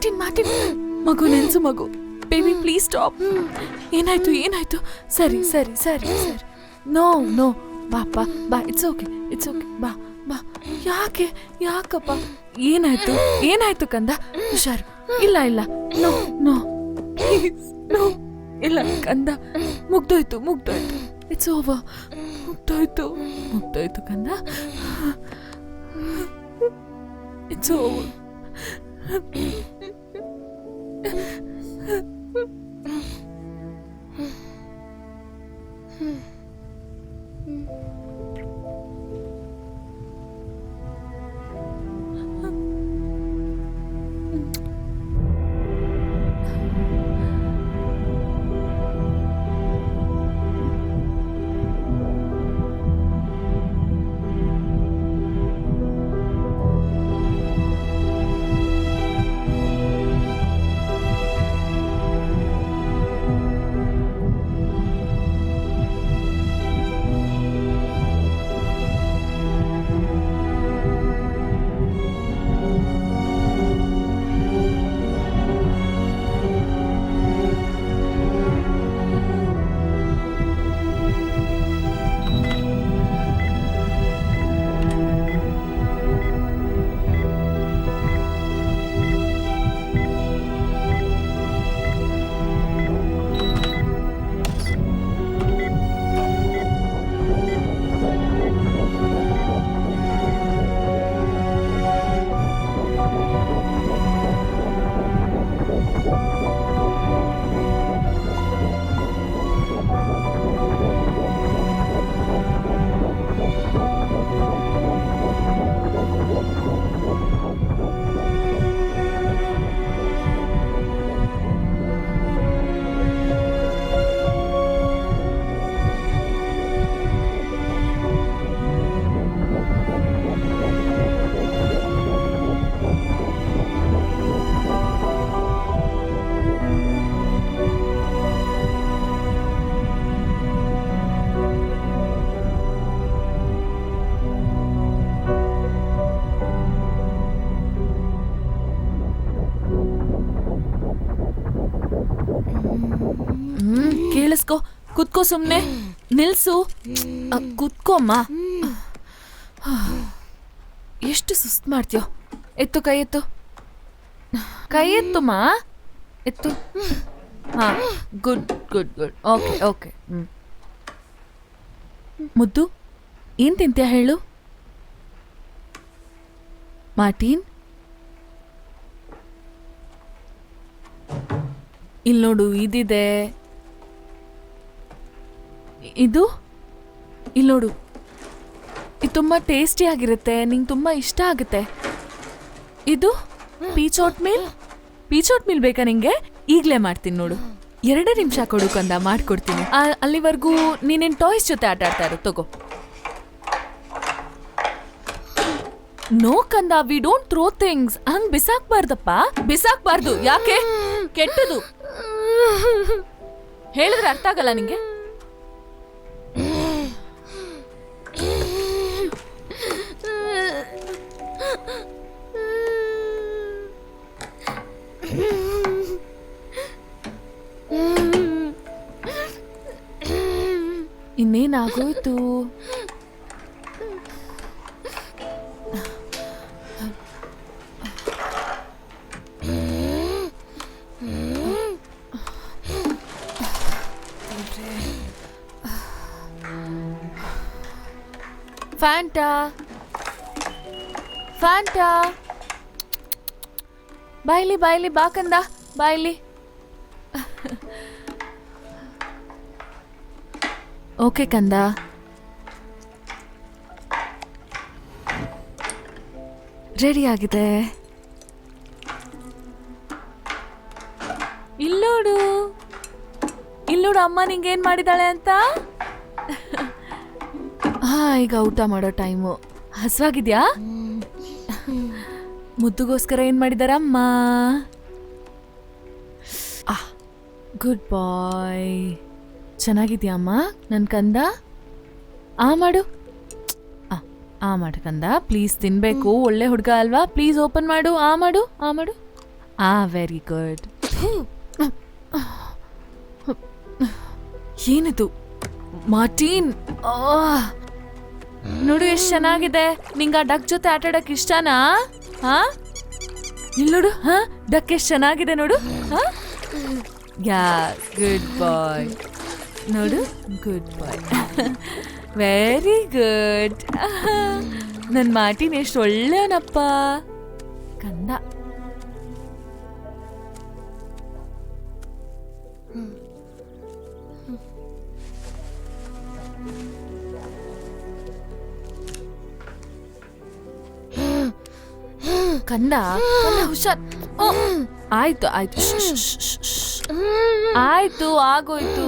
Martin Martin ಮಗು ನೆನ್ಸು ಮಗು. Baby please stop. ಏನಾಯ್ತು ಏನಾಯ್ತು? ಸರಿ ಸರಿ ಸರಿ ಸರಿ. ನೋ ನೋ ಬಾ ಬಾ ಬಾ. It's okay it's okay. ಬಾ ಬಾ. ಯಾಕೆ ಯಾಕಪ್ಪ? ಏನಾಯ್ತು ಏನಾಯ್ತು ಕಂದ? ಹುಷಾರು. ಇಲ್ಲ ಇಲ್ಲ ನೋ ನೋ ಪ್ಲೀಸ್ ನೋ. ಇಲ್ಲ ಕಂದ, ಮುಗ್ದೋಯ್ತು ಮುಗ್ದೋಯ್ತು. It's over. ಮುಗ್ದೋಯ್ತು ಮುಗ್ದೋಯ್ತು ಕಂದ. It's over. ಕೇಳಿಸ್ಕೊ, ಕುತ್ಕೋ, ಸುಮ್ನೆ ನಿಲ್ಸು. ಕುತ್ಕೋಮ್ಮ. ಎಷ್ಟು ಸುಸ್ತು ಮಾಡ್ತೀಯೋ. ಎತ್ತು ಕೈ ಎತ್ತು, ಕೈ ಎತ್ತುಮ್ಮ, ಎತ್ತು. ಹಾ, good good good. Okay okay. ಮುದ್ದು, ಏನ್ ತಿಂತ್ಯಾ ಹೇಳು? ಮಾರ್ಟಿನ್, ಇಲ್ಲಿ ನೋಡು, ಇದಿದೆ. ಇದು ಇಲ್ಲಿ ನೋಡು, ಇದು ತುಂಬಾ ಟೇಸ್ಟಿ ಆಗಿರುತ್ತೆ, ನಿಂಗೆ ತುಂಬಾ ಇಷ್ಟ ಆಗುತ್ತೆ. ಇದು peach oatmeal. Peach vote meal ಬೇಕಾ ನಿಂಗೆ? ಈಗ್ಲೇ ಮಾಡ್ತೀನಿ ನೋಡು. 2 ನಿಮಿಷ ಕೊಡು ಕಂದ, ಮಾಡ್ಕೊಡ್ತೀನಿ. ಅಲ್ಲಿವರೆಗೂ ನೀನೇನ್ ಟಾಯ್ಸ್ ಜೊತೆ ಆಟ ಆಡ್ತಾ ಇರು. ತಗೋ. ನೋ ಕಂದ, ವಿ ಡೋಂಟ್ ಥ್ರೋ ಥಿಂಗ್ಸ್. ಹಂಗ್ ಬಿಸಾಕ್ಬಾರ್ದಪ್ಪ, ಬಿಸಾಕ್ಬಾರ್ದು. ಯಾಕೆ? ಕೆಟ್ಟದು. ಹೇಳಿದ್ರೆ ಅರ್ಥ ಆಗಲ್ಲ ನಿಂಗೆ? ಇನ್ನೇನಾಗೋಯ್ತು? ಫ್ಯಾಂಟಾ, ಫ್ಯಾಂಟಾ, ಬಾಯ್ಲಿ ಬಾಯ್ಲಿ, ಬಾ ಕಂದ, ಬಾಯ್ಲಿ. ಓಕೆ ಕಂದ. ರೆಡಿ ಆಗಿದೆ. ಇಲ್ಲೋಡು, ಇಲ್ಲೋಡು ಅಮ್ಮ ನಿಂಗೇನ್ ಮಾಡಿದಾಳೆ ಅಂತ. ಈಗ ಊಟ ಮಾಡೋ ಟೈಮು. ಹಸ್ವಾಗಿದ್ಯಾ? ಮುದ್ದುಗೋಸ್ಕರ ಏನ್ ಮಾಡಿದಾರ ಅಮ್ಮ? ಗುಡ್ ಬಾಯ್. ಚೆನ್ನಾಗಿದ್ಯಾ ಅಮ್ಮ ನನ್ ಕಂದ? ಮಾಡು, ಮಾಡು ಕಂದ. ಪ್ಲೀಸ್ ತಿನ್ಬೇಕು, ಒಳ್ಳೆ ಹುಡ್ಗ ಅಲ್ವಾ? ಪ್ಲೀಸ್ ಓಪನ್ ಮಾಡು. ಮಾಡು ಮಾಡು. Very good. ಏನಿದು ಮಾರ್ಟಿನ್? ನೋಡು ಎಷ್ಟು ಚೆನ್ನಾಗಿದೆ. ನಿಂಗ ಆ ಡಕ್ ಜೊತೆ ಆಟ ಆಡಕ್ ಇಷ್ಟನಾ? ಇಲ್ಲಿ ನೋಡು, ಡಕ್ ಎಷ್ಟು ಚೆನ್ನಾಗಿದೆ ನೋಡು. Yeah, good boy. ನೋಡು, ಗುಡ್ ಬಾಯ್. Very good. ನನ್ನ ಮಾರ್ಟಿನ್ ಎಷ್ಟು ಒಳ್ಳೆನಪ್ಪ ಕಂದ. ಕಂದ ಹುಷಾರ್. ಆಯ್ತು ಆಯ್ತು ಆಯ್ತು, ಆಗೋಯ್ತು.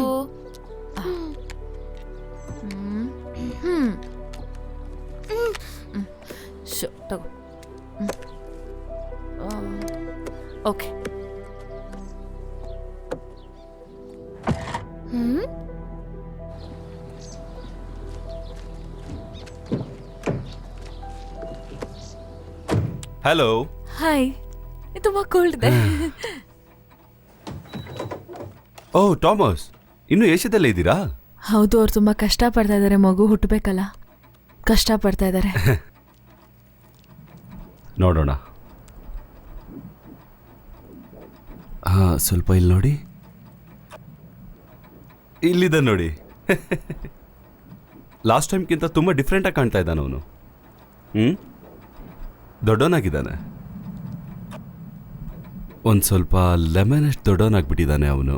ತಗೋ. ಓಕೆ. ಹಲೋ. ಹಾಯ್. ತುಂಬಾ ಕೋಲ್ಡ್ ಇದೆ. ಓ ಥಾಮಸ್, ಇನ್ನು ಏಷ್ಯಾದಲ್ಲೇ ಇದ್ದೀರಾ? ಹೌದು, ಅವ್ರು ತುಂಬಾ ಕಷ್ಟ ಪಡ್ತಾ ಇದಾರೆ. ಮಗು ಹುಟ್ಟಬೇಕಲ್ಲ, ಕಷ್ಟ ಪಡ್ತಾ ಇದಾರೆ. ನೋಡೋಣ. ಸ್ವಲ್ಪ ಇಲ್ಲಿ ನೋಡಿ. ಇಲ್ಲಿದೆ ನೋಡಿ. ಲಾಸ್ಟ್ ಟೈಮ್ಗಿಂತ ತುಂಬ ಡಿಫ್ರೆಂಟಾಗಿ ಕಾಣ್ತಾ ಇದ್ದಾನೆ ಅವನು. ದೊಡ್ಡವನಾಗಿದ್ದಾನೆ. ಒಂದು ಸ್ವಲ್ಪ ಲೆಮನ್ ಅಷ್ಟು ದೊಡ್ಡವನಾಗ್ಬಿಟ್ಟಿದ್ದಾನೆ ಅವನು.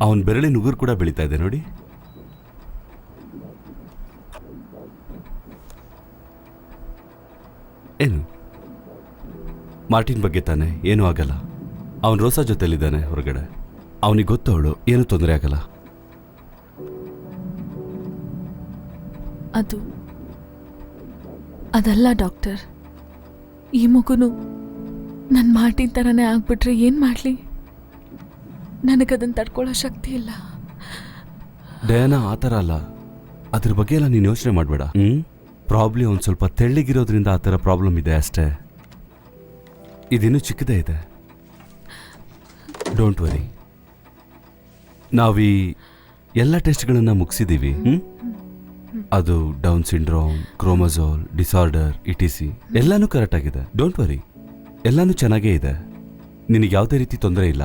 ಅವನ ಬೆರಳಿನ ಉಗುರು ಕೂಡ ಬೆಳೀತಾ ಇದೆ ನೋಡಿ. ಏನು ಮಾರ್ಟಿನ್ ಬಗ್ಗೆ ತಾನೆ, ಏನೂ ಆಗಲ್ಲ. ಅವನು ರೋಸಾ ಜೊತೆಲಿದ್ದಾನೆ ಹೊರಗಡೆ. ಅವನಿಗೆ ಗೊತ್ತವಳು, ಏನೂ ತೊಂದರೆ ಆಗಲ್ಲ. ಅದಲ್ಲ ಡಾಕ್ಟರ್, ಈ ಮಗುನು ನನ್ನ ಮಾರ್ಟಿನ್ ಥರನೇ ಆಗ್ಬಿಟ್ರೆ ಏನು ಮಾಡಲಿ? ನನಗದನ್ನು ತಡ್ಕೊಳ್ಳೋ ಶಕ್ತಿ ಇಲ್ಲ. ಡಯಾನಾ, ಆ ಥರ ಅಲ್ಲ. ಅದ್ರ ಬಗ್ಗೆ ಎಲ್ಲ ನೀನು ಯೋಚನೆ ಮಾಡಬೇಡ. ಪ್ರಾಬ್ಲಮ್ ಒಂದು ಸ್ವಲ್ಪ ತೆಳ್ಳಗಿರೋದ್ರಿಂದ ಆ ಥರ ಪ್ರಾಬ್ಲಮ್ ಇದೆ ಅಷ್ಟೇ. ಇದಿನ್ನೂ ಚಿಕ್ಕದೇ ಇದೆ. Don't worry. ನಾವೀ ಎಲ್ಲ ಟೆಸ್ಟ್ಗಳನ್ನು ಮುಗಿಸಿದ್ದೀವಿ. ಅದು ಡೌನ್ ಸಿಂಡ್ರೋಮ್, ಕ್ರೋಮೋಸೋಲ್ ಡಿಸಾರ್ಡರ್, ಇಟಿಸಿ ಎಲ್ಲನೂ ಕರೆಕ್ಟ್ ಆಗಿದೆ. ಡೋಂಟ್ ವರಿ, ಎಲ್ಲನೂ ಚೆನ್ನಾಗೇ ಇದೆ. ನಿನಗೆ ಯಾವುದೇ ರೀತಿ ತೊಂದರೆ ಇಲ್ಲ.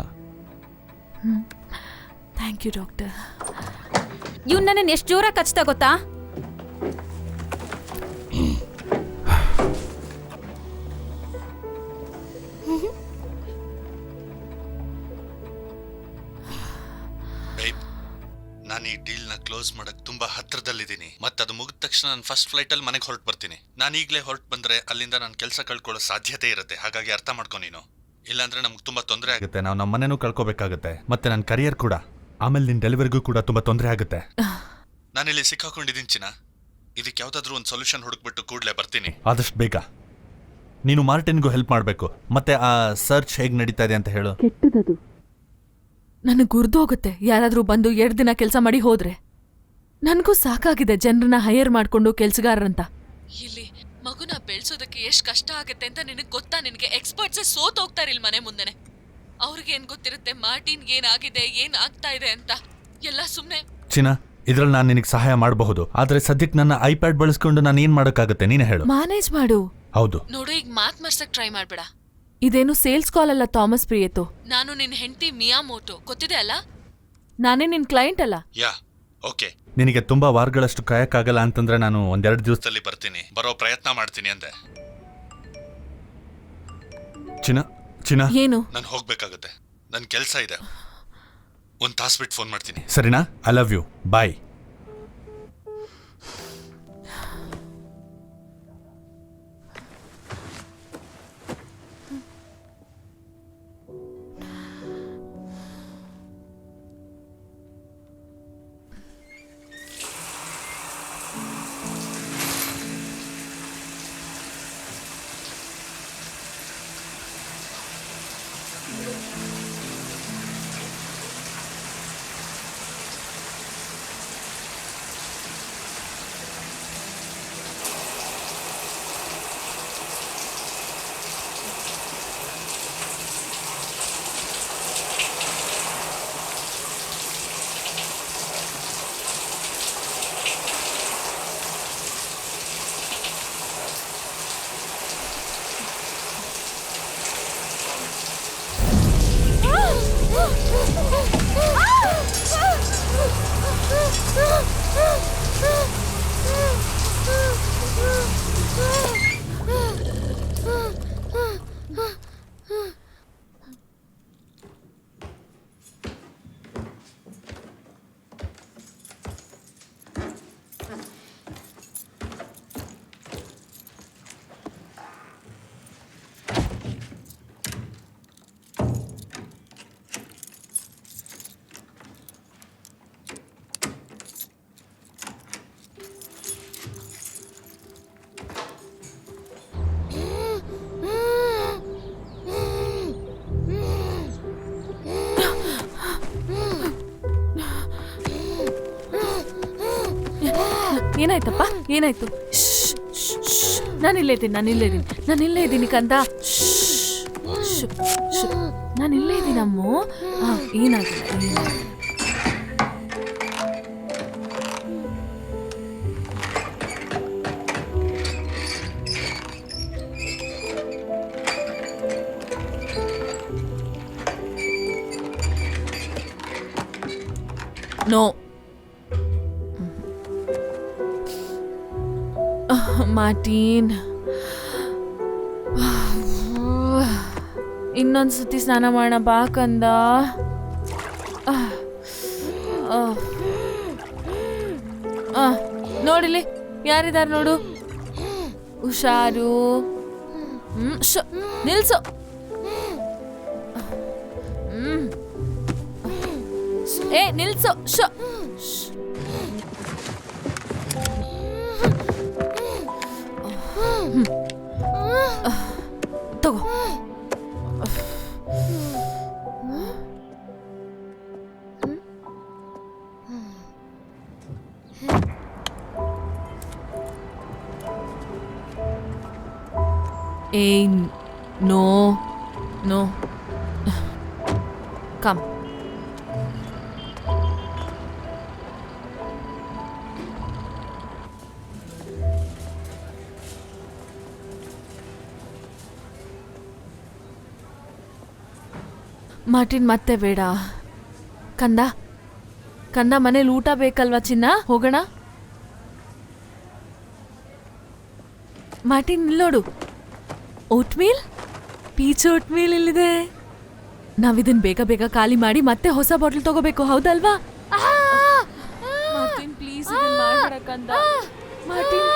Thank you doctor. ಇವ್ನು ನನ್ನನ್ನು ಎಷ್ಟು ಜೋರಾಗಿ ಕಚ್ತಾ ಗೊತ್ತಾ? ನಾನು ಈ ಡೀಲ್ನ ಕ್ಲೋಸ್ ಮಾಡಕ್ ತುಂಬಾ ಹತ್ರದಲ್ಲಿದ್ದೀನಿ. ಮತ್ತೆ ಅದು ಮುಗಿದ ತಕ್ಷಣ ನಾನು ಫಸ್ಟ್ ಫ್ಲೈಟಲ್ಲಿ ಮನೆಗೆ ಹೊರಟು ಬರ್ತೀನಿ. ನಾನು ಈಗಲೇ ಹೊರಟು ಬಂದ್ರೆ ಅಲ್ಲಿಂದ ನಾನು ಕೆಲಸ ಕಳ್ಕೊಳ್ಳೋ ಸಾಧ್ಯತೆ ಇರುತ್ತೆ. ಹಾಗಾಗಿ ಅರ್ಥ ಮಾಡ್ಕೊ ನೀನು. ಇಲ್ಲಾಂದ್ರೆ ನಮ್ಗೆ ತುಂಬಾ ತೊಂದರೆ ಆಗುತ್ತೆ. ನಾವು ನಮ್ಮ ಮನೆನೂ ಕಳ್ಕೊಬೇಕಾಗುತ್ತೆ, ಮತ್ತೆ ನನ್ನ ಕರಿಯರ್ ಕೂಡ. ಆಮೇಲೆ ನಿನ್ನ ಡೆಲಿವರಿಗೂ ಕೂಡ ತುಂಬಾ ತೊಂದರೆ ಆಗುತ್ತೆ. ನಾನಿಲ್ಲಿ ಸಿಕ್ಕಾಕೊಂಡಿದ್ದೀನಿ ಚಿನ್ನ. ಇದಕ್ಕೆ ಯಾವ್ದಾದ್ರು ಒಂದು ಸೊಲ್ಯೂಷನ್ ಹುಡುಕ್ಬಿಟ್ಟು ಕೂಡಲೇ ಬರ್ತೀನಿ, ಆದಷ್ಟು ಬೇಗ. ನೀನು ಮಾರ್ಟಿನ್ಗೂ ಹೆಲ್ಪ್ ಮಾಡಬೇಕು. ಮತ್ತೆ ಆ ಸರ್ಚ್ ಹೇಗೆ ನಡೀತಾ ಇದೆ ಅಂತ ಹೇಳು. ಕೆಟ್ಟದದು. ನನಗೆ ಗುರ್ದೋಗುತ್ತೆ ಯಾರಾದರೂ ಬಂದು 2 ದಿನ ಕೆಲಸ ಮಾಡಿ ಹೋದ್ರೆ. ನನಗೂ ಸಾಕಾಗಿದೆ ಜನರನ್ನ ಹೈಯರ್ ಮಾಡ್ಕೊಂಡು ಕೆಲ್ಸಗಾರರಂತ. ಇಲ್ಲಿ ಮಗುನ ಬೆಳೆಸೋದಕ್ಕೆ ಎಷ್ಟು ಕಷ್ಟ ಆಗುತ್ತೆ ಅಂತ ನಿನಗೆ ಗೊತ್ತಾ? ನಿನಗೆ ಎಕ್ಸ್ಪರ್ಟ್ಸೇ ಸೋತ್ ಹೋಗ್ತಾರೆ ಇಲ್ಲಿ ಮನೆ ಮುಂದೆನೆ. ಅವ್ರಿಗೆ ಏನ್ ಗೊತ್ತಿರುತ್ತೆ ಮಾರ್ಟಿನ್ಗೆ ಏನಾಗಿದೆ, ಏನ್ ಆಗ್ತಾ ಇದೆ ಅಂತ? ಎಲ್ಲ ಸುಮ್ಮನೆ. ಚಿನ್ನ, ಇದ್ರಲ್ಲಿ ನಾನು ನಿನಗೆ ಸಹಾಯ ಮಾಡಬಹುದು, ಆದ್ರೆ ಸದ್ಯಕ್ಕೆ ನನ್ನ ಐಪ್ಯಾಡ್ ಬಳಸ್ಕೊಂಡು ನಾನು ಏನ್ ಮಾಡೋಕ್ಕಾಗುತ್ತೆ ನೀನೇ ಹೇಳು. ಮ್ಯಾನೇಜ್ ಮಾಡು. ಹೌದು. ನೋಡು, ಈಗ ಮಾತ್ ಮರ್ಸಕ್ ಟ್ರೈ ಮಾಡ್ಬೇಡ. ಇದೇನು ಸೇಲ್ಸ್ ಕಾಲ್ ಅಲ್ಲ ಥಾಮಸ್ ಪ್ರಿಯೇತೋ. ನಾನು ನಿನ್ ಹೆಂಡತಿ ಮಿಯಾಮೋಟೋ, ಗೊತ್ತಿದೆ ಅಲ್ಲ? ನಾನೇ ನಿನ್ ಕ್ಲೈಂಟ್ ಅಲ್ಲ. ಯಾ, ಓಕೆ. ನಿನಗೆ ತುಂಬಾ ವಾರಗಳಷ್ಟು ಕಾಯಕ್ಕಾಗಲ್ಲ ಅಂತಂದ್ರೆ ನಾನು 1-2 ದಿವಸದಲ್ಲಿ ಬರ್ತೀನಿ, ಬರೋ ಪ್ರಯತ್ನ ಮಾಡ್ತೀನಿ ಅಂದೆ. ಚಿನ್ನ ಏನು? ನಾನು ಹೋಗ್ಬೇಕಾಗುತ್ತೆ, ನನ್ ಕೆಲಸ ಇದೆ. 1 ತಾಸು ಬಿಟ್ಟು ಫೋನ್ ಮಾಡ್ತೀನಿ, ಸರಿನಾ? ಐ ಲವ್ ಯು, ಬಾಯ್. ಏನಾಯ್ತಪ್ಪ ಏನಾಯ್ತು? ನಾನು ಇಲ್ಲೇ ಇದ್ದೀನಿ ಕಂದ. ನಾನು ಇಲ್ಲೇ ಇದ್ದೀನಿ ಅಮ್ಮು. ಏನಾಗಿಲ್ಲ. ನೋ ಮಾರ್ಟಿನ್, ಇನ್ನೊಂದ್ಸತಿ ಸ್ನಾನ ಮಾಡೋಣ ಬಾ ಕಂದ. ನೋಡಿಲಿ ಯಾರಿದಾರ ನೋಡು. ಹುಷಾರು. ನಿಲ್ಸು. ಏ ನಿಲ್ಸು. ತಗೋ. ಏ ನೋ ನೋ ಕಮ್. ಮಾರ್ಟಿನ್ ಮತ್ತೆ ಬೇಡ ಕಂದ. ಕಂದ ಮನೇಲಿ ಊಟ ಬೇಕಲ್ವಾ ಚಿನ್ನ? ಹೋಗೋಣ. ಮಾರ್ಟಿನ್ ಇಲ್ಲೋಡು, oatmeal, peach oatmeal ಇಲ್ಲಿದೆ. ನಾವಿದನ್ ಬೇಗ ಬೇಗ ಖಾಲಿ ಮಾಡಿ ಮತ್ತೆ ಹೊಸ ಬಾಟಲ್ ತಗೋಬೇಕು, ಹೌದಲ್ವಾ? ಮಾರ್ಟಿನ್ ಪ್ಲೀಸ್ ಮಾಡ್ಬೇಡ ಕಂದ. ಮಾರ್ಟಿನ್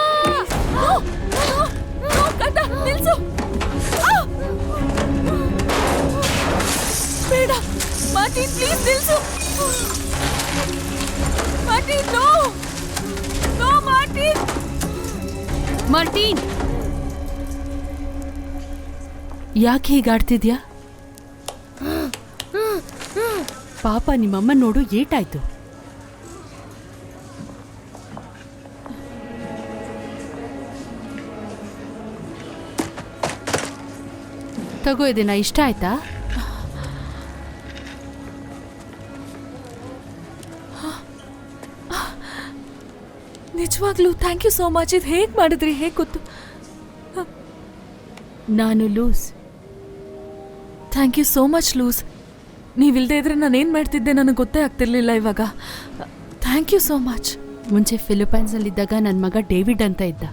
ಕಂದ ನಿಲ್ಸು. ಬೇಡ ಮಾರ್ಟಿನ್ ಪ್ಲೀಸ್ ನಿಲ್ಸು. Martin no no Martin. Martin ಯಾಕೆ ಹೀಗಾಡ್ತಿದ್ಯಾ? ಪಾಪ ನಿಮ್ಮಮ್ಮ ನೋಡು, ಏಟಾಯ್ತು. ತಗೋ, ಇದನ್ನ ಇಷ್ಟ ಆಯ್ತಾ? ನಿಜವಾಗ್ಲೂ ಥ್ಯಾಂಕ್ ಯು ಸೋ ಮಚ್. ಇದು ಹೇಗೆ ಮಾಡಿದ್ರಿ? ಹೇಗೆ ಗೊತ್ತು? ನಾನು Luz. Thank you so much Luz. ನೀವಿಲ್ಲದೆ ಇದ್ರೆ ನಾನೇನು ಮಾಡ್ತಿದ್ದೆ ನನಗೆ ಗೊತ್ತೇ ಆಗ್ತಿರ್ಲಿಲ್ಲ ಇವಾಗ. Thank you so much. ಮುಂಚೆ ಫಿಲಿಪೈನ್ಸಲ್ಲಿದ್ದಾಗ ನನ್ನ ಮಗ ಡೇವಿಡ್ ಅಂತ ಇದ್ದ.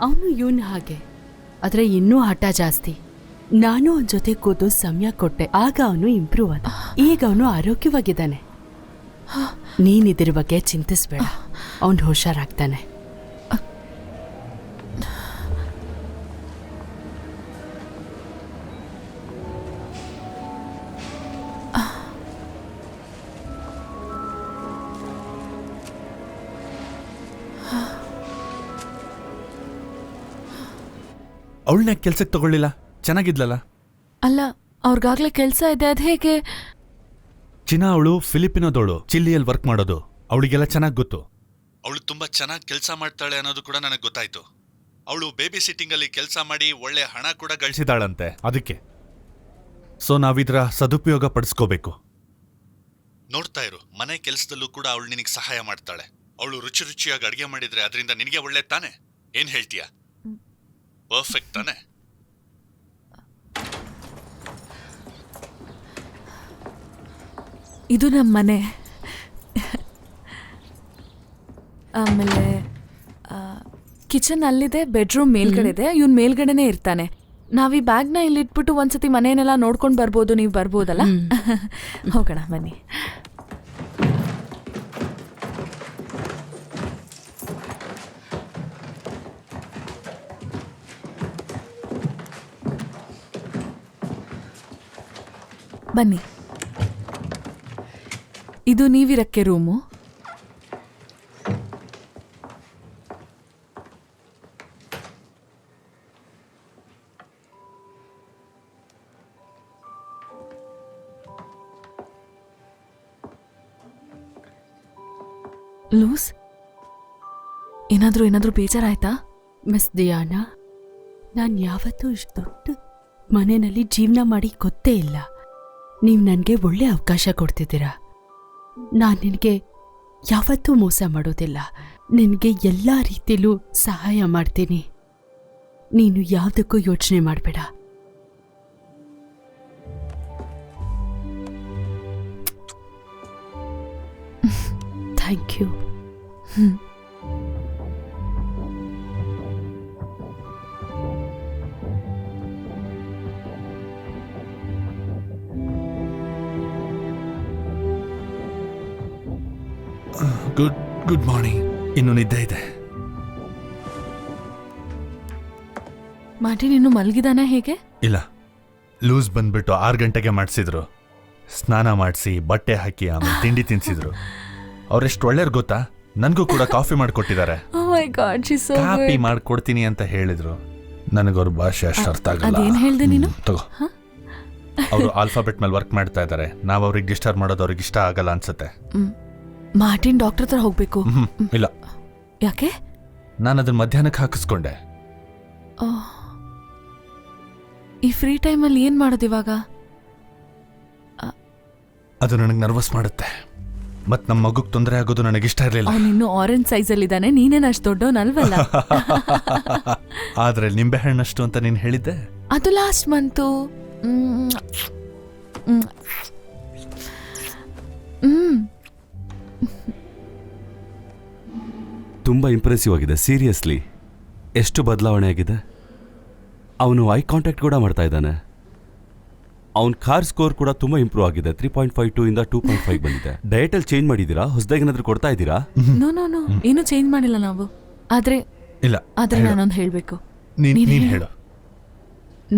ಅವನು ಇವನ್ ಹಾಗೆ, ಆದರೆ ಇನ್ನೂ ಹಠ ಜಾಸ್ತಿ. ನಾನು ಅವನ ಜೊತೆ ಕೂತು ಸಮಯ ಕೊಟ್ಟೆ, ಆಗ ಅವನು ಇಂಪ್ರೂವ್ ಆದ. ಈಗ ಅವನು ಆರೋಗ್ಯವಾಗಿದ್ದಾನೆ. ನೀನಿದ್ರ ಬಗ್ಗೆ ಚಿಂತಿಸ್ಬೇಡ, ಅವನು ಹುಷಾರಾಗ್ತಾನೆ. ಅವಳನ್ನ ಕೆಲ್ಸಕ್ಕೆ ತಗೊಳ್ಳಿಲ್ಲ? ಚೆನ್ನಾಗಿದ್ಲಲ್ಲ? ಅಲ್ಲ, ಅವ್ರಿಗಾಗ್ಲೇ ಕೆಲಸ ಇದೆ. ಅದು ಹೇಗೆ? ಚಿನ್ನ ಅವಳು ಫಿಲಿಪಿನೋದವಳು, ಚಿಲ್ಲಿಯಲ್ಲಿ ವರ್ಕ್ ಮಾಡೋದು. ಅವಳಿಗೆಲ್ಲ ಚೆನ್ನಾಗಿ ಗೊತ್ತು. ಅವಳು ತುಂಬಾ ಚೆನ್ನಾಗಿ ಕೆಲಸ ಮಾಡ್ತಾಳೆ ಅನ್ನೋದು ಕೂಡ ನನಗೆ ಗೊತ್ತಾಯ್ತು. ಅವಳು ಬೇಬಿ ಸಿಟ್ಟಿಂಗ್ ಅಲ್ಲಿ ಕೆಲಸ ಮಾಡಿ ಒಳ್ಳೆ ಹಣ ಕೂಡ ಗಳಿಸಿದಾಳಂತೆ. ಅದಕ್ಕೆ ಸೊ ನಾವಿದ್ರ ಸದುಪಯೋಗ ಪಡಿಸ್ಕೋಬೇಕು. ನೋಡ್ತಾ ಇರು, ಮನೆ ಕೆಲಸದಲ್ಲೂ ಕೂಡ ಅವಳು ನಿನಗೆ ಸಹಾಯ ಮಾಡ್ತಾಳೆ. ಅವಳು ರುಚಿ ರುಚಿಯಾಗಿ ಅಡುಗೆ ಮಾಡಿದ್ರೆ ಅದರಿಂದ ನಿನಗೆ ಒಳ್ಳೆ ತಾನೆ? ಏನ್ ಹೇಳ್ತೀಯ? ಪರ್ಫೆಕ್ಟ್ ತಾನೆ? ಇದು ನಮ್ಮ ಮನೆ. ಆಮೇಲೆ ಕಿಚನ್ ಅಲ್ಲಿದೆ, ಬೆಡ್ರೂಮ್ ಮೇಲ್ಗಡೆ ಇದೆ. ಇವನ್ ಮೇಲ್ಗಡೆನೆ ಇರ್ತಾನೆ. ನಾವ್ ಈ ಬ್ಯಾಗ್ನ ಇಲ್ಲಿ ಇಟ್ಬಿಟ್ಟು ಒಂದ್ಸತಿ ಮನೆಯನ್ನೆಲ್ಲ ನೋಡ್ಕೊಂಡು ಬರ್ಬೋದು. ನೀವು ಬರ್ಬೋದಲ್ಲ? ಹೋಗೋಣ ಬನ್ನಿ. ಬನ್ನಿ, ಇದು ನೀವಿರಕ್ಕೆ ರೂಮು. ಲೂಸ್, ಏನಾದ್ರೂ ಬೇಜಾರಾಯ್ತಾ? ಮಿಸ್ ದಿಯಾನಾ, ನಾನು ಯಾವತ್ತೂ ಇಷ್ಟು ದೊಡ್ಡ ಮನೆಯಲ್ಲಿ ಜೀವನ ಮಾಡಿ ಗೊತ್ತೇ ಇಲ್ಲ. ನೀವು ನನಗೆ ಒಳ್ಳೆ ಅವಕಾಶ ಕೊಡ್ತಿದ್ದೀರಾ. ನಾನು ನಿನಗೆ ಯಾವತ್ತೂ ಮೋಸ ಮಾಡೋದಿಲ್ಲ. ನಿನಗೆ ಎಲ್ಲ ರೀತಿಲೂ ಸಹಾಯ ಮಾಡ್ತೀನಿ. ನೀನು ಯಾವುದಕ್ಕೂ ಯೋಚನೆ ಮಾಡಬೇಡ. Thank you. Good morning. ಇನ್ನು ನಿದ್ದೆ ಇದೆ. ಮಾರ್ಟಿನ್ ಇನ್ನು ಮಲಗಿದಾನ ಹೇಗೆ? ಇಲ್ಲ, ಲೂಸ್ ಬಂದ್ಬಿಟ್ಟು 6 ಗಂಟೆಗೆ ಮಾಡಿಸಿದ್ರು. ಸ್ನಾನ ಮಾಡಿಸಿ ಬಟ್ಟೆ ಹಾಕಿ ಆಮೇಲೆ ತಿಂಡಿ ತಿನ್ಸಿದ್ರು. ಅವರೆಷ್ಟು ಒಳ್ಳೆಯವ್ರು ಗೊತ್ತಾ? ನನಗೂ ಕೂಡ ಕಾಫಿ ಮಾಡಿಕೊಟ್ಟಿದ್ದಾರೆ. Oh my God, she's so coffee good. ಮಾಡ್ಕೊಡ್ತೀನಿ ಅಂತ ಹೇಳಿದ್ರು. ನನಗವ್ರ ಭಾಷೆ ಅಷ್ಟು ಅರ್ಥ ಆಗಲ್ಲ. ಅದೇನ್ ಹೇಳ್ದೆ ನೀನು? ತಗೋ. ಅವರು ಆಲ್ಫಾಬೆಟ್ ಮೇಲೆ ವರ್ಕ್ ಮಾಡ್ತಾ ಇದ್ದಾರೆ. ನಾವು ಅವ್ರಿಗೆ ಡಿಸ್ಟರ್ಬ್ ಮಾಡೋದು ಅವ್ರಿಗೆ ಇಷ್ಟ ಆಗಲ್ಲ ಅನ್ಸುತ್ತೆ. ಮಾರ್ಟಿನ್ ಡಾಕ್ಟರ್ ಹತ್ರ ಹೋಗ್ಬೇಕು. ಇಲ್ಲ, ಯಾಕೆ? ನಾನು ಅದನ್ನ ಮಧ್ಯಾಹ್ನಕ್ಕೆ ಹಾಕಿಸ್ಕೊಂಡೆ. ಈ ಫ್ರೀ ಟೈಮಲ್ಲಿ ಏನ್ ಮಾಡೋದು ಇವಾಗ? ಅದು ನನಗೆ ನರ್ವಸ್ ಮಾಡುತ್ತೆ. ಮತ್ ನಮ್ಮ ಮಗುಗೆ ತೊಂದರೆ ಆಗೋದು ನನಗಿಷ್ಟ ಇರಲಿಲ್ಲ. ಅವನಿನ್ನು ಆರೆಂಜ್ ಸೈಜಲ್ಲಿ ಇದ್ದಾನೆ. ನೀನೇನು ಅಷ್ಟು ದೊಡ್ಡವನಲ್ವಲ್ಲ. ಆದ್ರೆ ನಿಂಬೆಹಣ್ಣಷ್ಟು ಅಂತ ನೀನು ಹೇಳಿದ್ದೆ. ಅದು ಲಾಸ್ಟ್ ಮಂತು. ತುಂಬ ಇಂಪ್ರೆಸಿವ್ ಆಗಿದೆ, ಸೀರಿಯಸ್ಲಿ. ಎಷ್ಟು ಬದಲಾವಣೆ ಆಗಿದೆ. ಅವನು ಐ ಕಾಂಟ್ಯಾಕ್ಟ್ ಕೂಡ ಮಾಡ್ತಾ ಇದ್ದಾನೆ. ಅವನ ಕಾರ್ ಸ್ಕೋರ್ ಕೂಡ ತುಂಬ ಇಂಪ್ರೂವ್ ಆಗಿದೆ. 3.52 ಇಂದ 2.5 ಬಂದಿದೆ. ಡಯಟಲ್ಲಿ ಚೇಂಜ್ ಮಾಡಿದ್ದೀರಾ? ಹೊಸದಾಗಿ ಏನಾದರೂ ಕೊಡ್ತಾ ಇದ್ದೀರಾ? ನೋ ಏನು ಚೇಂಜ್ ಮಾಡಿಲ್ಲ ನಾವು. ಆದ್ರೆ ಹೇಳು. ನಾನೊಂದು ಹೇಳ್ಬೇಕು. ನೀನ್ ಹೇಳು.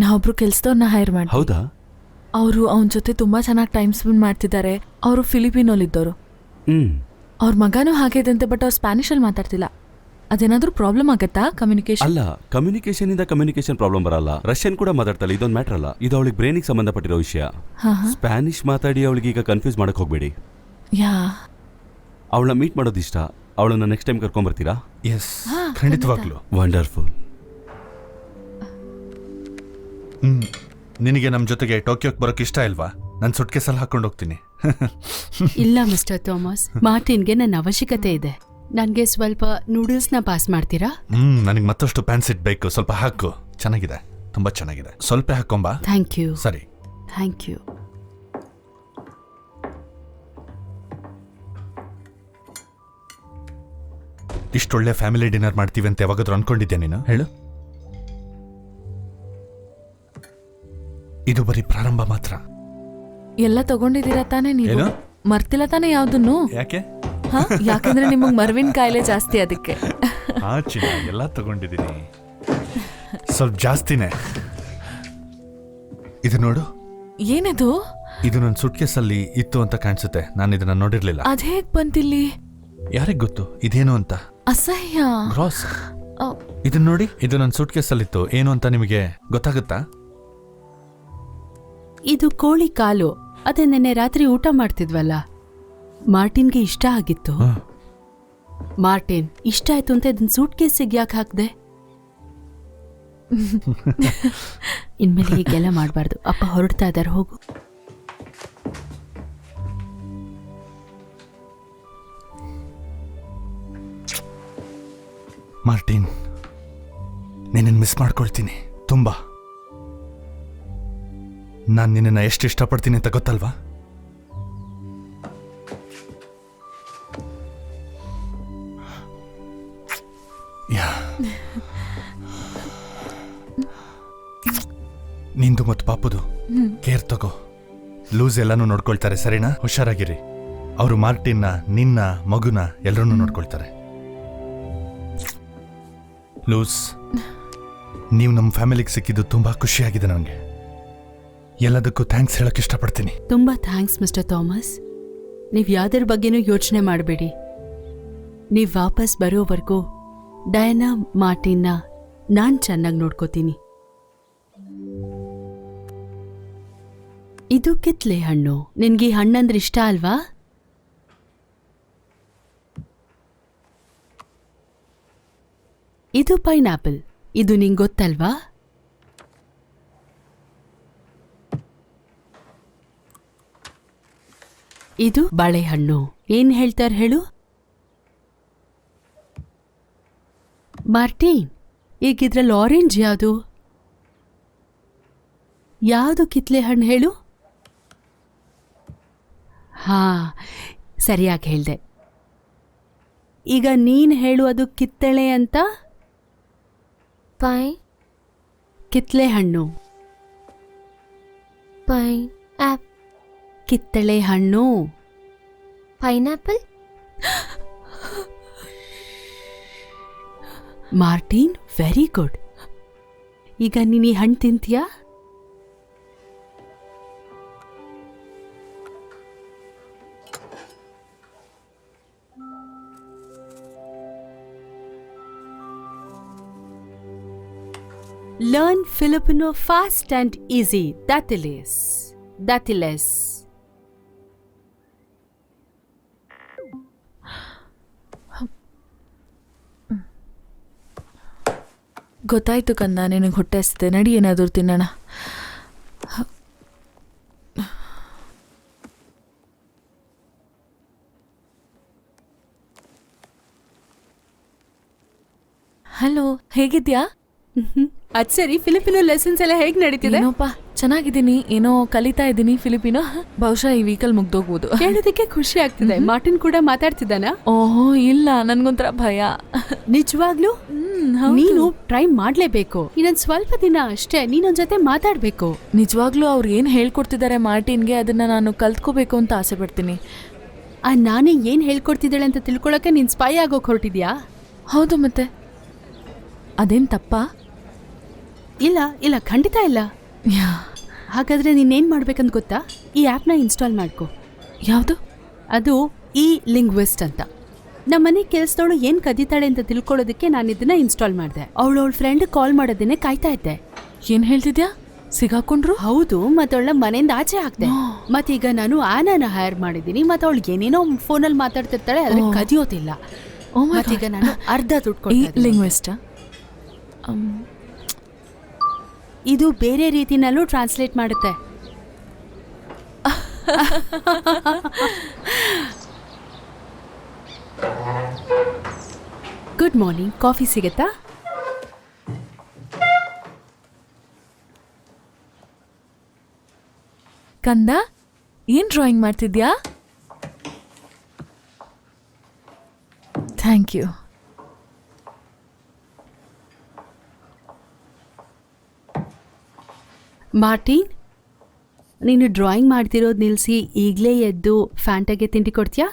ನಾವೊಬ್ರು ಕೆಲ್ಸದವ್ರನ್ನ ಹೈರ್ ಮಾಡಿ. ಹೌದಾ? ಅವರು ಅವನ ಜೊತೆ ತುಂಬಾ ಚೆನ್ನಾಗಿ ಟೈಮ್ ಸ್ಪೆಂಡ್ ಮಾಡ್ತಿದ್ದಾರೆ. ಅವರು ಫಿಲಿಪಿನೋಲಿದ್ದವರು. ಅವ್ರ ಮಗನೂ ಹಾಗೆ ಇದಂತೆ, ಬಟ್ ಅವ್ರು ಸ್ಪ್ಯಾನಿಷ್ ಅಲ್ಲಿ ಮಾತಾಡ್ತಿಲ್ಲ. ಅದೇನಾದ್ರೂ ಪ್ರಾಬ್ಲಮ್ ಆಗತ್ತಾ? ಕಮ್ಯುನಿಕೇಶನ್ ಅಲ್ಲ, ಕಮ್ಯುನಿಕೇಶನ್ ಇಂದ ಕಮ್ಯುನಿಕೇಶನ್ ಪ್ರಾಬ್ಲಮ್ ಬರಲ್ಲ. ರಷ್ಯನ್ ಕೂಡ ಮಾತಾಡ್ತಾಳೆ. ಇದೊಂದು ಮ್ಯಾಟರ್ ಅಲ್ಲ, ಇದು ಅವಳಿಗೆ ಬ್ರೈನಿಗೆ ಸಂಬಂಧಪಟ್ಟಿರೋ ವಿಷಯ. ಸ್ಪ್ಯಾನಿಷ್ ಮಾತಾಡಿ ಅವಳಿಗೆ ಈಗ ಕನ್ಫ್ಯೂಸ್ ಮಾಡಕ್ ಹೋಗ್ಬೇಡಿ. ಯಾ, ಅವಳನ್ನ ಮೀಟ್ ಮಾಡೋದು ಇಷ್ಟ. ಅವಳನ್ನ ನೆಕ್ಸ್ಟ್ ಟೈಮ್ ಕರ್ಕೊಂಡ್ ಬರ್ತೀರಾ? ಎಸ್, ಖಂಡಿತವಾಗ್ಲು. ವಂಡರ್ಫುಲ್. ನಿನಗೆ ನಮ್ಮ ಜೊತೆಗೆ ಟೋಕಿಯೋಕ್ಕೆ ಬರೋಕೆ ಇಷ್ಟ ಇಲ್ವಾ? ನಾನು ಸುಟ್ಕೇಸಲ್ಲಿ ಹಾಕೊಂಡು ಹೋಗ್ತೀನಿ. ಇಲ್ಲ ಮಿಸ್ಟರ್ ಥಾಮಸ್, ಮಾರ್ಟಿನ್ಗೆ ನನ್ನ ಅವಶ್ಯಕತೆ ಇದೆ. ನನಗೆ ಸ್ವಲ್ಪ ನೂಡಲ್ಸ್ನ ಪಾಸ್ ಮಾಡ್ತೀರಾ? ನನಗೆ ಮತ್ತಷ್ಟು ಪ್ಯಾನ್ಸಿಟ್ ಬೇಕು. ಸ್ವಲ್ಪ ಹಾಕು. ಚೆನ್ನಾಗಿದೆ, ತುಂಬಾ ಚೆನ್ನಾಗಿದೆ. ಸ್ವಲ್ಪ ಹಾಕೊಂಬಾ. Thank you. ಸರಿ. Thank you. ಇಷ್ಟೊಳ್ಳೆ ಫ್ಯಾಮಿಲಿ ಡಿನ್ನರ್ ಮಾಡ್ತೀವಿ ಅಂತ ಯಾವಾಗಾದ್ರೂ ಅನ್ಕೊಂಡಿದ್ಯಾ ನೀನು? ಹೇಳು. ಇದು ಬರೀ ಪ್ರಾರಂಭ ಮಾತ್ರ. ಎಲ್ಲ ತಗೊಂಡಿದ್ದೀರಾ ತಾನೇ ನೀವು? ಏನು? ಮರ್ತಿಲ್ಲ ತಾನೇ ಯಾವ್ದನ್ನು? ಯಾಕೆ? ಯಾಕಂದ್ರೆ ನಿಮಗ್ ಮರ್ವಿನ್ ಕಾಯಿಲೆ ಜಾಸ್ತಿ, ಅದಕ್ಕೆ. ಚಿನ್ನ, ಎಲ್ಲ ತಗೊಂಡಿದ್ದೀನಿ. ಸ್ವಲ್ಪ ಜಾಸ್ತಿನೇ. ಇದು ನೋಡು. ಏನಿದು? ಇದು ನನ್ನ ಸುಟ್ಕೇಸಲ್ಲಿ ಇತ್ತು ಅಂತ ಕಾಣಿಸುತ್ತೆ. ನಾನು ಇದನ್ನ ನೋಡಿರ್ಲಿಲ್ಲ. ಅದೇಗ್ ಬಂತಿಲ್ಲಿ? ಯಾರಿಗ್ ಗೊತ್ತು ಇದೇನು ಅಂತ? ಅಸಹ್ಯ. ಗ್ರಾಸ್. ಇದನ್ನ ನೋಡಿ, ಇದು ನನ್ನ ಸುಟ್ಕೇಸಲ್ಲಿತ್ತು. ಏನು ಅಂತ ನಿಮಗೆ ಗೊತ್ತಾಗುತ್ತಾ? ಇದು ಕೋಳಿ ಕಾಲು. ಅದೇ ನೆನ್ನೆ ರಾತ್ರಿ ಊಟ ಮಾಡ್ತಿದ್ವಲ್ಲ, ಮಾರ್ಟಿನ್ಗೆ ಇಷ್ಟ ಆಗಿತ್ತು. ಮಾರ್ಟಿನ್, ಇಷ್ಟ ಆಯ್ತು ಅಂತ ಇದನ್ನ ಸೂಟ್ ಕೇಸಿಗೆ ಯಾಕೆ ಹಾಕ್ದೆ? ಇನ್ಮೇಲೆ ಹೀಗೆಲ್ಲ ಮಾಡಬಾರ್ದು. ಅಪ್ಪ ಹೊರಡ್ತಾ ಇದ್ದಾರೆ, ಹೋಗು. ಮಾರ್ಟಿನ್, ನಿನ್ನನ್ನು ಮಿಸ್ ಮಾಡ್ಕೊಳ್ತೀನಿ ತುಂಬಾ. ನಾನು ನಿನ್ನನ್ನು ಎಷ್ಟು ಇಷ್ಟಪಡ್ತೀನಿ ಅಂತ ಗೊತ್ತಲ್ವಾ? ನಿಂದು ಮತ್ತು ಪಾಪುದು ಕೇರ್ ತಗೋ. ಲೂಸ್ ಎಲ್ಲಾನು ನೋಡ್ಕೊಳ್ತಾರೆ, ಸರಿನಾ? ಹುಷಾರಾಗಿರಿ. ಅವರು ಮಾರ್ಟಿನ್ನ, ನಿನ್ನ, ಮಗುನ ಎಲ್ಲರನ್ನೂ ನೋಡ್ಕೊಳ್ತಾರೆ. ಲೂಸ್, ನೀವು ನಮ್ಮ ಫ್ಯಾಮಿಲಿಗೆ ಸಿಕ್ಕಿದ್ದು ತುಂಬಾ ಖುಷಿಯಾಗಿದೆ ನನಗೆ. ಎಲ್ಲದಕ್ಕೂ ಥ್ಯಾಂಕ್ಸ್ ಹೇಳಕ್ ಇಷ್ಟಪಡ್ತೀನಿ. ತುಂಬಾ ಥ್ಯಾಂಕ್ಸ್ ಮಿಸ್ಟರ್ ಥಾಮಸ್. ನೀವು ಯಾವ್ದ್ರ ಬಗ್ಗೆನೂ ಯೋಚನೆ ಮಾಡಬೇಡಿ. ನೀವು ವಾಪಸ್ ಬರೋವರೆಗೂ ಡಯಾನಾ, ಮಾರ್ಟಿನ್ನ ನಾನು ಚೆನ್ನಾಗಿ ನೋಡ್ಕೋತೀನಿ. ಇದು ಕಿತ್ಲೆ ಹಣ್ಣು. ನಿನ್ಗೆ ಈ ಹಣ್ಣಂದ್ರೆ ಇಷ್ಟ ಅಲ್ವಾ? ಇದು ಪೈನಾಪಲ್. ಇದು ನಿಂಗ್ ಗೊತ್ತಲ್ವಾ? ಇದು ಬಾಳೆಹಣ್ಣು. ಏನ್ ಹೇಳ್ತಾರ ಹೇಳು? ಮಾರ್ಟಿನ್, ಈಗಿದ್ರಲ್ಲಿ ಆರೆಂಜ್ ಯಾವುದು? ಯಾವುದು ಕಿತ್ಲೆ ಹಣ್ಣು ಹೇಳು? ಹಾ, ಸರಿಯಾಗಿ ಹೇಳ್ದೆ. ಈಗ ನೀನ್ ಹೇಳು, ಅದು ಕಿತ್ತಳೆ ಅಂತ? ಕಿತ್ಲೆ ಹಣ್ಣು. ಕಿತ್ತಳೆ ಹಣ್ಣು. ಪೈನಾಪಲ್. Martin, very good. ಈಗ ನೀನ್ ಈ ಹಣ್ಣು ತಿಂತೀಯಾ? Learn Filipino fast and easy. Datiles. Datiles. ಗೊತ್ತಾಯ್ತು ಕಂದ, ನಿನಗೆ ಹೊಟ್ಟೆ ಹಸಿದೆ. ನಡಿ ಏನಾದರೂ ತಿನ್ನೋಣ. ಹಲೋ, ಹೇಗಿದ್ಯಾ? ಅದ್ ಸರಿ, ಫಿಲಿಪಿನೋ ಲೆಸನ್ಸ್ ಎಲ್ಲ ಹೇಗ್ ನಡೀತಿದೆ? ಏನೋಪ್ಪ, ಚೆನ್ನಾಗಿದ್ದೀನಿ. ಏನೋ ಕಲಿತಾ ಇದ್ದೀನಿ ಫಿಲಿಪಿನೋ. ಬಹುಶಃ ಈ ವೀಕಲ್ ಮುಗ್ದೋಗ್ಬೋದು. ಕೇಳೋದಕ್ಕೆ ಖುಷಿ ಆಗ್ತಿದೆ. ಮಾರ್ಟಿನ್ ಕೂಡ ಮಾತಾಡ್ತಿದ್ದಾನಾ? ಓಹೋ ಇಲ್ಲ, ನನ್ಗೊಂಥರ ಭಯ. ನಿಜವಾಗ್ಲೂ? ನೀನು ಟ್ರೈ ಮಾಡ್ಲೇಬೇಕು. ಇನ್ನೊಂದ್ ಸ್ವಲ್ಪ ದಿನ ಅಷ್ಟೇ, ನೀನೊಂದ್ ಜೊತೆ ಮಾತಾಡ್ಬೇಕು. ನಿಜವಾಗ್ಲೂ ಅವ್ರು ಏನ್ ಹೇಳ್ಕೊಡ್ತಿದ್ದಾರೆ ಮಾರ್ಟಿನ್ಗೆ, ಅದನ್ನ ನಾನು ಕಲ್ತ್ಕೋಬೇಕು ಅಂತ ಆಸೆ ಪಡ್ತೀನಿ. ನಾನೇ ಏನ್ ಹೇಳ್ಕೊಡ್ತಿದ್ದಾಳೆ ಅಂತ ತಿಳ್ಕೊಳಕ್ಕೆ ನೀನ್ ಸ್ಪೈ ಆಗೋಕ್ ಹೊರಟಿದ್ಯಾ? ಹೌದು, ಮತ್ತೆ ಅದೇನ್ ತಪ್ಪಾ? ಇಲ್ಲ ಇಲ್ಲ, ಖಂಡಿತ ಇಲ್ಲ. ಹಾಗಾದ್ರೆ ನೀನೇನ್ ಮಾಡ್ಬೇಕಂತ ಗೊತ್ತಾ? ಈ ಆ್ಯಪ್ನ ಇನ್ಸ್ಟಾಲ್ ಮಾಡ್ಕೊ. ಯಾವುದು? ಅದು ಲಿಂಗ್ವಿಸ್ಟ್ ಅಂತ. ನಮ್ಮನೆ ಕೆಲ್ಸದವಳು ಏನ್ ಕದೀತಾಳೆ ಅಂತ ತಿಳ್ಕೊಳ್ಳೋದಕ್ಕೆ ನಾನು ಇದನ್ನ ಇನ್ಸ್ಟಾಲ್ ಮಾಡಿದೆ. ಅವಳ ಫ್ರೆಂಡ್ ಕಾಲ್ ಮಾಡೋದನ್ನೇ ಕಾಯ್ತಾ ಇದ್ದೆ. ಏನ್ ಹೇಳ್ತಿದ್ಯಾ? ಸಿಗಾಕೊಂಡ್ರು? ಹೌದು, ಮತ್ತವಳ ಮನೆಯಿಂದ ಆಚೆ ಹಾಕ್ದೆ. ಮತ್ತೀಗ ನಾನು ಆನಾನ ಹೈರ್ ಮಾಡಿದ್ದೀನಿ. ಮತ್ತೆ ಅವಳು ಏನೇನೋ ಫೋನಲ್ಲಿ ಮಾತಾಡ್ತಿರ್ತಾಳೆ, ಆದ್ರೆ ಕದಿಯೋದಿಲ್ಲ. ಮತ್ತೀಗ ನಾನು ಅರ್ಧ ದುಡ್ಡು ಕೊಡ್ತೀನಿ. ಲಿಂಗ್ವಿಸ್ಟ್ ಇದು ಬೇರೆ ರೀತಿನಲ್ಲೂ ಟ್ರಾನ್ಸ್ಲೇಟ್ ಮಾಡುತ್ತೆ. ಗುಡ್ ಮಾರ್ನಿಂಗ್, ಕಾಫಿ ಸಿಗತ್ತಾ? ಕಂದ, ಏನ್ ಡ್ರಾಯಿಂಗ್ ಮಾಡ್ತಿದ್ಯಾ? Thank you. ಮಾರ್ಟಿನ್, ನೀನು ಡ್ರಾಯಿಂಗ್ ಮಾಡ್ತಿರೋದು ನಿಲ್ಲಿಸಿ ಈಗಲೇ ಎದ್ದು ಫ್ಯಾಂಟಾಗೆ ತಿಂಡಿ ಕೊಡ್ತೀಯಾ?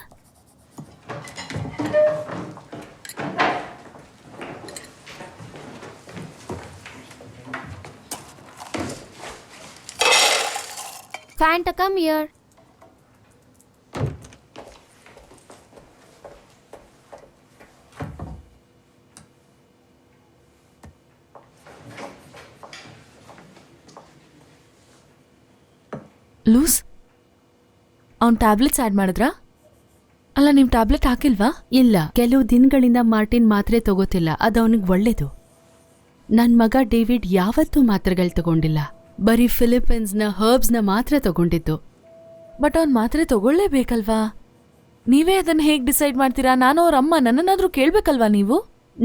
Fanta, come here. ಲೂಸ್, ಅವ್ನ್ ಟ್ಯಾಬ್ಲೆಟ್ಸ್ ಆ್ಯಡ್ ಮಾಡಿದ್ರಾ? ಅಲ್ಲ, ನೀವು ಟ್ಯಾಬ್ಲೆಟ್ ಹಾಕಿಲ್ವಾ? ಇಲ್ಲ, ಕೆಲವು ದಿನಗಳಿಂದ ಮಾರ್ಟಿನ್ ಮಾತ್ರೆ ತಗೋತಿಲ್ಲ. ಅದು ಅವನಿಗೆ ಒಳ್ಳೇದು. ನನ್ನ ಮಗ ಡೇವಿಡ್ ಯಾವತ್ತೂ ಮಾತ್ರೆಗಳು ತಗೊಂಡಿಲ್ಲ. ಬರೀ ಫಿಲಿಪೈನ್ಸ್ನ ಹರ್ಬ್ಸ್ನ ಮಾತ್ರ ತಗೊಂಡಿದ್ದು. ಬಟ್ ಅವ್ನು ಮಾತ್ರೆ ತಗೊಳ್ಳೇಬೇಕಲ್ವಾ? ನೀವೇ ಅದನ್ನ ಹೇಗೆ ಡಿಸೈಡ್ ಮಾಡ್ತೀರಾ? ನಾನು ಅವ್ರ ಅಮ್ಮ, ನನ್ನನ್ನಾದ್ರೂ ಕೇಳ್ಬೇಕಲ್ವಾ ನೀವು?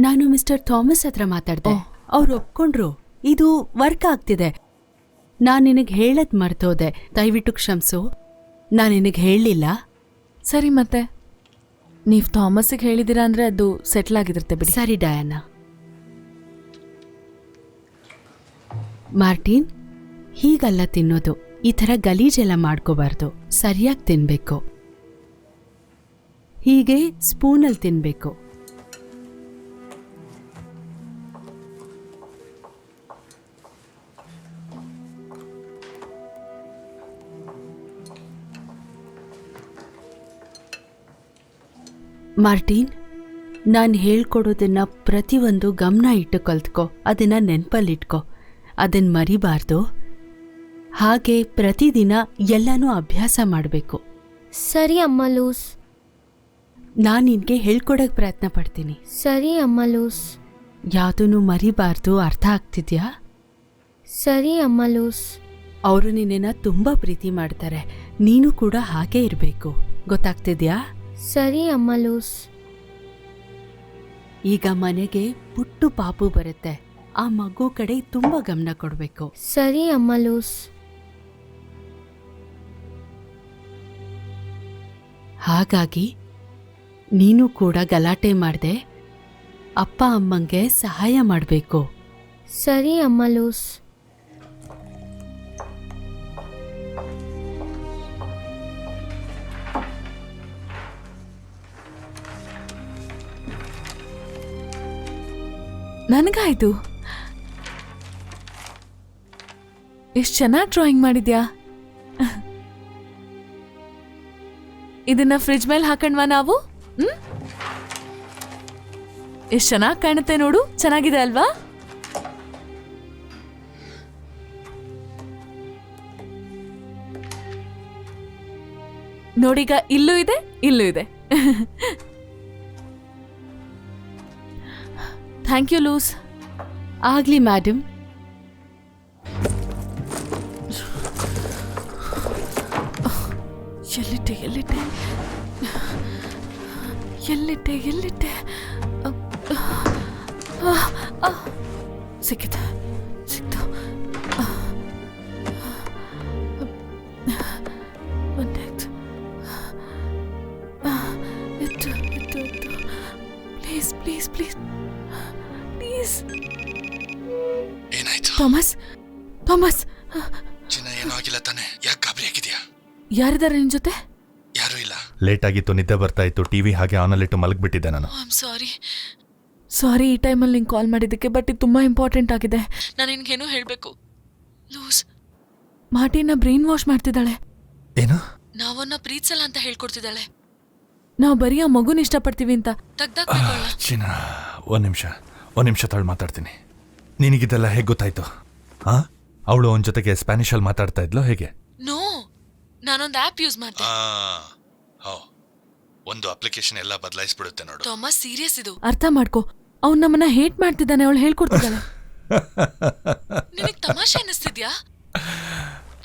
ನಾನು ಮಿಸ್ಟರ್ ಥಾಮಸ್ ಹತ್ರ ಮಾತಾಡ್ದೆ. ಅವ್ರು ಒಪ್ಕೊಂಡ್ರು. ಇದು ವರ್ಕ್ ಆಗ್ತಿದೆ. ನಾನು ನಿನಗೆ ಹೇಳದ್ ಮರ್ತೋದೆ, ದಯವಿಟ್ಟು ಕ್ಷಮಿಸು. ನಾನು ನಿನಗೆ ಹೇಳಲಿಲ್ಲ. ಸರಿ, ಮತ್ತೆ ನೀವು ಥಾಮಸ್ಗೆ ಹೇಳಿದ್ದೀರಾ ಅಂದ್ರೆ ಅದು ಸೆಟ್ಲ್ ಆಗಿರುತ್ತೆ ಬಿಡಿ. ಸರಿ ಡಯಾನ. ಮಾರ್ಟಿನ್, ಹೀಗಲ್ಲ ತಿನ್ನೋದು. ಈ ಥರ ಗಲೀಜೆಲ್ಲ ಮಾಡ್ಕೋಬಾರ್ದು. ಸರಿಯಾಗಿ ತಿನ್ಬೇಕು. ಹೀಗೆ ಸ್ಪೂನಲ್ಲಿ ತಿನ್ಬೇಕು. ಮಾರ್ಟಿನ್, ನಾನು ಹೇಳ್ಕೊಡೋದನ್ನ ಪ್ರತಿಯೊಂದು ಗಮನ ಇಟ್ಟು ಕಲ್ತ್ಕೊ. ಅದನ್ನ ನೆನ್ಪಲ್ಲಿಟ್ಕೊ. ಅದನ್ನ ಮರಿಬಾರ್ದು. ಹಾಗೆ ಪ್ರತಿದಿನ ಎಲ್ಲನೂ ಅಭ್ಯಾಸ ಮಾಡಬೇಕು. ಸರಿ ಅಮ್ಮ ಲೂಸ್. ನಾನು ನಿನಗೆ ಹೇಳ್ಕೊಡೋಕೆ ಪ್ರಯತ್ನ ಪಡ್ತೀನಿ. ಸರಿ ಅಮ್ಮ ಲೂಸ್. ಯಾವುದನ್ನು ಮರಿಬಾರ್ದು, ಅರ್ಥ ಆಗ್ತಿದ್ಯಾ? ಸರಿ ಅಮ್ಮ ಲೂಸ್. ಅವರು ನಿನ್ನನ್ನ ತುಂಬಾ ಪ್ರೀತಿ ಮಾಡ್ತಾರೆ, ನೀನು ಕೂಡ ಹಾಗೆ ಇರಬೇಕು, ಗೊತ್ತಾಗ್ತಿದ್ಯಾ? ಸರಿ ಅಮ್ಮ ಲೂಸ್. ಈಗ ಮನೆಗೆ ಪುಟ್ಟು ಪಾಪು ಬರುತ್ತೆ, ಆ ಮಗು ಕಡೆ ತುಂಬಾ ಗಮನ ಕೊಡ್ಬೇಕು. ಸರಿ ಅಮ್ಮ ಲೂಸ್. ಹಾಗಾಗಿ ನೀನು ಕೂಡ ಗಲಾಟೆ ಮಾಡ್ದೆ ಅಪ್ಪ ಅಮ್ಮಂಗೆ ಸಹಾಯ ಮಾಡಬೇಕು. ಸರಿ ಅಮ್ಮ ಲೂಸ್. ನನಗಾಯ್ತು. ಎಷ್ಟು ಚೆನ್ನಾಗಿ ಡ್ರಾಯಿಂಗ್ ಮಾಡಿದ್ಯಾ. ಇದನ್ನ ಫ್ರಿಡ್ಜ್ ಮೇಲೆ ಹಾಕಣ್ವಾ ನಾವು? ಎಷ್ಟು ಚೆನ್ನಾಗಿ ಕಾಣುತ್ತೆ ನೋಡು, ಚೆನ್ನಾಗಿದೆ ಅಲ್ವಾ? ನೋಡೀಗ ಇಲ್ಲೂ ಇದೆ, ಇಲ್ಲೂ ಇದೆ. Thank you Luz. ಆಗ್ಲಿ ಮ್ಯಾಡಮ್. ಎಲ್ಲಿಟ್ಟೆ ಎಲ್ಲಿಟ್ಟೆ ಎಲ್ಲಿಟ್ಟೆ ಎಲ್ಲಿಟ್ಟೆ? ಸಿಕ್ಕಿತು ಸಿಕ್ತು. ಒಂದಾಯ್ತು. ಇತ್ತು ಇತ್ತು ಇತ್ತು. Please please please please. ಏನಾಯ್ತು? Thomas Thomas. ಚಿನ್ನ ಏನೂ ಆಗಿಲ್ಲ ತಾನೆ? ಯಾಕೆ ಗಾಬರಿ ಆಗಿದ್ಯಾ? ಯಾರಿದ್ದಾರೆ ನಿನ್ ಜೊತೆ? ಯಾರೂ ಇಲ್ಲ. ಲೇಟ್ ಆಗಿತ್ತು, ನಿದ್ದೆ ಬರ್ತಾ ಇತ್ತು, ಟಿವಿ ಹಾಗೆ ಆನಲ್ಲಿಟ್ಟು ಮಲಗ್ಬಿಟ್ಟಿದ್ದೆ ನಾನು. ಸಾರಿ ಸಾರಿ ಈ ಟೈಮಲ್ಲಿ ನಿಂಗೆ ಕಾಲ್ ಮಾಡಿದ್ದಕ್ಕೆ, ಬಟ್ ಇದು ತುಂಬ ಇಂಪಾರ್ಟೆಂಟ್ ಆಗಿದೆ. ನಾನು ನಿನ್ಗೇನೋ ಹೇಳಬೇಕು. ಲೂಸ್ ಮಾರ್ಟಿನ ಬ್ರೈನ್ ವಾಶ್ ಮಾಡ್ತಿದ್ದಾಳೆ. ಏನು? ನಾವನ್ನ ಪ್ರೀತಿಸಲ್ಲ ಅಂತ ಹೇಳ್ಕೊಡ್ತಿದ್ದಾಳೆ. ನಾವು ಬರೀ ಆ ಮಗುನ ಇಷ್ಟಪಡ್ತೀವಿ ಅಂತ ತೆಗ್ದಾಕ್ಬೇಕಲ್ಲ. ಚಿನ್ನ ಒಂದ್ ನಿಮಿಷ ತಾಳು ಮಾತಾಡ್ತೀನಿ. ನಿನಗಿದೆಲ್ಲ ಹೇಗೆ ಗೊತ್ತಾಯ್ತು? ಅವಳು ಅವನ ಜೊತೆಗೆ ಸ್ಪ್ಯಾನಿಷಲ್ಲಿ ಮಾತಾಡ್ತಾ ಇದ್ಲು ಹೇಗೆ? ನೋ, ನಾನೊಂದು ಆ್ಯಪ್ ಯೂಸ್ ಮಾಡ್ತೀನಿ. ಒಂದು ಅಪ್ಲಿಕೇಶನ್ ಎಲ್ಲ ಬದಲಾಯಿಸ್ಬಿಡುತ್ತೆ ನೋಡು. ಥಾಮಸ್ ಸೀರಿಯಸ್ ಇದು, ಅರ್ಥ ಮಾಡ್ಕೋ. ಅವ್ನು ನಮ್ಮನ್ನ ಹೇಟ್ ಮಾಡ್ತಿದ್ದಾನೆ, ಅವಳು ಹೇಳ್ಕೊಡ್ತಿದ್ದಾಳೆ. ನಿನಗೆ ತಮಾಷೆ ಅನ್ನಿಸ್ತಿದ್ಯಾ?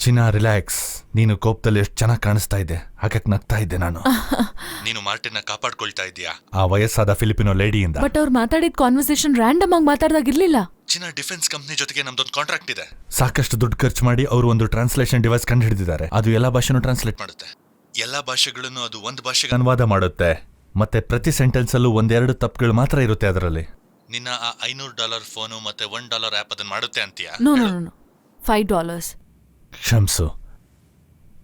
ಚಿನ್ನ ರಿಲ್ಯಾಕ್ಸ್. ನೀನು ಕೋಪದಲ್ಲಿ ಎಷ್ಟು ಚೆನ್ನಾಗಿ ಕಾಣಿಸ್ತಾ ಇದ್ದೆ, ಹಾಗಕ್ಕೆ ನಗ್ತಾ ಇದ್ದೆ ನಾನು. ನೀನು ಮಾರ್ಟಿನ ಕಾಪಾಡ್ಕೊಳ್ತಾ ಇದೀಯಾ ಆ ವಯಸ್ಸಾದ ಫಿಲಿಪಿನೋ ಲೇಡಿಯಿಂದ. ಬಟ್ ಅವ್ರು ಮಾತಾಡಿದ ಕಾನ್ವರ್ಸೇಷನ್ ರ್ಯಾಂಡಮ್ ಆಗಿ ಮಾತಾಡ್ದಾಗಿರ್ಲಿಲ್ಲ. ಚಿನ್ನ ಡಿಫೆನ್ಸ್ ಕಂಪ್ನಿ ಜೊತೆಗೆ ನಮ್ದೊಂದು ಕಾಂಟ್ರಾಕ್ಟ್ ಇದೆ. ಸಾಕಷ್ಟು ದುಡ್ಡು ಖರ್ಚು ಮಾಡಿ ಅವರು ಒಂದು ಟ್ರಾನ್ಸ್ಲೇಷನ್ ಡಿವೈಸ್ ಕಂಡು ಹಿಡಿದಿದ್ದಾರೆ. ಅದು ಎಲ್ಲಾ ಭಾಷೆನೂ ಟ್ರಾನ್ಸ್ಲೇಟ್ ಮಾಡುತ್ತೆ. ಎಲ್ಲಾ ಭಾಷೆಗಳನ್ನು ಅದು ಒಂದು ಭಾಷೆಗೆ ಅನುವಾದ ಮಾಡುತ್ತೆ. ಮತ್ತೆ ಪ್ರತಿ ಸೆಂಟೆನ್ಸ್ ಅಲ್ಲೂ ಒಂದೆರಡು ತಪ್ಪುಗಳು ಮಾತ್ರ ಇರುತ್ತೆ ಅದರಲ್ಲಿ. ನಿನ್ನ ಆ $500 ಫೋನು ಮತ್ತೆ $1 ಆ್ಯಪ್ ಅದನ್ನ ಮಾಡುತ್ತೆ ಅಂತೀಯಾ? No no no, $5. ಕ್ಷಮ್ಸು,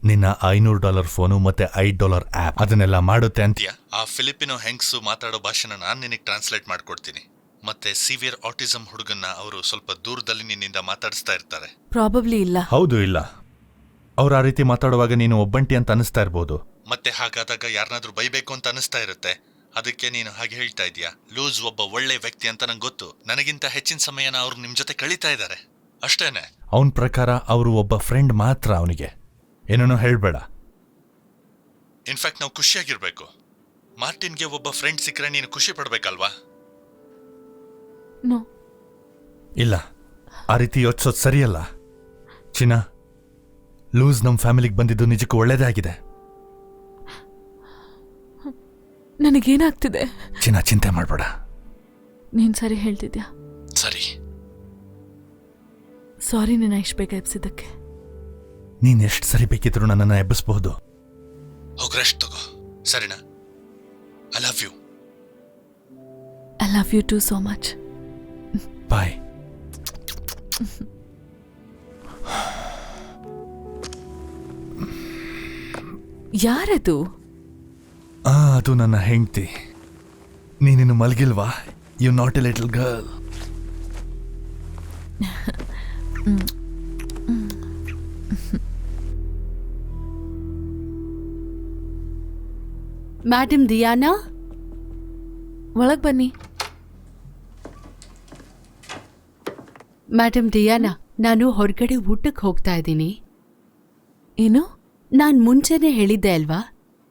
ನಿನ್ನ $500 ಫೋನು ಮತ್ತೆ $5 ಆ್ಯಪ್ ಅದನ್ನೆಲ್ಲ ಮಾಡುತ್ತೆ ಅಂತೀಯಾ? ಆ ಫಿಲಿಪಿನೋ ಹೆಂಗ್ಸು ಮಾತಾಡೋ ಭಾಷೆನ ನಾನು ನಿನಗೆ ಟ್ರಾನ್ಸ್ಲೇಟ್ ಮಾಡ್ಕೊಡ್ತೀನಿ. ಮತ್ತೆ ಸಿವಿಯರ್ ಆಟಿಸಮ್ ಹುಡುಗನ್ನ ಅವರು ಸ್ವಲ್ಪ ದೂರದಲ್ಲಿ ನಿನ್ನಿಂದ ಮಾತಾಡಿಸ್ತಾ ಇರ್ತಾರೆ. ಪ್ರಾಬಬ್ಲಿ ಇಲ್ಲ. ಹೌದು, ಇಲ್ಲ. ಅವ್ರು ಆ ರೀತಿ ಮಾತಾಡುವಾಗ ನೀನು ಒಬ್ಬಂಟಿ ಅಂತ ಅನಿಸ್ತಾ ಇರ್ಬೋದು. ಮತ್ತೆ ಹಾಗಾದಾಗ ಯಾರನ್ನಾದ್ರೂ ಬೈಬೇಕು ಅಂತ ಅನಿಸ್ತಾ ಇರುತ್ತೆ. ಅದಕ್ಕೆ ನೀನು ಹಾಗೆ ಹೇಳ್ತಾ ಇದೀಯಾ. ಲೂಸ್ ಒಬ್ಬ ಒಳ್ಳೆ ವ್ಯಕ್ತಿ ಅಂತ ನಂಗೆ ಗೊತ್ತು. ನನಗಿಂತ ಹೆಚ್ಚಿನ ಸಮಯನ ಅವ್ರು ನಿಮ್ ಜೊತೆ ಕಳೀತಾ ಇದ್ದಾರೆ ಅಷ್ಟೇನೆ. ಅವನ ಪ್ರಕಾರ ಅವರು ಒಬ್ಬ ಫ್ರೆಂಡ್ ಮಾತ್ರ. ಅವನಿಗೆ ಏನೇನೋ ಹೇಳ್ಬೇಡ. ಇನ್ಫ್ಯಾಕ್ಟ್ ನಾವು ಖುಷಿಯಾಗಿರ್ಬೇಕು. ಮಾರ್ಟಿನ್ಗೆ ಒಬ್ಬ ಫ್ರೆಂಡ್ ಸಿಕ್ಕರೆ ನೀನು ಖುಷಿ ಪಡ್ಬೇಕಲ್ವಾ? ನೋ, ಇಲ್ಲ, ಆ ರೀತಿ ಯೋಚಿಸೋದು ಸರಿಯಲ್ಲ. ಚಿನ್ನ, ಲೂಸ್ ನಮ್ಮ ಫ್ಯಾಮಿಲಿಗೆ ಬಂದಿದ್ದು ನಿಜಕ್ಕೂ ಒಳ್ಳೇದೇ ಆಗಿದೆ. ನನಗೇನಾಗ್ತಿದೆ? ಚಿನ್ನ, ಚಿಂತೆ ಮಾಡಬೇಡ. ನೀನ್ ಸರಿ ಹೇಳ್ತಿದ್ಯಾ. ಸರಿ. ಸಾರಿ ನಿನ್ನ ಇಷ್ಟು ಬೇಗ ಎಬ್ಸಿದ್ದಕ್ಕೆ. ನೀನ್ ಎಷ್ಟು ಸರಿ ಬೇಕಿದ್ರು ನನ್ನನ್ನು ಎಬ್ಬಿಸಬಹುದು. ಹೋಗಿ ರೆಸ್ಟ್ ತಗೋ, ಸರಿನಾ? I love you. I love you too so much. Bye. ಯಾರದು? ಅದು ನನ್ನ ಹೆಂಡ್ತಿ. ನೀನಿನ್ನು ಮಲಗಿಲ್ವಾ? You not a little girl. Madam Diana, ಒಳಗ್ ಬನ್ನಿ. ಮ್ಯಾಡಮ್ ದಿಯಾನಾ, ನಾನು ಹೊರಗಡೆ ಊಟಕ್ಕೆ ಹೋಗ್ತಾ ಇದ್ದೀನಿ. ಏನು? ನಾನ್ ಮುಂಚೆನೆ ಹೇಳಿದ್ದೆ ಅಲ್ವಾ,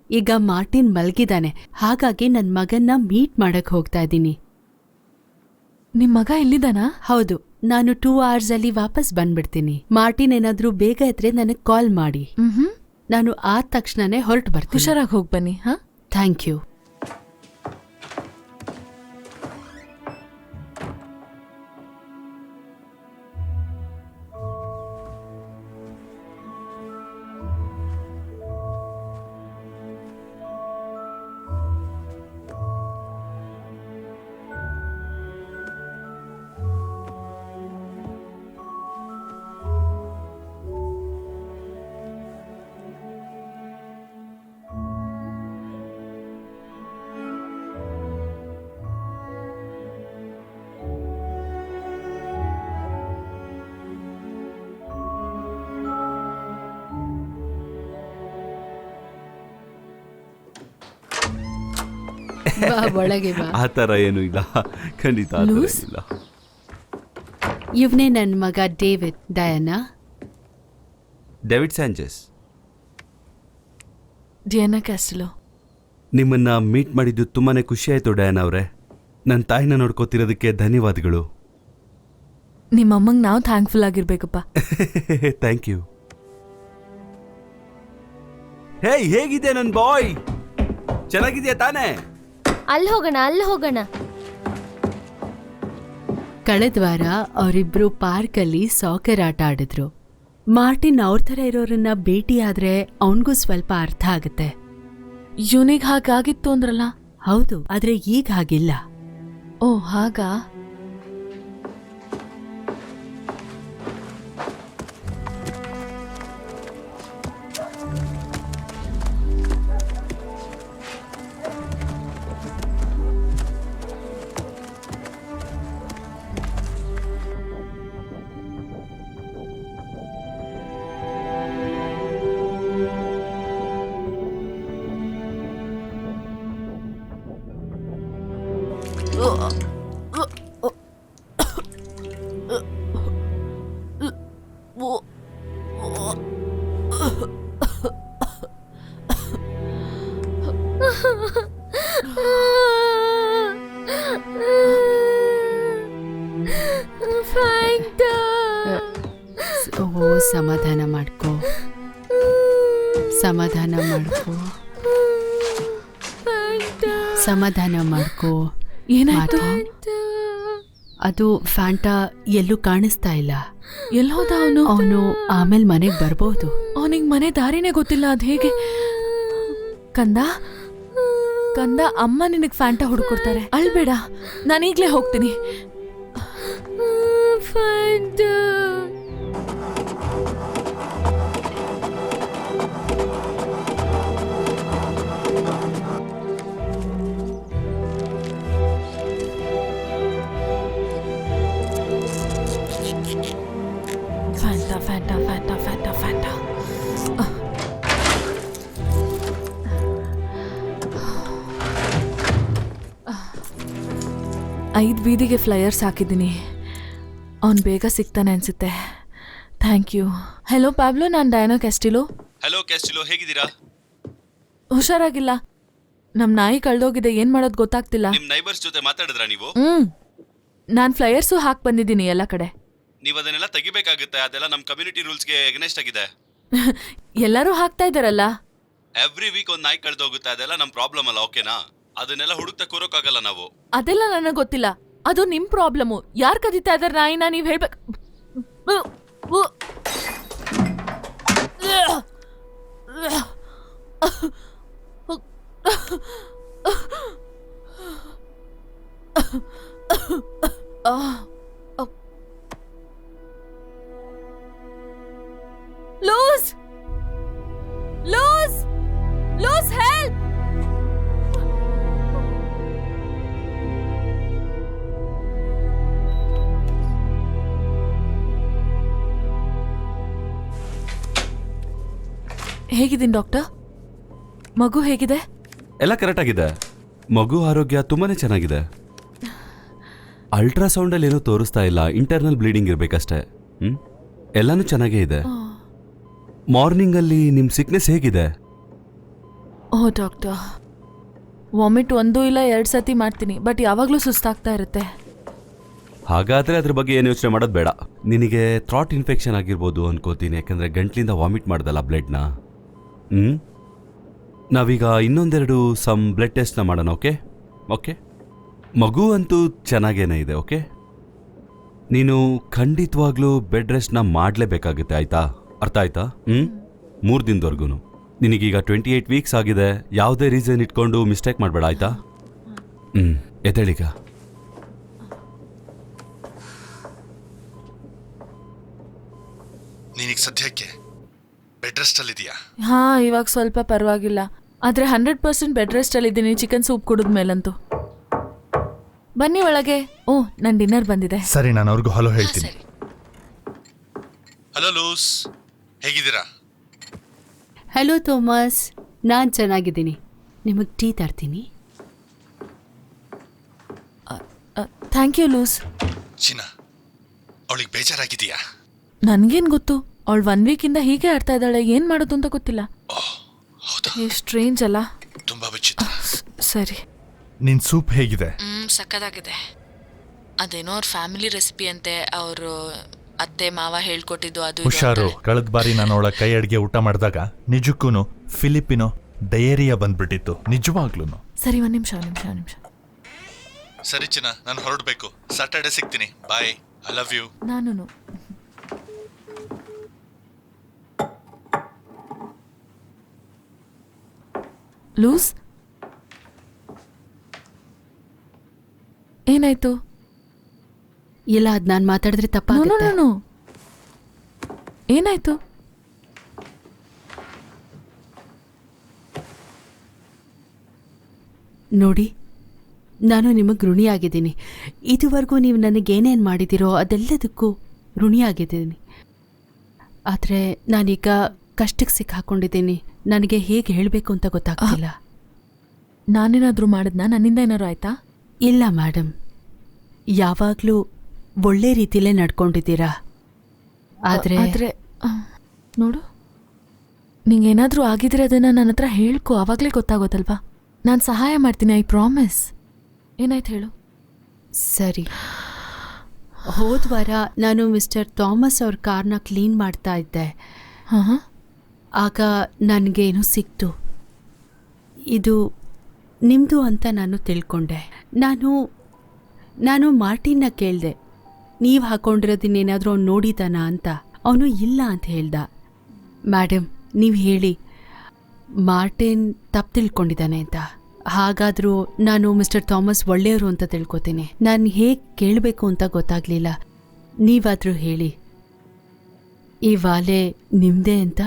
ಈಗ ಮಾರ್ಟಿನ್ ಮಲ್ಗಿದಾನೆ, ಹಾಗಾಗಿ ನನ್ನ ಮಗನ್ನ ಮೀಟ್ ಮಾಡಕ್ ಹೋಗ್ತಾ ಇದ್ದೀನಿ. ನಿಮ್ ಮಗ ಎಲ್ಲಿದ್ದಾನಾ? ಹೌದು, ನಾನು 2 hours ಅಲ್ಲಿ ವಾಪಸ್ ಬಂದ್ಬಿಡ್ತೀನಿ. ಮಾರ್ಟಿನ್ ಏನಾದ್ರೂ ಬೇಗ ಇದ್ರೆ ನನಗೆ ಕಾಲ್ ಮಾಡಿ. ನಾನು ಆದ ತಕ್ಷಣನೇ ಹೊರಟು ಬರ್ತೀನಿ. ಹುಷಾರಾಗಿ ಹೋಗಿ ಬನ್ನಿ. ಹಾ, ಥ್ಯಾಂಕ್ ಯು. ಬಾ, ಒಳಗೆ ಬಾ. ಆ ಥರ ಏನೂ ಇಲ್ಲ, ಖಂಡಿತ ಆ ಥರ ಲೂಸ್? ಏನಿಲ್ಲ. ಇವನೇ ನನ್ನ ಮಗ David. Diana, David Sanchez. Diana Castillo. ನಿಮ್ಮನ್ನ ಮೀಟ್ ಮಾಡಿದ್ದು ತುಂಬಾನೇ ಖುಷಿ ಆಯ್ತು ಡಯಾನಾ ಅವರೇ. ನನ್ನ ತಾಯಿನ ನೋಡ್ಕೋತಿರೋದಕ್ಕೆ ಧನ್ಯವಾದಗಳು. ನಿಮ್ಮಮ್ಮಂಗೆ ನಾವು ಥ್ಯಾಂಕ್ಫುಲ್ ಆಗಿರ್ಬೇಕಪ್ಪ. Thank you. ಹೇಯ್, ಹೇಗಿದೆ ನನ್ನ ಬಾಯ್? ಚೆನ್ನಾಗಿದೆಯಾ ತಾನೇ? ಅಲ್ಲಿ ಹೋಗೋಣ. ಕಳೆದ ವಾರ ಅವರಿಬ್ರು ಪಾರ್ಕಲ್ಲಿ ಸಾಕರ್ ಆಟ ಆಡಿದ್ರು. ಮಾರ್ಟಿನ್ ಅವ್ರ ಥರ ಇರೋರನ್ನ ಭೇಟಿಯಾದ್ರೆ ಅವನಿಗೂ ಸ್ವಲ್ಪ ಅರ್ಥ ಆಗುತ್ತೆ. ಇವನಿಗೆ ಹಾಗಾಗಿತ್ತು ಅಂದ್ರಲ್ಲ? ಹೌದು, ಆದ್ರೆ ಈಗ ಹಾಗಿಲ್ಲ. ಓ, ಹಾಗಾ? ಓ, ಸಮಾಧಾನ ಮಾಡ್ಕೋ. ಏನಾಯ್ತು? ಅದು ಫ್ಯಾಂಟಾ ಎಲ್ಲೂ ಕಾಣಿಸ್ತಾ ಇಲ್ಲ. ಎಲ್ಲಿ ಹೋದ ಅವನು? ಅವನು ಆಮೇಲೆ ಮನೆಗೆ ಬರ್ಬೋದು. ಅವನಿಗೆ ಮನೆ ದಾರಿನೇ ಗೊತ್ತಿಲ್ಲ. ಅದ್ ಹೇಗೆ? ಕಂದ, ಅಮ್ಮ ನಿನಗೆ ಫ್ಯಾಂಟಾ ಹುಡುಕೊಡ್ತಾರೆ. ಅಳ್ಬೇಡ, ನಾನೀಗ್ಲೇ ಹೋಗ್ತೀನಿ. ಫ್ಯಾಂಟಾ. 5 ಬೀದಿಗೆ ಫ್ಲೈಯರ್ಸ್ ಹಾಕಿದ್ದೀನಿ. ಅವ್ನು ಬೇಗ ಸಿಗ್ತಾನೆ ಅನ್ಸುತ್ತೆ. Thank you. ಹೆಲೋ ಪ್ಯಾಬ್ಲೋ, ನಾನು ಡಯಾನಾ ಕ್ಯಾಸ್ಟಿಲೋ. ಹಲೋ ಕ್ಯಾಸ್ಟಿಲೋ, ಹೇಗಿದ್ದೀರಾ? ಹುಷಾರಾಗಿಲ್ಲ. ನಮ್ಮ ನಾಯಿ ಕಳ್ದೋಗಿದೆ. ಏನ್ ಮಾಡೋದು ಗೊತ್ತಾಗ್ತಿಲ್ಲ. ನಿಮ್ ನೈಬರ್ಸ್ ಜೊತೆ ಮಾತಾಡಿದ್ರಾ ನೀವು? ನಾನು ಫ್ಲೈಯರ್ಸು ಹಾಕಿ ಬಂದಿದ್ದೀನಿ ಎಲ್ಲ ಕಡೆ. ನೀವು ಅದನ್ನೆಲ್ಲ ತೆಗಿಬೇಕಾಗುತ್ತೆ. ಅದೆಲ್ಲ ನಮ್ಮ ಕಮ್ಯುನಿಟಿ ರೂಲ್ಸ್ಗೆ ಎಗ್ನೆಸ್ಟ್ ಆಗಿದೆ. ಎಲ್ಲರೂ ಹಾಕ್ತಾ ಇದ್ದಾರಲ್ಲ. ಎವ್ರಿ ವೀಕ್ ಒಂದು ನಾಯಿ ಕಳೆದೋಗುತ್ತೆ. ಅದೆಲ್ಲ ನಮ್ಮ ಪ್ರಾಬ್ಲಮ್ ಅಲ್ಲ, ಓಕೆನಾ? ಅದನ್ನೆಲ್ಲ ಹುಡುಕ್ತಾ ಕೂರೋಕ್ಕಾಗಲ್ಲ ನಾವು. ಅದೆಲ್ಲ ನನಗೆ ಗೊತ್ತಿಲ್ಲ. ಅದು ನಿಮ್ ಪ್ರಾಬ್ಲಮ್ಮು. ಯಾರು ಕದೀತಾ ಇದಾರೆ ನಾಯಿನ ನೀವು ಹೇಳ್ಬೇಕು. Luz, help! ಹೇಗಿದ್ದೀನಿ ಡಾಕ್ಟರ್? ಮಗು ಹೇಗಿದೆ? ಎಲ್ಲ ಕರೆಕ್ಟ್ ಆಗಿದೆ. ಮಗು ಆರೋಗ್ಯ ತುಂಬಾನೇ ಚೆನ್ನಾಗಿದೆ. ಅಲ್ಟ್ರಾಸೌಂಡಲ್ಲಿ ಏನೂ ತೋರಿಸ್ತಾ ಇಲ್ಲ. ಇಂಟರ್ನಲ್ ಬ್ಲೀಡಿಂಗ್ ಇರಬೇಕಷ್ಟೇ. ಎಲ್ಲಾನು ಚೆನ್ನಾಗೇ ಇದೆ. ಮಾರ್ನಿಂಗಲ್ಲಿ ನಿಮ್ಮ ಸಿಕ್ನೆಸ್ ಹೇಗಿದೆ? ಓ ಡಾಕ್ಟರ್, ವಾಮಿಟ್ 1 ಇಲ್ಲ 2 ಸತಿ ಮಾಡ್ತೀನಿ, ಬಟ್ ಯಾವಾಗಲೂ ಸುಸ್ತಾಗ್ತಾ ಇರುತ್ತೆ. ಹಾಗಾದ್ರೆ ಅದ್ರ ಬಗ್ಗೆ ಏನು ಯೋಚನೆ ಮಾಡೋದು ಬೇಡ. ನಿನಗೆ ಥ್ರಾಟ್ ಇನ್ಫೆಕ್ಷನ್ ಆಗಿರ್ಬೋದು ಅನ್ಕೋತೀನಿ, ಯಾಕಂದ್ರೆ ಗಂಟ್ಲಿಂದ ವಾಮಿಟ್ ಮಾಡ್ದಲ್ಲ ಬ್ಲಡ್ನ. ನಾವೀಗ ಇನ್ನೊಂದೆರಡು ಬ್ಲಡ್ ಟೆಸ್ಟ್ನ ಮಾಡೋಣ. ಓಕೆ ಓಕೆ, ಮಗು ಅಂತೂ ಚೆನ್ನಾಗೇನೇ ಇದೆ. ಓಕೆ, ನೀನು ಖಂಡಿತವಾಗ್ಲೂ ಬೆಡ್ ರೆಸ್ಟ್ನ ಮಾಡಲೇಬೇಕಾಗುತ್ತೆ, ಆಯ್ತಾ? ಅರ್ಥ ಆಯ್ತಾ? 3 ದಿನದವರೆಗೂ. ನಿನಗೀಗ 28 ವೀಕ್ಸ್ ಆಗಿದೆ. ಯಾವುದೇ ರೀಸನ್ ಇಟ್ಕೊಂಡು ಮಿಸ್ಟೇಕ್ ಮಾಡಬೇಡ, ಆಯ್ತಾ? ಎದ್ದೇಳೀಗ. ನೀನೀಗ ಸದ್ಯಕ್ಕೆ ಬೆಡ್ ರೆಸ್ಟ್ ಅಲ್ಲಿ ಇದೆಯಾ? ಹಾ, ಇವಾಗ ಸ್ವಲ್ಪ ಪರವಾಗಿಲ್ಲ. ಆದ್ರೆ 100% ಬೆಡ್ ರೆಸ್ಟ್ ಅಲ್ಲಿ ಇದ್ದೀನಿ, ಚಿಕನ್ ಸೂಪ್ ಕುಡಿದ್ಮೇಲಂತೂ. ಬನ್ನಿ ಒಳಗೆ. ಓ, ನನ್ನ ಡಿನ್ನರ್ ಬಂದಿದೆ. ಸರಿ, ನಾನು ಅವ್ರಿಗೂ ಹಲೋ ಹೇಳ್ತೀನಿ. ಹಲೋ ಲೂಸ್, ಹೇಗಿದ್ದೀರಾ? ಹಲೋ ಥೋಮಸ್, ನಾನು ಚೆನ್ನಾಗಿದ್ದೀನಿ. ನಿಮಗೆ ಟೀ ತರ್ತೀನಿ. Thank you Luz. ಚಿನ್ನ, ಅವಳಿಗೆ ಬೇಜಾರಾಗಿದೆಯಾ? ನನ್ಗೇನು ಗೊತ್ತು, ಅವಳು 1 ವೀಕಿಂದ ಹೀಗೆ ಆಡ್ತಾ ಇದ್ದಾಳೆ. ಏನು ಮಾಡೋದು ಅಂತ ಗೊತ್ತಿಲ್ಲ. ಹೌದಾ? ಸ್ಟ್ರೇಂಜ್ ಅಲ್ಲ? ತುಂಬಾ ವಿಚಿತ್ರ. ಸರಿ. ನಿನ್ ಸೂಪ್ ಹೇಗಿದೆ? ಸಕ್ಕದಾಗಿದೆ. ಅದೇನೋ ಅವ್ರ ಫ್ಯಾಮಿಲಿ ರೆಸಿಪಿ ಅಂತೆ, ಅವರು ಅತ್ತೆ ಮಾವ ಹೇಳ್ಕೊಟ್ಟಿದ್ದು. ಅದು ಹುಷಾರು, ಕಳೆದ ಬಾರಿ ನಾನು ಅವಳ ಕೈ ಅಡಿಗೆ ಊಟ ಮಾಡಿದಾಗ ನಿಜಕ್ಕೂ ಫಿಲಿಪಿನೋ ಡಯೇರಿಯಾ ಬಂದ್ಬಿಟ್ಟಿತ್ತು, ನಿಜವಾಗ್ಲೂ. ಸರಿ, ಒಂದು ನಿಮಿಷ. ಸರಿ ಚಿನ್ನ, ನಾನು ಹೊರಡಬೇಕು. ಸ್ಯಾಟರ್ಡೆ ಸಿಗ್ತೀನಿ. ಬಾಯ್. I love you. ನಾನು ಲೂಸ್, ಏನಾಯ್ತು? ಇಲ್ಲ, ಅದು ನಾನು ಮಾತಾಡಿದ್ರೆ ನೋ ತಪ್ಪಾಗುತ್ತೆ. ಏನಾಯ್ತು? ನೋಡಿ, ನಾನು ನಿಮಗೆ ಋಣಿಯಾಗಿದ್ದೀನಿ. ಇದುವರೆಗೂ ನೀವು ನನಗೇನೇನು ಮಾಡಿದ್ದೀರೋ ಅದೆಲ್ಲದಕ್ಕೂ ಋಣಿಯಾಗಿದ್ದೀನಿ. ಆದರೆ ನಾನೀಗ ಕಷ್ಟಕ್ಕೆ ಸಿಕ್ಕಾಕೊಂಡಿದ್ದೀನಿ. ನನಗೆ ಹೇಗೆ ಹೇಳಬೇಕು ಅಂತ ಗೊತ್ತಾಗ್ತಿಲ್ಲ. ನಾನೇನಾದರೂ ಮಾಡಿದ್ನಾ? ನನ್ನಿಂದ ಏನಾರು ಆಯ್ತಾ? ಇಲ್ಲ ಮೇಡಮ್, ಯಾವಾಗಲೂ ಒಳ್ಳೆ ರೀತಿಲೇ ನಡ್ಕೊಂಡಿದ್ದೀರಾ. ಆದರೆ ನೋಡು, ನಿಂಗೇನಾದರೂ ಆಗಿದ್ರೆ ಅದನ್ನು ನನ್ನ ಹತ್ರ ಹೇಳ್ಕೊ, ಆವಾಗಲೇ ಗೊತ್ತಾಗೋದಲ್ವಾ? ನಾನು ಸಹಾಯ ಮಾಡ್ತೀನಿ, ಐ ಪ್ರಾಮಿಸ್. ಏನಾಯ್ತು ಹೇಳು? ಸರಿ, ಹೋದ ವಾರ ನಾನು ಮಿಸ್ಟರ್ ಥಾಮಸ್ ಅವ್ರ ಕಾರ್ನ ಕ್ಲೀನ್ ಮಾಡ್ತಾ ಇದ್ದೆ. ಹಾಂ, ಆಗ ನನಗೇನು ಸಿಕ್ತು. ಇದು ನಿಮ್ಮದು ಅಂತ ನಾನು ತಿಳ್ಕೊಂಡೆ. ನಾನು ಮಾರ್ಟಿನ್ನ ಕೇಳಿದೆ, ನೀವು ಹಾಕ್ಕೊಂಡಿರೋದನ್ನೇನಾದರೂ ಅವ್ನು ನೋಡಿದಾನ ಅಂತ. ಅವನು ಇಲ್ಲ ಅಂತ ಹೇಳ್ದ. ಮೇಡಮ್, ನೀವು ಹೇಳಿ, ಮಾರ್ಟಿನ್ ತಪ್ಪು ತಿಳ್ಕೊಂಡಿದ್ದಾನೆ ಅಂತ. ಹಾಗಾದರೂ ನಾನು ಮಿಸ್ಟರ್ ಥಾಮಸ್ ಒಳ್ಳೆಯವರು ಅಂತ ತಿಳ್ಕೊತೀನಿ. ನಾನು ಹೇಗೆ ಕೇಳಬೇಕು ಅಂತ ಗೊತ್ತಾಗಲಿಲ್ಲ. ನೀವಾದರೂ ಹೇಳಿ, ಈ ವಾಲೆ ನಿಮ್ಮದೇ ಅಂತ?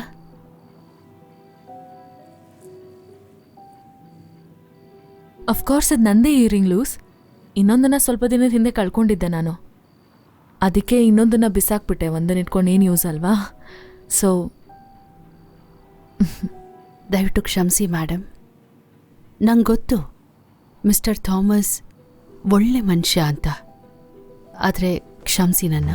ಅಫ್ಕೋರ್ಸ್ ಅದು ನಂದೇ ಇಯರಿಂಗ್ ಲೂಸ್. ಇನ್ನೊಂದನ್ನು ಸ್ವಲ್ಪ ದಿನದ ಹಿಂದೆ ಕಳ್ಕೊಂಡಿದ್ದೆ ನಾನು. ಅದಕ್ಕೆ ಇನ್ನೊಂದನ್ನು ಬಿಸಾಕ್ಬಿಟ್ಟೆ. ಒಂದನ್ನು ಇಟ್ಕೊಂಡು ಏನು ಯೂಸ್ ಅಲ್ವಾ? ಸೊ ದಯವಿಟ್ಟು ಕ್ಷಮಿಸಿ ಮೇಡಮ್. ನಂಗೆ ಗೊತ್ತು ಮಿಸ್ಟರ್ ಥಾಮಸ್ ಒಳ್ಳೆ ಮನುಷ್ಯ ಅಂತ. ಆದರೆ ಕ್ಷಮಿಸಿ ನನ್ನ.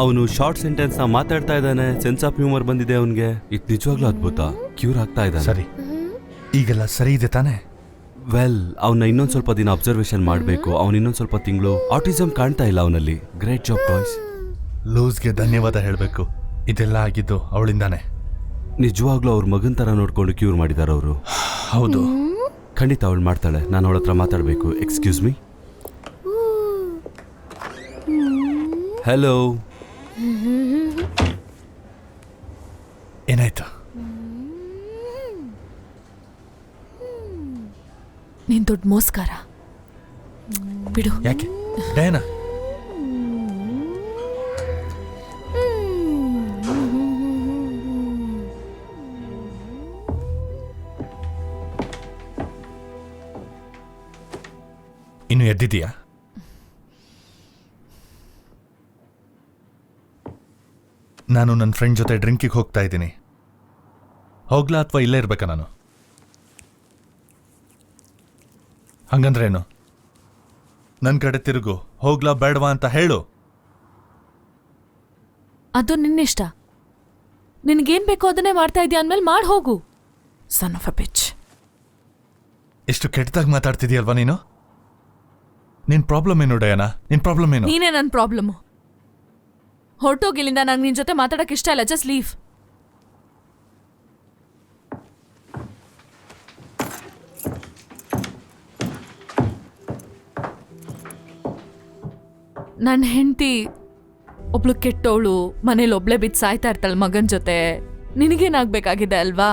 ಅವನು ಶಾರ್ಟ್ ಸೆಂಟೆನ್ಸ್ನ ಮಾತಾಡ್ತಾ ಇದ್ದಾನೆ. ಸೆನ್ಸ್ ಆಫ್ ಹ್ಯೂಮರ್ ಬಂದಿದೆ ಅವನಿಗೆ. ಇದು ನಿಜವಾಗ್ಲೂ ಅದ್ಭುತ. ಕ್ಯೂರ್ ಆಗ್ತಾ ಇದ್ದಾನೆ. ಸರಿ, ಈಗೆಲ್ಲ ಸರಿ ಇದೆ ತಾನೇ? ವೆಲ್, ಅವನ್ನ ಇನ್ನೊಂದು ಸ್ವಲ್ಪ ದಿನ ಅಬ್ಸರ್ವೇಷನ್ ಮಾಡಬೇಕು. ಅವನು ಇನ್ನೊಂದು ಸ್ವಲ್ಪ ತಿಂಗಳು. ಆಟಿಸಮ್ ಕಾಣ್ತಾ ಇಲ್ಲ ಅವನಲ್ಲಿ. Great job boys. ಲೂಸ್ಗೆ ಧನ್ಯವಾದ ಹೇಳಬೇಕು. ಇದೆಲ್ಲ ಆಗಿದ್ದು ಅವಳಿಂದಾನೆ. ನಿಜವಾಗ್ಲೂ ಅವ್ರ ಮಗನ್ ಥರ ನೋಡ್ಕೊಂಡು ಕ್ಯೂರ್ ಮಾಡಿದ್ದಾರೆ ಅವರು. ಹೌದು, ಖಂಡಿತ ಅವಳು ಮಾಡ್ತಾಳೆ. ನಾನು ಅವಳ ಹತ್ರ ಮಾತಾಡಬೇಕು. Excuse me. ಹಲೋ. ಏನಾಯ್ತು? ನೀನು ದೊಡ್ಡ ಮೋಸ್ಕಾರ ಬಿಡು. ಯಾಕೆ ಡಯಾನಾ? ಇನ್ನು ಎದ್ದಿದೀಯಾ? ನಾನು ನನ್ನ ಫ್ರೆಂಡ್ ಜೊತೆ ಡ್ರಿಂಕಿಗೆ ಹೋಗ್ತಾ ಇದ್ದೀನಿ. ಹೋಗ್ಲಾ ಅಥವಾ ಇಲ್ಲೇ ಇರ್ಬೇಕಾ ನಾನು? ಹಂಗಂದ್ರೇನು? ನನ್ನ ಕಡೆ ತಿರುಗು, ಹೋಗ್ಲಾ ಬೇಡವಾ ಅಂತ ಹೇಳು. ಅದು ನಿನ್ನಿಷ್ಟ. ನಿನ್ಗೇನ್ ಬೇಕೋ ಅದನ್ನೇ ಮಾಡ್ತಾ ಇದೀಯ ಅಂದ್ಮೇಲೆ ಮಾಡಿ ಹೋಗು. ಸನ್ ಆಫ್ ಅ ಬಿಚ್. ಎಷ್ಟು ಕೆಟ್ಟದಾಗಿ ಮಾತಾಡ್ತಿದೀಯಲ್ವಾ ನೀನು? ನಿನ್ ಪ್ರಾಬ್ಲಮ್ ಏನು ಡಯಾನಾ? ನಿನ್ ಪ್ರಾಬ್ಲಮ್ ಏನು? ನೀನೇ ನನ್ನ ಪ್ರಾಬ್ಲಮ್. ಹೊರಟೋಗಿಲ್ಲಿಂದ ನಂಗೆ ನಿನ್ ಜೊತೆ ಮಾತಾಡಕ್ ಇಷ್ಟ ಇಲ್ಲ. Just leave. ನನ್ನ ಹೆಂಡತಿ ಒಬ್ಳು ಕೆಟ್ಟವಳು, ಮನೇಲಿ ಒಬ್ಳೆ ಬಿದ್ದು ಸಾಯ್ತಾ ಇರ್ತಾಳೆ ಮಗನ ಜೊತೆ. ನಿನಗೇನಾಗ್ಬೇಕಾಗಿದೆ ಅಲ್ವಾ?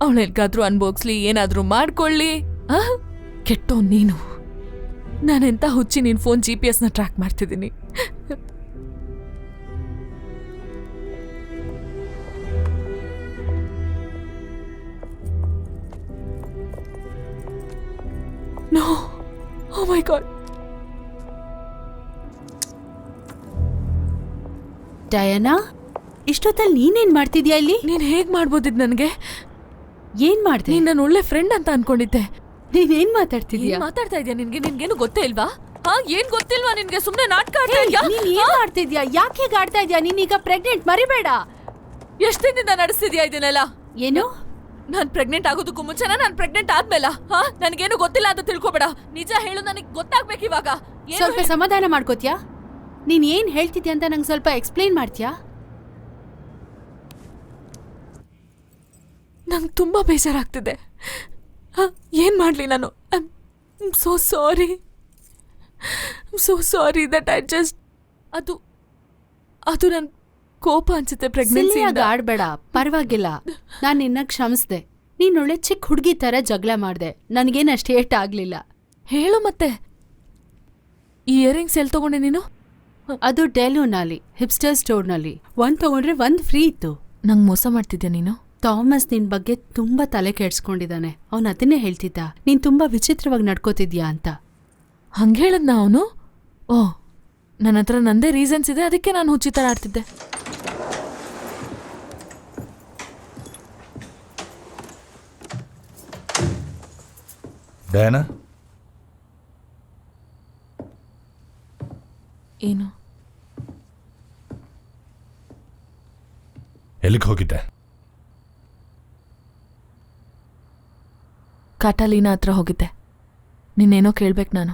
ಅವಳು ಎಲ್ಗಾದ್ರೂ ಅನ್ಭೋಗ್ಸ್ಲಿ, ಏನಾದ್ರೂ ಮಾಡ್ಕೊಳ್ಳಿ. ಕೆಟ್ಟವ್ ನೀನು. ನಾನೆಂತ ಹುಚ್ಚಿ ನಿನ್ ಫೋನ್ GPS ಟ್ರ್ಯಾಕ್ ಮಾಡ್ತಿದ್ದೀನಿ. ನೋ, ಓ ಮೈ ಗಾಡ್. ಡಯಾನಾ, ಇಷ್ಟೊತ್ತಲ್ಲಿ ನೀನೇನ್ ಮಾಡ್ತಿದ್ಯಾ ಇಲ್ಲಿ? ನೀನ್ ಹೇಗ್ ಮಾಡ್ಬೋದಿದ್ ನನ್ಗೆ? ಏನ್ ಮಾಡ್ದೆ? ನೀನ್ ನನ್ನ ಒಳ್ಳೆ ಫ್ರೆಂಡ್ ಅಂತ ಅನ್ಕೊಂಡಿದ್ದೆ. ನೀನೇನ್ ಮಾತಾಡ್ತಿದ್ಯಾ? ಏನ್ ಮಾತಾಡ್ತಾ ಇದ್ಯಾ? ನಿನ್ಗೇನು ಗೊತ್ತೇ ಇಲ್ವಾ? ಏನ್ ಗೊತ್ತಿಲ್ವಾ ನಿನ್ಗೆ? ಸುಮ್ನೆ ನಾಟಕ ಆಡ್ತಾ ಇದ್ಯಾ? ನೀನ್ ಏನ್ ಮಾಡ್ತಿದ್ಯಾ? ಯಾಕೆ ಹೀಗ್ ಆಡ್ತಾ ಇದ್ಯಾ? ನೀನೀಗ ಪ್ರೆಗ್ನೆಂಟ್, ಮರಿಬೇಡ. ಎಷ್ಟ್ ದಿನದಿಂದ ನಡೆಸ್ತಿದ್ಯಾ ಇದನ್ನೆಲ್ಲ? ಏನು? ನಾನ್ ಪ್ರೆಗ್ನೆಂಟ್ ಆಗೋದಕ್ಕೂ ಮುಂಚೆನ ನಾನ್ ಪ್ರೆಗ್ನೆಂಟ್ ಆದ್ಮೇಲ? ನನ್ಗೇನು ಗೊತ್ತಿಲ್ಲ ಅಂತ ತಿಳ್ಕೊಬೇಡ. ನಿಜ ಹೇಳು, ನನಗ್ ಗೊತ್ತಾಗ್ಬೇಕು ಇವಾಗ. ಸ್ವಲ್ಪ ಸಮಾಧಾನ ಮಾಡ್ಕೋತ್ಯಾ? ನೀನ್ ಏನ್ ಹೇಳ್ತಿದ್ಯಾ ಅಂತ ನಂಗೆ ಸ್ವಲ್ಪ ಎಕ್ಸ್ಪ್ಲೈನ್ ಮಾಡ್ತೀಯಾ? ನಂಗೆ ತುಂಬಾ ಬೇಜಾರಾಗ್ತಿದೆ. ಏನ್ ಮಾಡ್ಲಿ ನಾನು? I'm so sorry. I'm so sorry that I just ಅದು ನನ್ ಕೋಪ ಅನ್ಸುತ್ತೆ. ಪ್ರೆಗ್ನೆನ್ಸಿ ಆಡ್ಬೇಡ, ಪರವಾಗಿಲ್ಲ. ನಾನ್ ನಿನ್ನ ಕ್ಷಮಿಸ್ದೆ. ನೀನ್ ಒಳ್ಳೆ ಚಿಕ್ಕ ಹುಡುಗಿ ತರ ಜಗಳ ಮಾಡ್ದೆ. ನನ್ಗೇನ್ ಅಷ್ಟು ಏಟ್ ಆಗ್ಲಿಲ್ಲ. ಹೇಳು ಮತ್ತೆ, ಈ ಇಯರಿಂಗ್ಸ್ ಎಲ್ಲಿ ತಗೊಂಡೆ ನೀನು? ಅದು ಡೆಲೂನಲ್ಲಿ, ಹಿಪ್ಸ್ಟರ್ ಸ್ಟೋರ್ನಲ್ಲಿ. ಒಂದ್ ತಗೊಂಡ್ರೆ ಒಂದ್ ಫ್ರೀ ಇತ್ತು. ನಂಗೆ ಮೋಸ ಮಾಡ್ತಿದ್ಯಾ ನೀನು? ಥಾಮಸ್ ನಿನ್ ಬಗ್ಗೆ ತುಂಬಾ ತಲೆ ಕೆಡ್ಸ್ಕೊಂಡಿದ್ದಾನೆ. ಅವನ್ ಅದನ್ನೇ ಹೇಳ್ತಿದ್ದ, ನೀನ್ ತುಂಬಾ ವಿಚಿತ್ರವಾಗಿ ನಡ್ಕೋತಿದ್ಯಾ ಅಂತ. ಹಂಗೆ ಹೇಳದ್ನ ಅವನು? ಓಹ್, ನನ್ನ ಹತ್ರ ನಂದೇ ರೀಸನ್ಸ್ ಇದೆ, ಅದಕ್ಕೆ ನಾನು ಹುಚ್ಚಿ ಥರ ಆಡ್ತಿದ್ದೆ. ಡಯಾನಾ, ಏನು? ಎಲ್ಲಿಗೆ ಹೋಗಿದ್ದೆ? ಕಾಟಾಲೀನಾ ಹತ್ರ ಹೋಗಿದ್ದೆ. ನಿನ್ನೇನೋ ಕೇಳ್ಬೇಕು ನಾನು.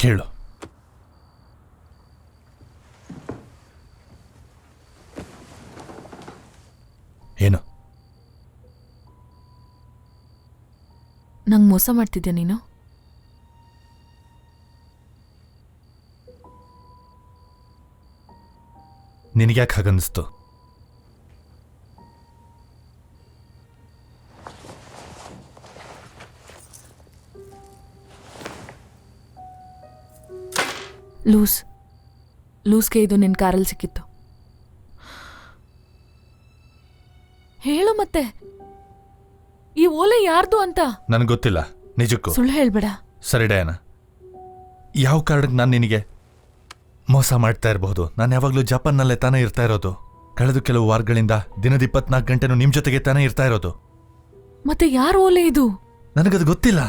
ಕೇಳು. ಏನು? ನಂಗೆ ಮೋಸ ಮಾಡ್ತಿದ್ಯಾ ನೀನು? ನಿನಗ್ಯಾಕೆ ಹಾಗನ್ನಿಸ್ತು? ಲೂಸ್ಗೆ ಇದು ನಿನ್ನ ಕಾರಲ್ಲಿ ಸಿಕ್ಕಿತ್ತು. ಹೇಳು ಮತ್ತೆ, ಈ ಓಲೆ ಯಾರ್ದು ಅಂತ? ನನಗೆ ಗೊತ್ತಿಲ್ಲ, ನಿಜಕ್ಕೂ. ಸುಳ್ಳು ಹೇಳ್ಬೇಡ. ಸರಿ ಡಯಾನಾ, ಯಾವ ಕಾರಣಕ್ಕೆ ನಾನು ನಿನಗೆ ಮೋಸ ಮಾಡ್ತಾ ಇರಬಹುದು? ನಾನು ಯಾವಾಗಲೂ ಜಪಾನ್ನಲ್ಲೇ ತಾನೇ ಇರ್ತಾ ಇರೋದು. ಕಳೆದ ಕೆಲವು ವಾರಗಳಿಂದ ದಿನದ 24 ಗಂಟೆನೂ ನಿಮ್ಮ ಜೊತೆಗೆ ತಾನೇ ಇರ್ತಾ ಇರೋದು. ಮತ್ತೆ ಯಾರ ಓಲೆ ಇದು? ನನಗದು ಗೊತ್ತಿಲ್ಲ.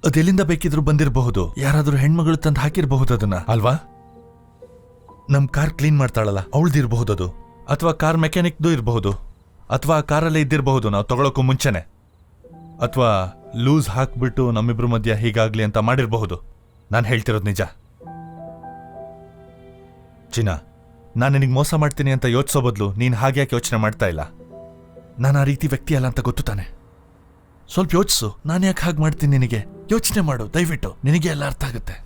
ಅದೆಲ್ಲಿಂದ ಬೇಕಿದ್ರೂ ಬಂದಿರಬಹುದು. ಯಾರಾದ್ರೂ ಹೆಣ್ಮಗಳು ತಂದು ಹಾಕಿರಬಹುದು ಅದನ್ನ, ಅಲ್ವಾ? ನಮ್ ಕಾರ್ ಕ್ಲೀನ್ ಮಾಡ್ತಾಳಲ್ಲ, ಅವಳ್ದಿರಬಹುದು ಅದು. ಅಥವಾ ಕಾರ್ ಮೆಕ್ಯಾನಿಕ್ದು ಇರಬಹುದು. ಅಥವಾ ಕಾರಲ್ಲೇ ಇದ್ದಿರಬಹುದು ನಾವು ತಗೊಳಕ್ಕೂ ಮುಂಚೆನೆ. ಅಥವಾ ಲೂಸ್ ಹಾಕ್ಬಿಟ್ಟು ನಮ್ಮಿಬ್ರ ಮಧ್ಯ ಹೀಗಾಗ್ಲಿ ಅಂತ ಮಾಡಿರಬಹುದು. ನಾನು ಹೇಳ್ತಿರೋದು ನಿಜ. ಚಿನ್ನ, ನಾನು ನಿನಗೆ ಮೋಸ ಮಾಡ್ತೀನಿ ಅಂತ ಯೋಚಿಸೋ ಬದಲು ನೀನು ಹಾಗೆ ಯಾಕೆ ಯೋಚನೆ ಮಾಡ್ತಾ ಇಲ್ಲ? ನಾನು ಆ ರೀತಿ ವ್ಯಕ್ತಿ ಅಲ್ಲ ಅಂತ ಗೊತ್ತು ತಾನೆ. ಸ್ವಲ್ಪ ಯೋಚಿಸು, ನಾನು ಯಾಕೆ ಹಾಗೆ ಮಾಡ್ತೀನಿ ನಿನಗೆ? ಯೋಚನೆ ಮಾಡು ದಯವಿಟ್ಟು, ನಿನಗೆ ಎಲ್ಲ ಅರ್ಥ ಆಗುತ್ತೆ.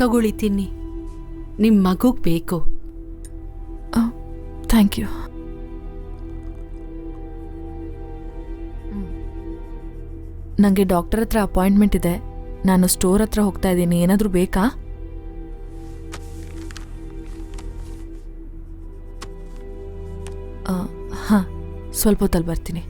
ತಗೊಳ್ಳಿ ತಿನ್ನಿ. ನಿಮ್ ಮಗುಗ್ ಬೇಕು. Thank you. ನನಗೆ ಡಾಕ್ಟರ್ ಹತ್ರ ಅಪಾಯಿಂಟ್ಮೆಂಟ್ ಇದೆ. ನಾನು ಸ್ಟೋರ್ ಹತ್ರ ಹೋಗ್ತಾ ಇದ್ದೀನಿ. ಏನಾದರೂ ಬೇಕಾ? ಹಾಂ, ಸ್ವಲ್ಪ ಹೊತ್ತಲ್ಲಿ ಬರ್ತೀನಿ.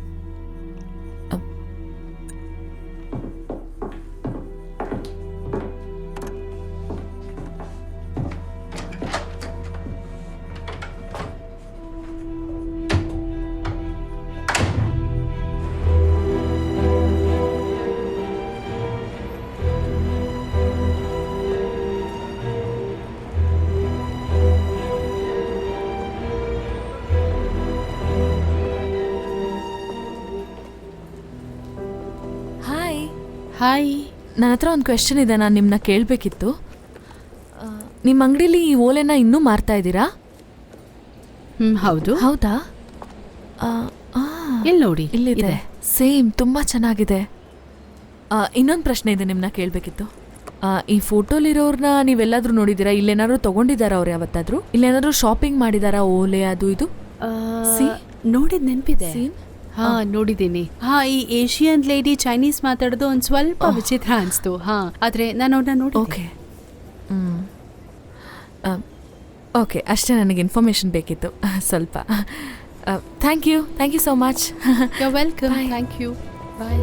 ಹಾಯ್. ನನ್ನ ಹತ್ರ ಒಂದು ಕ್ವೆಶ್ಚನ್ ಇದೆ, ನಾನು ನಿಮ್ಮನ್ನ ಕೇಳಬೇಕಿತ್ತು. ನಿಮ್ಮ ಅಂಗಡಿಲಿ ಈ ಓಲೆನ ಇನ್ನೂ ಮಾರ್ತಾ ಇದ್ದೀರಾ? ಹೌದು. ಹೌದಾ? ಇಲ್ಲಿ ನೋಡಿ, ಇಲ್ಲಿದೆ. ಸೇಮ್, ತುಂಬ ಚೆನ್ನಾಗಿದೆ. ಇನ್ನೊಂದು ಪ್ರಶ್ನೆ ಇದೆ, ನಿಮ್ಮನ್ನ ಕೇಳಬೇಕಿತ್ತು. ಈ ಫೋಟೋಲಿರೋರ್ನ ನೀವೆಲ್ಲಾದ್ರೂ ನೋಡಿದ್ದೀರಾ? ಇಲ್ಲೇನಾದ್ರೂ ತೊಗೊಂಡಿದ್ದಾರಾ ಅವ್ರು ಯಾವತ್ತಾದ್ರೂ? ಇಲ್ಲೇನಾದ್ರೂ ಶಾಪಿಂಗ್ ಮಾಡಿದಾರಾ? ಓಲೆ ಅದು ಇದು ನೋಡಿದ್ ನೆನ್ಪಿದೆ. ಹಾ, ನೋಡಿದ್ದೀನಿ. ಹಾ, ಈ ಏಷಿಯನ್ ಲೇಡಿ ಚೈನೀಸ್ ಮಾತಾಡೋದು ಒಂದ್ ಸ್ವಲ್ಪ ವಿಚಿತ್ರ ಅನ್ಸ್ತು. ಹಾ, ಆದ್ರೆ ನಾನು ಅವ್ರನ್ನ ನೋಡಿ. ಓಕೆ, ಓಕೆ, ಅಷ್ಟೇ. ನನಗೆ ಇನ್ಫಾರ್ಮೇಶನ್ ಬೇಕಿತ್ತು ಸ್ವಲ್ಪ. Thank you so much. You welcome. Thank you. Bye.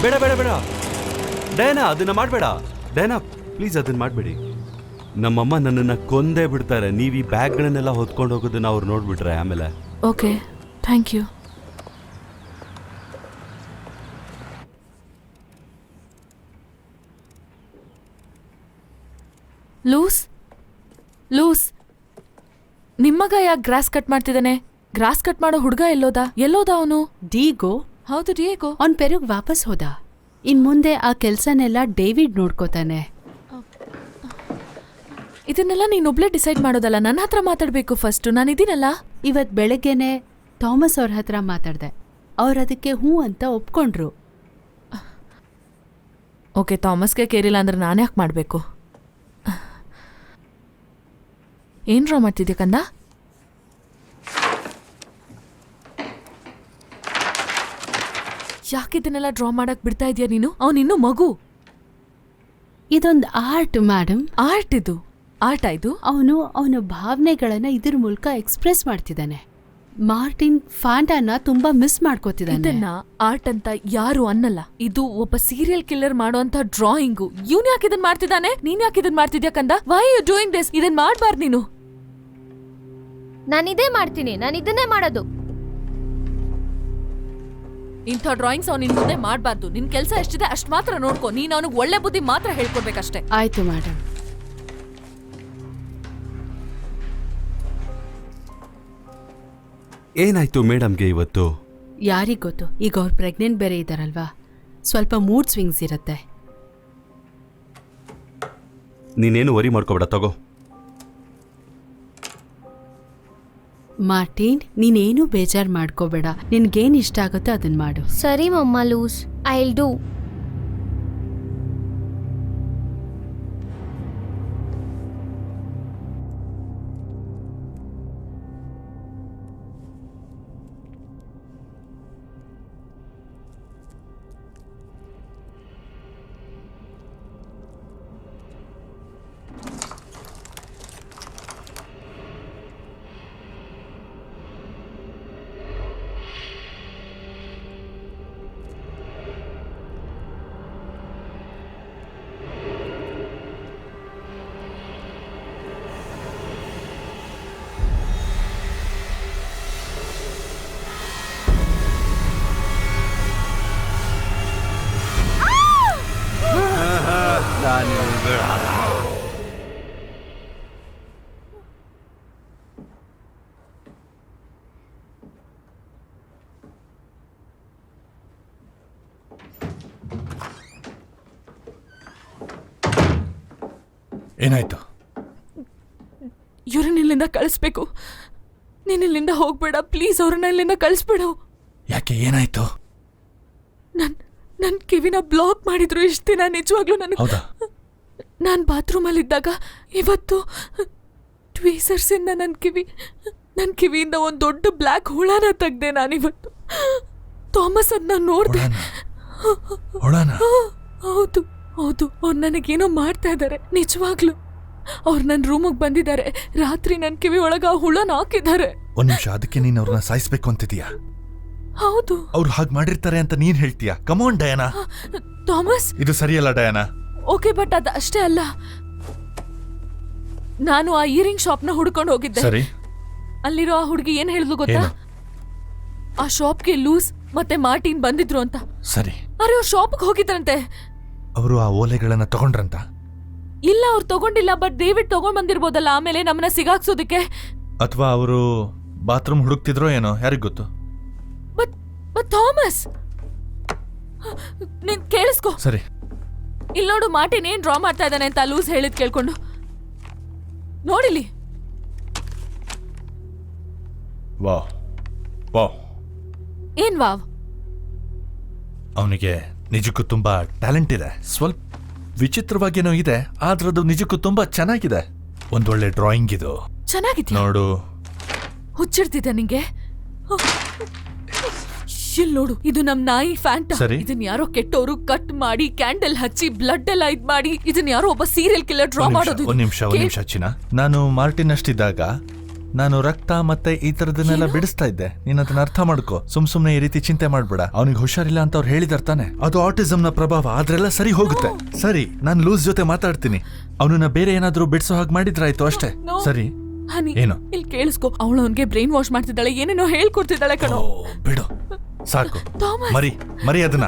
ಬೇಡ ಬೇಡ ಬೇಡ ಡಯಾನಾ, ಅದನ್ನ ಮಾಡಬೇಡ. ಡಯಾನಾ ಪ್ಲೀಸ್, ಅದನ್ನ ಮಾಡಬೇಡಿ. ನಮ್ಮಮ್ಮ ನನ್ನನ್ನು ಕೊಂದೇ ಬಿಡ್ತಾರೆ. ನೀವು ಈ ಬ್ಯಾಗ್ಗಳನ್ನೆಲ್ಲ ಹೊತ್ಕೊಂಡು ಹೋಗೋದನ್ನ ಅವ್ರು ನೋಡ್ಬಿಟ್ರೆ ಆಮೇಲೆ. Okay, thank you. ಲೂಸ್, ನಿಮ್ಮಗ ಯಾಕೆ ಗ್ರಾಸ್ ಕಟ್ ಮಾಡ್ತಿದ್ದಾನೆ? ಗ್ರಾಸ್ ಕಟ್ ಮಾಡೋ ಹುಡುಗ ಎಲ್ಲೋದ ಅವನು? ಡಿಗೋ. ಹೌದು, ಡಿಯೇಗೋ. ಅವ್ನ್ ಪೆರುಗ್ ವಾಪಸ್ ಹೋದ. ಇನ್ ಮುಂದೆ ಆ ಕೆಲ್ಸನೆಲ್ಲ ಡೇವಿಡ್ ನೋಡ್ಕೋತಾನೆ. ಇದನ್ನೆಲ್ಲ ನೀನೊಬ್ಳೆ ಡಿಸೈಡ್ ಮಾಡೋದಲ್ಲ, ನನ್ನ ಹತ್ರ ಮಾತಾಡ್ಬೇಕು ಫಸ್ಟ್. ನಾನಿದ್ದೀನಲ್ಲ. ಇವತ್ ಬೆಳಗ್ಗೆನೆ ಥಾಮಸ್ ಅವ್ರ ಹತ್ರ ಮಾತಾಡ್ದೆ. ಅವ್ರ ಅದಕ್ಕೆ ಹ್ಞೂ ಅಂತ ಒಪ್ಕೊಂಡ್ರು. ಓಕೆ, ಥಾಮಸ್ಗೆ ಕೇರಿಲ್ಲ ಅಂದ್ರೆ ನಾನು ಯಾಕೆ ಮಾಡಬೇಕು? ಏನ್ ಡ್ರಾ ಮಾಡ್ತಿದ್ಯಾ ಕಂದ? ಯಾಕಿದನ್ನೆಲ್ಲ ಡ್ರಾ ಮಾಡಕ್ ಬಿಡ್ತಾ ಇದೀಯ ನೀನು? ಅವನಿನ್ನೂ ಮಗು. ಇದೊಂದು ಆರ್ಟ್ ಮೇಡಮ್. ಆರ್ಟ್ ಇದು. ಅವನು ಭಾವನೆಗಳನ್ನ ಇದ್ರ ಮೂಲಕ ಎಕ್ಸ್ಪ್ರೆಸ್ ಮಾಡ್ತಿದ್ದಾನೆ. ಮಾರ್ಟಿನ್ ಫಾಂಟಾನ ತುಂಬಾ ಮಿಸ್ ಮಾಡ್ಕೋತಿದ್ದಾನೆ. ಇದನ್ನ ಆರ್ಟ್ ಅಂತ ಯಾರು ಅನ್ನಲ್ಲ. ಇದು ಒಬ್ಬ ಸೀರಿಯಲ್ ಕಿಲ್ಲರ್ ಮಾಡುವಂತ ಡ್ರಾಯಿಂಗು. ಇವ್ನ್ ಯಾಕೆ ಇದನ್ ಮಾಡ್ತಿದ್ದಾನೆ? ನೀನ್ ಯಾಕೆ ಇದನ್ ಮಾಡ್ತಿದ್ಯಾ ಕಂದ? Why you doing this? ಇದನ್ ಮಾಡ್ಬಾರ್ದು ನೀನು. ನಾನಿದೇ ಮಾಡ್ತೀನಿ, ನಾನು ಇದನ್ನೇ ಮಾಡೋದು. ಇಂಥ ಡ್ರಾಯಿಂಗ್ಸ್ ಅವ್ನು ನಿನ್ ಮುಂದೆ ಮಾಡ್ಬಾರ್ದು. ನಿನ್ ಕೆಲಸ ಎಷ್ಟಿದೆ ಅಷ್ಟ್ ಮಾತ್ರ ನೋಡ್ಕೊ. ನೀನ್ ಅವನಿಗೆ ಒಳ್ಳೆ ಬುದ್ಧಿ ಮಾತ್ರ ಹೇಳ್ಕೊಡ್ಬೇಕಷ್ಟೇ. ಆಯ್ತು ಮೇಡಮ್. ಏನಾಯ್ತು ಮೇಡಮ್ಗೆ ಇವತ್ತು? ಯಾರಿಗ್ ಗೊತ್ತು, ಈಗ ಅವ್ರು ಪ್ರೆಗ್ನೆಂಟ್ ಬೇರೆ ಇದ್ದಾರಲ್ವಾ, ಸ್ವಲ್ಪ ಮೂಡ್ ಸ್ವಿಂಗ್ಸ್ ಇರತ್ತೆ. ನೀನೇನು ವರಿ ಮಾಡ್ಕೋಬೇಡ, ತಗೋ. ಮಾರ್ಟಿನ್, ನೀನೇನು ಬೇಜಾರ್ ಮಾಡ್ಕೋಬೇಡ. ನಿನ್ಗೇನ್ ಇಷ್ಟ ಆಗುತ್ತೋ ಅದನ್ ಮಾಡು. ಸರಿ ಮಮ್ಮ, ಲೂಸ್, ಐ ವಿಲ್ ಡೂ. ಏನಾಯ್ತು? ಇವ್ರನ್ನ ಇಲ್ಲಿಂದ ಕಳಿಸ್ಬೇಕು. ನೀನ್ ಇಲ್ಲಿಂದ ಹೋಗ್ಬೇಡ ಪ್ಲೀಸ್, ಅವ್ರನ್ನ ಇಲ್ಲಿಂದ ಕಳಿಸ್ಬೇಡು. ಯಾಕೆ ಏನಾಯ್ತು? ನನ್ ಕಿವಿನ ಬ್ಲಾಕ್ ಮಾಡಿದ್ರು ಇಷ್ಟ ದಿನ. ನಿಜವಾಗ್ಲೂ ಹೌದಾ? ನಾನು ಬಾತ್ರೂಮಲ್ಲಿದ್ದಾಗ ಇವತ್ತು ಟ್ವೀಸರ್ಸ್ ಇಂದ ನನ್ ಕಿವಿಯಿಂದ ಒಂದ್ ದೊಡ್ಡ ಬ್ಲ್ಯಾಕ್ ಹುಳನ ತೆಗ್ದೆ ನಾನಿವತ್ತು. ಥಾಮಸ್ ಅದನ್ನ ನೋಡ್ದೆ. ಹುಳನ? ಹೌದು ಹೌದು, ಅವ್ರು ನನಗೇನೋ ಮಾಡ್ತಾ ಇದ್ದಾರೆ ನಿಜವಾಗ್ಲು. ಅವ್ರು ನನ್ನ ರೂಮಿಗೆ ಬಂದಿದ್ದಾರೆ, ರಾತ್ರಿ ನನ್ನ ಕಿವಿ ಒಳಗ ಹುಳನ ಹಾಕಿದ್ದಾರೆ. ಒಂದ್ ನಿಮಿಷ, ಅದಕ್ಕೆ ನೀನ್ ಅವ್ರನ್ನ ಸಾಯಿಸ್ಬೇಕು ಅಂತಿದೀಯಾ? ಹೌದು, ಅವ್ರು ಹಾಗೆ ಮಾಡಿರ್ತಾರೆ ಅಂತ ನೀನ್ ಹೇಳ್ತೀಯಾ? Come on Diana. ಥಾಮಸ್, ಇದು ಸರಿಯಲ್ಲ ಡಯಾನಾ. ಓಕೆ, ಬಟ್ ಅದು ಅಷ್ಟೇ ಅಲ್ಲ. ನಾನು ಆ ಇಯರಿಂಗ್ ಶಾಪ್ನ ಹುಡ್ಕೊಂಡು ಹೋಗಿದ್ದೆ. ಸರಿ, ಅಲ್ಲಿರೋ ಆ ಹುಡುಗಿ ಏನ್ ಹೇಳಿದ್ಲು ಗೊತ್ತಾ? ಏನು? ಆ ಶಾಪ್ಗೆ ಲೂಸ್ ಮತ್ತೆ ಮಾರ್ಟಿನ್ ಬಂದಿದ್ರು ಅಂತ. ಸರಿ, ಅರೆ ಅವ್ರು ಶಾಪ್ಗೆ ಹೋಗಿದ್ರಂತೆ. ಅವರು ಆ ಓಲೆಗಳನ್ನ ತಗೊಂಡ್ರಂತ? ಇಲ್ಲ, ಅವ್ರು ತಗೊಂಡಿಲ್ಲ, ಬಟ್ ಡೇವಿಡ್ ತಗೊಂಡ್ ಬಂದಿರ್ಬೋದಲ್ಲ ಆಮೇಲೆ ನಮ್ಮನ್ನ ಸಿಗಾಕ್ಸೋದಕ್ಕೆ. ಅಥವಾ ಅವರು ಬಾತ್ರೂಮ್ ಹುಡುಕ್ತಿದ್ರೋ ಏನೋ, ಯಾರಿಗ್ ಗೊತ್ತು? ಬಟ್ ಥಾಮಸ್, ನೀನ್ ಕೇಳಿಸ್ಕೊ. ಸರಿ, ಇಲ್ಲಿ ನೋಡು, ಮಾರ್ಟಿನ್ ಏನ್ ಡ್ರಾ ಮಾಡ್ತಾ ಇದ್ದಾನೆ ಅಂತ ಲೂಸ್ ಹೇಳಿದ್ ಕೇಳ್ಕೊಂಡು ನೋಡಿಲಿ. ವಾವ್ ವಾವ್, ಏನ್ ವಾವ್? ಅವನಿಗೆ ನಿಜಕ್ಕೂ ತುಂಬಾ ಟ್ಯಾಲೆಂಟ್ ಇದೆ. ಸ್ವಲ್ಪ ವಿಚಿತ್ರವಾಗೇನೋ ಇದೆ, ಆದ್ರೆ ಅದು ನಿಜಕ್ಕೂ ತುಂಬಾ ಚೆನ್ನಾಗಿದೆ. ಒಂದೊಳ್ಳೆ ಡ್ರಾಯಿಂಗ್ ಇದು. ಚೆನ್ನಾಗಿದ್ಯಾ? ನೋಡು. ಹುಚ್ಚಿಡ್ತಿದ್ದೆ ನಿಂಗೆ? ಇಲ್ಲಿ ನೋಡು, ಇದು ನಮ್ ನಾಯಿ ಫ್ಯಾಂಟಾ. ಸರಿ. ಇದನ್ ಯಾರೋ ಕೆಟ್ಟವರು ಕಟ್ ಮಾಡಿ ಕ್ಯಾಂಡಲ್ ಹಚ್ಚಿ ಬ್ಲಡ್ ಎಲ್ಲ ಇದ್ ಮಾಡಿ ಇದನ್ ಯಾರೋ ಒಬ್ಬ ಸೀರಿಯಲ್ ಕಿಲ್ಲರ್ ಡ್ರಾ ಮಾಡೋದು. ಒಂದ್ ನಿಮಿಷ ಚಿನ್ನ, ನಾನು ಮಾರ್ಟಿನ್ ಅಷ್ಟಿದ್ದಾಗ ನಾನು ರಕ್ತ ಮತ್ತೆ ಈ ತರದನ್ನೆಲ್ಲ ಬಿಡಿಸ್ತಾ ಇದ್ದೆ. ನೀನ್ ಅದನ್ನ ಅರ್ಥ ಮಾಡ್ಕೋ. ಸುಮ್ನೆ ಈ ರೀತಿ ಚಿಂತೆ ಮಾಡ್ಬೇಡ. ಅವನಿಗೆ ಹುಷಾರಿಲ್ಲ ಅಂತ ಅವ್ರು ಹೇಳಿದಾರೆ ತಾನೆ, ಅದು ಆಟಿಸಮ್ ನ ಪ್ರಭಾವ. ಆದ್ರೆಲ್ಲ ಸರಿ ಹೋಗುತ್ತೆ. ಸರಿ, ನಾನು ಲೂಸ್ ಜೊತೆ ಮಾತಾಡ್ತೀನಿ. ಅವನನ್ನ ಬೇರೆ ಏನಾದ್ರೂ ಬಿಡಿಸೋ ಹಾಗೆ ಮಾಡಿದ್ರಾಯ್ತು ಅಷ್ಟೇ. No. ಸರಿ, ಹನಿ, ಏನು? ಇಲ್ಲಿ ಕೇಳಿಸ್ಕೊ. ಅವಳು ಅವನ್ಗೆ ಬ್ರೈನ್ ವಾಶ್ ಮಾಡ್ತಿದ್ದಾಳೆ, ಏನೇನೋ ಹೇಳ್ಕೊಡ್ತಿದ್ದಾಳೆ ಕಣೋ. ಬಿಡು, ಸಾಕು. ಥಾಮಸ್, ಮರಿ ಅದನ್ನ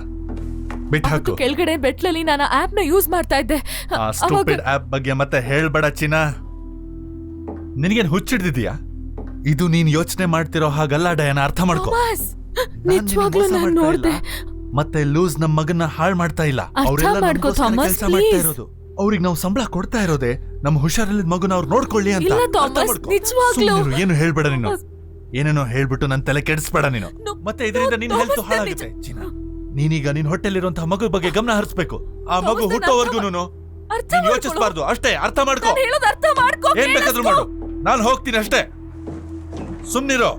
ಬಿಟ್ಟು ಹಾಕು. ಕೆಳಗಡೆ ಬೆಟ್ಲಲ್ಲಿ ನಾನು ಆಪ್ ನ ಯೂಸ್ ಮಾಡ್ತಾ ಇದ್ದೆ. ಆ ಸ್ಟೂಪಿಡ್ ಆಪ್ ಬಗ್ಗೆ ಮತ್ತೆ ಹೇಳ್ಬೇಡ ಚಿನ್ನ. ನಿನಗೇನ್ ಹುಚ್ಚಿಡ್ದಿದ್ಯಾ? ಇದು ನೀನ್ ಯೋಚನೆ ಮಾಡ್ತಿರೋ ಹಾಗಲ್ಲ ಡಯಾನ, ಅರ್ಥ ಮಾಡ್ಕೋ. ಥಾಮಸ್, ನಾನ್ ನಿನಗ್ ನಿಜವಾಗ್ಲೂ ಮೋಸ ನಾನು ಮಾಡ್ತಾ ನೋಡ್ದೆ. ಇಲ್ಲ. ಮತ್ತೆ ಲೂಸ್ ನಮ್ ಮಗನ್ನ ಹಾಳು ಮಾಡ್ತಾ ಇಲ್ಲ. ಅರ್ಥ ಅವರೆಲ್ಲ ಮಾಡ್ಕೋ ಥಾಮಸ್, ಕೆಲಸ ಮಾಡ್ತಾ please. ಇರೋದು. ಅವ್ರಿಗೆ ನಾವು ಸಂಬಳ ಕೊಡ್ತಾ ಇರೋದೇ ನಮ್ಮ ಹುಷಾರಿಲ್ಲದ ಮಗುನ ಅವ್ರು ನೋಡ್ಕೊಳ್ಳಿ ಅಂತ. ಇಲ್ಲ ಅರ್ಥ ಥಾಮಸ್, ಮಾಡ್ಕೋ. ನಿಜವಾಗ್ಲೂ. ಸುಮ್ನಿರು, ಏನು ಹೇಳ್ಬೇಡ ನೀನು. ಏನೇನೋ ಹೇಳ್ಬಿಟ್ಟು ನನ್ ತಲೆ ಕೆಡಿಸ್ಬೇಡ ನೀನು. No, ಮತ್ತೆ ಇದರಿಂದ ನಿನ್ no, ಹೆಲ್ತ್ Thomas, ಹಾಳಾಗುತ್ತೆ. ಚಿನ್ನ, ನೀನೀಗ ನಿನ್ ಹೊಟ್ಟೆಲಿರುವಂತಹ ಮಗು ಬಗ್ಗೆ ಗಮನ ಹರಿಸ್ಬೇಕು. ಆ ಮಗು Thomas, ಹುಟ್ಟೋವರ್ಗುನು ಅರ್ಥ ನೀನ್ ಮಾಡ್ಕೊಳ್ಳು. ಯೋಚಿಸಬಾರ್ದು ಅಷ್ಟೇ. ಅರ್ಥ ಮಾಡ್ಕೋ. ನಾನು ಹೇಳೋದು ಅರ್ಥ ಮಾಡ್ಕೋ. ಏನ್ ಬೇಕಾದ್ರೂ ಮಾಡು, ನಾನು ಹೋಗ್ತೀನಿ ಅಷ್ಟೇ. ಸುಮ್ನಿರೋ.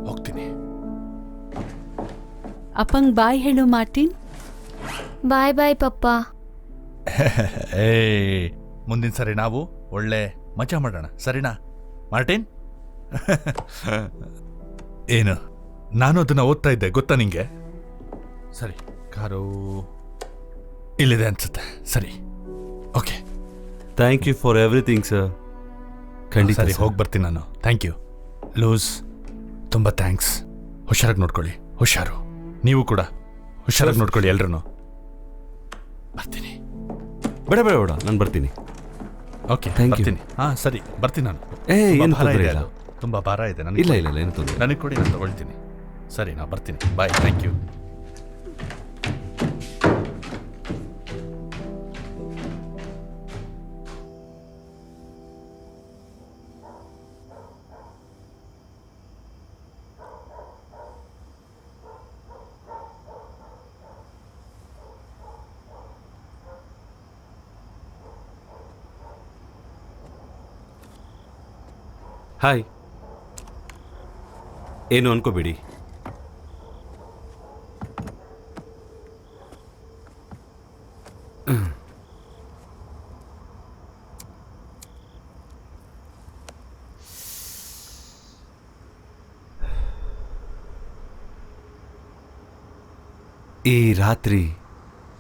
ಹೋಗ್ತೀನಿ. ಅಪ್ಪಂಗ್ ಬಾಯ್ ಹೇಳು ಮಾರ್ಟಿನ್. ಬಾಯ್ ಬಾಯ್ ಪಪ್ಪ. ಮುಂದಿನ ಸರಿ ನಾವು ಒಳ್ಳೆ ಮಜಾ ಮಾಡೋಣ, ಸರಿನಾ ಮಾರ್ಟಿನ್? ಏನು, ನಾನು ಅದನ್ನ ಓದ್ತಾ ಇದ್ದೆ ಗೊತ್ತಾ ನಿಂಗೆ? ಸರಿ, ಕಾರು ಇಲ್ಲಿದೆ ಅನ್ಸುತ್ತೆ. ಸರಿ, okay. Thank you for everything sir. ಖಂಡಿತ ಸರಿ, sir. ಹೋಗಿ ಬರ್ತೀನಿ ನಾನು. ಥ್ಯಾಂಕ್ ಯು ಲೂಸ್, ತುಂಬ ಥ್ಯಾಂಕ್ಸ್. ಹುಷಾರಾಗಿ ನೋಡ್ಕೊಳ್ಳಿ. ಹುಷಾರು, ನೀವು ಕೂಡ ಹುಷಾರಾಗಿ ನೋಡ್ಕೊಳ್ಳಿ ಎಲ್ರೂ. ಬರ್ತೀನಿ. ಬೇಡ ಬೇಡ ಬೇಡ, ನಾನು ಬರ್ತೀನಿ. Okay, Thank you. ಬರ್ತೀನಿ. ಹಾ ಸರಿ, ಬರ್ತೀನಿ ನಾನು. ಏ, ತುಂಬಾ ಏನು ಭಾರ ತೊಂದರೆ ಇದೆ ಇಲ್ಲ. ಅದು. ತುಂಬಾ ಭಾರ ಇದೆ ನನಗೆ. ಇಲ್ಲ ಇಲ್ಲ ಇಲ್ಲ, ಏನು ತೊಂದರೆ ಇಲ್ಲ. ನನಗೆ ಕೊಡಿ, ನಾನು ತಗೊಳ್ತೀನಿ. ಸರಿ, ನಾ ಬರ್ತೀನಿ. ಬಾಯ್. Thank you. ಹಾಯ್. ಏನು ಅನ್ಕೋಬೇಡಿ. ಈ ರಾತ್ರಿ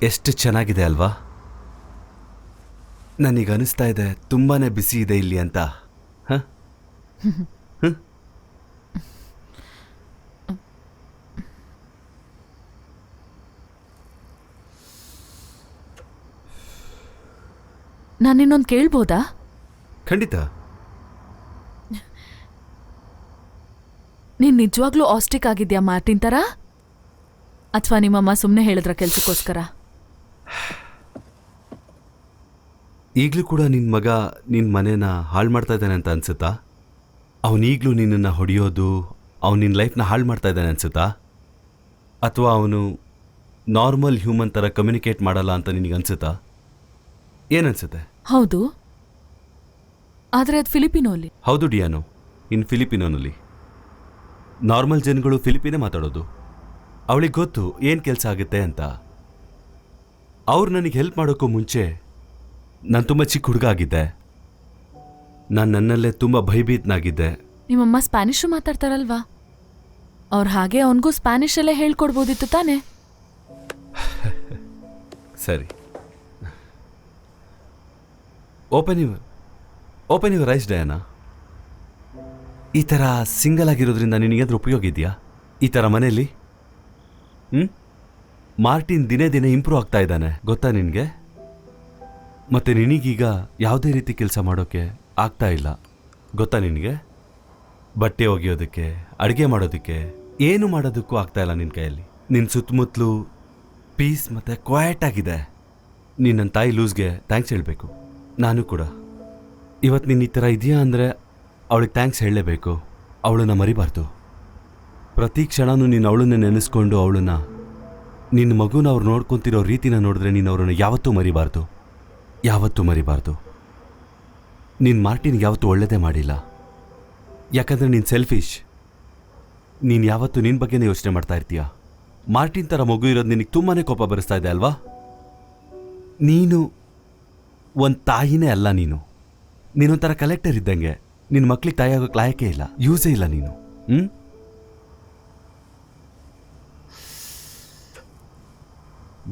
ಎಷ್ಟು ಚೆನ್ನಾಗಿದೆ ಅಲ್ವಾ? ನನಗೆ ಅನಿಸ್ತಾ ಇದೆ ತುಂಬಾನೇ ಬಿಸಿ ಇದೆ ಇಲ್ಲಿ ಅಂತ. ಹ? ನಾನು ಇನ್ನೊಂದು ಕೇಳ್ಬೋದಾ? ಖಂಡಿತ. ನೀನ್ ನಿಜವಾಗ್ಲೂ ಆಸ್ಟಿಕ್ ಆಗಿದ್ಯಾ ಮಾರ್ಟಿನ್ ಥರ? ಅಥವಾ ನಿಮ್ಮಮ್ಮ ಸುಮ್ಮನೆ ಹೇಳಿದ್ರ ಕೆಲ್ಸಕ್ಕೋಸ್ಕರ? ಈಗಲೂ ಕೂಡ ನಿನ್ನ ಮಗ ನಿನ್ನ ಮನೇನ ಹಾಳು ಮಾಡ್ತಾ ಇದ್ದಾನೆ ಅಂತ ಅನ್ಸುತ್ತಾ? ಅವನೀಗಲೂ ನಿನ್ನನ್ನು ಹೊಡೆಯೋದು, ಅವನು ನಿನ್ನ ಲೈಫ್ನ ಹಾಳು ಮಾಡ್ತಾ ಇದ್ದಾನೆ ಅನ್ಸುತ್ತಾ? ಅಥವಾ ಅವನು ನಾರ್ಮಲ್ ಹ್ಯೂಮನ್ ಥರ ಕಮ್ಯುನಿಕೇಟ್ ಮಾಡಲ್ಲ ಅಂತ ನಿನಗೆ ಅನ್ಸುತ್ತಾ? ಏನನ್ಸುತ್ತೆ? ಹೌದು, ಆದರೆ ಅದು ಫಿಲಿಪಿನೋಲಿ. ಹೌದು ಡಿಯಾನೋ, ಇನ್ನು ಫಿಲಿಪಿನೋನಲ್ಲಿ ನಾರ್ಮಲ್ ಜನಗಳು ಫಿಲಿಪಿನೇ ಮಾತಾಡೋದು. ಅವಳಿಗೆ ಗೊತ್ತು ಏನು ಕೆಲಸ ಆಗುತ್ತೆ ಅಂತ. ಅವ್ರು ನನಗೆ ಹೆಲ್ಪ್ ಮಾಡೋಕ್ಕೂ ಮುಂಚೆ ನಾನು ತುಂಬ ಚಿಕ್ಕ ಹುಡುಗ ಆಗಿದ್ದೆ. ನಾನು ನನ್ನಲ್ಲೇ ತುಂಬ ಭಯಭೀತನಾಗಿದ್ದೆ. ನಿಮ್ಮಮ್ಮ ಸ್ಪ್ಯಾನಿಷು ಮಾತಾಡ್ತಾರಲ್ವಾ? ಅವ್ರು ಹಾಗೆ ಅವನಿಗೂ ಸ್ಪ್ಯಾನಿಷಲ್ಲೇ ಹೇಳ್ಕೊಡ್ಬೋದಿತ್ತು ತಾನೇ? ಸರಿ, ಓಪನ್ ಯುವರ್ ಐಸ್ ಡಯಾನಾ. ಈ ಥರ ಸಿಂಗಲ್ ಆಗಿರೋದ್ರಿಂದ ನಿನಗೇನಾದ್ರೂ ಉಪಯೋಗ ಇದೆಯಾ ಈ ಥರ ಮನೆಯಲ್ಲಿ? ಮಾರ್ಟಿನ್ ದಿನೇ ದಿನೇ ಇಂಪ್ರೂವ್ ಆಗ್ತಾ ಇದ್ದಾನೆ, ಗೊತ್ತಾ ನಿನಗೆ? ಮತ್ತು ನಿನಗೀಗ ಯಾವುದೇ ರೀತಿ ಕೆಲಸ ಮಾಡೋಕ್ಕೆ ಆಗ್ತಾ ಇಲ್ಲ, ಗೊತ್ತಾ ನಿನಗೆ? ಬಟ್ಟೆ ಒಗೆಯೋದಕ್ಕೆ, ಅಡುಗೆ ಮಾಡೋದಕ್ಕೆ, ಏನು ಮಾಡೋದಕ್ಕೂ ಆಗ್ತಾ ಇಲ್ಲ ನಿನ್ನ ಕೈಯಲ್ಲಿ. ನಿನ್ನ ಸುತ್ತಮುತ್ತಲು ಪೀಸ್ ಮತ್ತು ಕ್ವೈಟ್ ಆಗಿದೆ. ನೀನು ನನ್ನ ತಾಯಿ ಲೂಸ್ಗೆ ಥ್ಯಾಂಕ್ಸ್ ಹೇಳಬೇಕು. ನಾನು ಕೂಡ ಇವತ್ತು ನೀನು ಈ ಥರ ಇದೆಯಾ ಅಂದರೆ ಅವಳಿಗೆ ಥ್ಯಾಂಕ್ಸ್ ಹೇಳಲೇಬೇಕು. ಅವಳನ್ನ ಮರಿಬಾರ್ದು. ಪ್ರತಿ ಕ್ಷಣನೂ ನೀನು ಅವಳನ್ನ ನೆನೆಸ್ಕೊಂಡು ನಿನ್ನ ಮಗುನ ಅವ್ರು ನೋಡ್ಕೊತಿರೋ ರೀತಿನ ನೋಡಿದ್ರೆ ನೀನು ಅವ್ರನ್ನ ಯಾವತ್ತೂ ಮರಿಬಾರ್ದು, ಯಾವತ್ತೂ ಮರಿಬಾರ್ದು. ನೀನು ಮಾರ್ಟಿನ್ಗೆ ಯಾವತ್ತೂ ಒಳ್ಳೆಯದೇ ಮಾಡಿಲ್ಲ, ಯಾಕಂದರೆ ನೀನು ಸೆಲ್ಫಿಶ್. ನೀನು ಯಾವತ್ತೂ ನಿನ್ನ ಬಗ್ಗೆನೇ ಯೋಚನೆ ಮಾಡ್ತಾ ಇರ್ತೀಯ. ಮಾರ್ಟಿನ್ ಥರ ಮಗು ಇರೋದು ನಿನಗೆ ತುಂಬಾ ಕೋಪ ಬರಿಸ್ತಾ ಇದೆ ಅಲ್ವಾ? ನೀನು ಒಂದು ತಾಯಿನೇ ಅಲ್ಲ, ನೀನೊಂಥರ ಕಲೆಕ್ಟರ್ ಇದ್ದಂಗೆ. ನಿನ್ನ ಮಕ್ಳಿಗೆ ತಾಯಿ ಆಗೋಕ್ಕೆ ಲಾಯಕೇ ಇಲ್ಲ, ಯೂಸೇ ಇಲ್ಲ ನೀನು.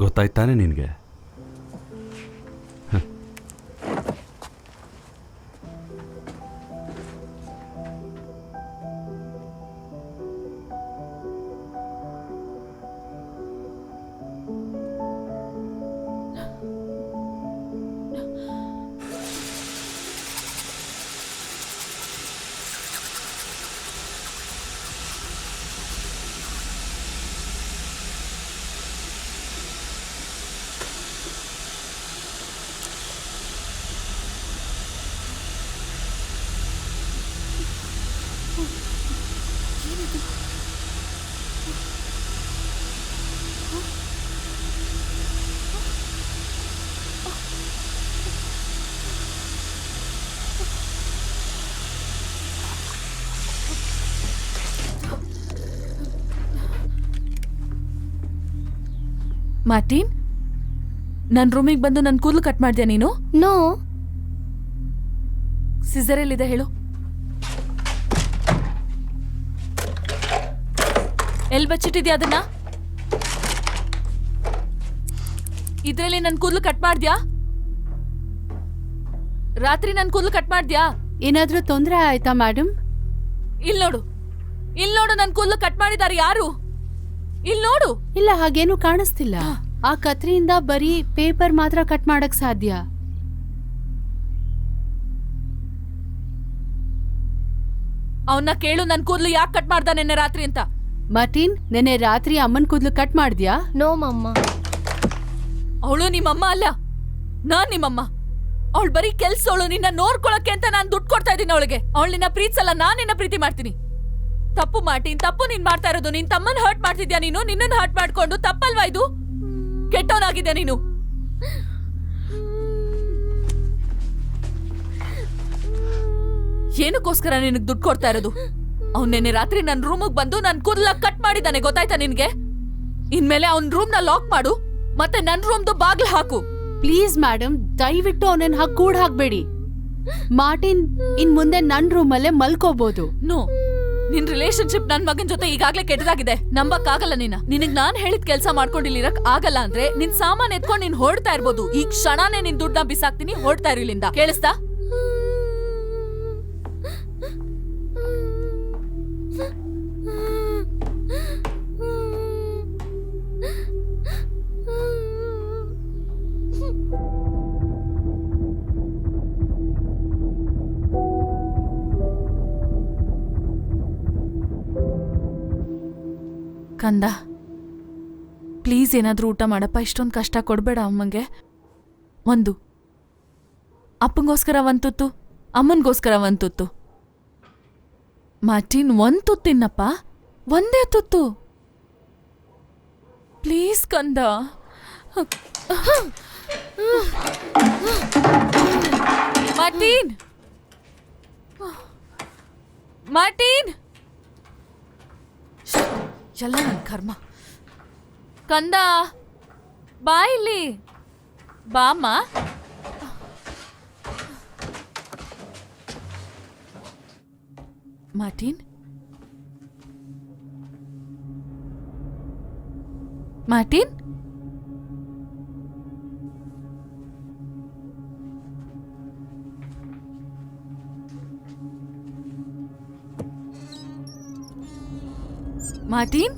ಗೊತ್ತಾಯ್ತಾನೆ ನಿನಗೆ? ಮಾರ್ಟಿನ್, ನನ್ನ ರೂಮಿಗೆ ಬಂದು ನನ್ನ ಕೂದಲು ಕಟ್ ಮಾಡ್ದ್ಯಾ ನೀನು? ನೋ. ಸಿಸರ್ ಎಲ್ಲಿದೆ ಹೇಳು? ಎಲ್ಲಿ ಬಚ್ಚಿಟ್ಟಿದ್ಯಾ ಅದನ್ನ? ಇದ್ರಲ್ಲಿ ನನ್ನ ಕೂದಲು ಕಟ್ ಮಾಡ್ದ್ಯಾ? ರಾತ್ರಿ ನನ್ನ ಕೂದಲು ಕಟ್ ಮಾಡ್ದ್ಯಾ? ಏನಾದ್ರೂ ತೊಂದರೆ ಆಯ್ತಾ ಮೇಡಮ್? ಇಲ್ಲಿ ನೋಡು, ನನ್ನ ಕೂದಲು ಕಟ್ ಮಾಡಿದ್ದಾರೆ ಯಾರು? ಇಲ್ಲಿ ನೋಡು. ಇಲ್ಲ, ಹಾಗೇನು ಕಾಣಿಸ್ತಿಲ್ಲ. ಆ ಕತ್ರಿಯಿಂದ ಬರೀ ಪೇಪರ್ ಮಾತ್ರ ಕಟ್ ಮಾಡಕ್ ಸಾಧ್ಯ. ಅವನ್ನ ಕೇಳು, ನನ್ನ ಕೂದಲು ಯಾಕೆ ಕಟ್ ಮಾಡ್ದ ನೆನ್ನೆ ರಾತ್ರಿ ಅಂತ. ಮಾರ್ಟಿನ್, ನೆನ್ನೆ ರಾತ್ರಿ ಅಮ್ಮನ್ ಕೂದಲು ಕಟ್ ಮಾಡ್ದ್ಯಾ? ನೋ ಮಮ್ಮ. ಅವಳು ನಿಮ್ಮಮ್ಮ ಅಲ್ಲ, ನಾನ್ ನಿಮ್ಮಮ್ಮ. ಅವಳು ಬರೀ ಕೆಲ್ಸವಳು, ನಿನ್ನ ನೋಡ್ಕೊಳಕ್ಕೆ ಅಂತ ನಾನು ದುಡ್ಡು ಕೊಡ್ತಾ ಇದ್ದೀನಿ ಅವಳಿಗೆ. ಅವಳು ನಿನ್ನ ಪ್ರೀತಿಸಲ್ಲ, ನಾನ್ ನಿನ್ನ ಪ್ರೀತಿ ಮಾಡ್ತೀನಿ. ತಪ್ಪು ಮಾರ್ಟಿನ್, ತಪ್ಪು ನೀನ್ ಮಾಡ್ತಾ ಇರೋದು. ನಿನ್ ತಮ್ಮನ್ ಹರ್ಟ್ ಮಾಡ್ತಿದ್ಯಾ ನೀನು? ನಿನ್ನನ್ನು ಹರ್ಟ್ ಮಾಡ್ಕೊಂಡು ತಪ್ಪಲ್ವಾ ಇದು? ಕೆಟ್ಟವನಾಗಿದೆ ನೀನು. ಏನಕ್ಕೋಸ್ಕರ ನಿನಗ್ ದುಡ್ಡು ಕೊಡ್ತಾ ಇರೋದು? ಅವ್ನು ನೆನ್ನೆ ರಾತ್ರಿ ನನ್ನ ರೂಮಿಗೆ ಬಂದು ನನ್ನ ಕೂದಲ ಕಟ್ ಮಾಡಿದ್ದಾನೆ, ಗೊತ್ತಾಯ್ತಾ ನಿನ್ಗೆ? ಇನ್ಮೇಲೆ ಅವನ್ ರೂಮ್ನ ಲಾಕ್ ಮಾಡು, ಮತ್ತೆ ನನ್ನ ರೂಮ್ದು ಬಾಗ್ಲು ಹಾಕು. ಪ್ಲೀಸ್ ಮೇಡಮ್, ದಯವಿಟ್ಟು ಅವನನ್ನ ಹಾಕಿ ಕೂಡ ಹಾಕ್ಬೇಡಿ. ಮಾರ್ಟಿನ್ ಇನ್ ಮುಂದೆ ನನ್ ರೂಮಲ್ಲೇ ಮಲ್ಕೋಬಹುದು. ನೋ, ನಿನ್ ರಿಲೇಶನ್ಶಿಪ್ ನನ್ ಮಗನ್ ಜೊತೆ ಈಗಾಗ್ಲೇ ಕೆಟ್ಟದಾಗಿದೆ. ನಂಬಕ್ ಆಗಲ್ಲ ನಿನ್ನ. ನಿನಗ್ ನಾನ್ ಹೇಳಿದ ಕೆಲಸ ಮಾಡ್ಕೊಂಡಿಲ್ಲಿರಕ್ ಆಗಲ್ಲ ಅಂದ್ರೆ ನಿನ್ ಸಾಮಾನ್ ಎತ್ಕೊಂಡು ನೀನ್ ಹೊರಡ್ತಾ ಇರ್ಬೋದು. ಈ ಕ್ಷಣನೇ ನಿನ್ ದುಡ್ಡನ್ನ ಬಿಸಾಕ್ತೀನಿ, ಹೊರಡ್ತಾ ಇರಲಿಂದ. ಕೇಳಿಸ್ತಾ? ಕಂದ ಪ್ಲೀಸ್ ಏನಾದರೂ ಊಟ ಮಾಡಪ್ಪ. ಇಷ್ಟೊಂದು ಕಷ್ಟ ಕೊಡಬೇಡ ಅಮ್ಮಂಗೆ. ಒಂದು ಅಪ್ಪಂಗೋಸ್ಕರ ಒಂದು ತುತ್ತು, ಅಮ್ಮನಿಗೋಸ್ಕರ ಒಂದು ತುತ್ತು. ಮಾರ್ಟಿನ್, ಒಂದು ತುತ್ತು ತಿನ್ನಪ್ಪ, ಒಂದೇ ತುತ್ತು ಪ್ಲೀಸ್ ಕಂದ. ಮಾರ್ಟಿನ್, ಮಾರ್ಟಿನ್, ಎಲ್ಲ ನನ್ನ ಕರ್ಮ. ಕಂದ ಬಾ ಇಲ್ಲಿ, ಬಾಮ್ಮ. ಮಾರ್ಟಿನ್, ಮಾರ್ಟಿನ್, ಮಾರ್ಟಿನ್,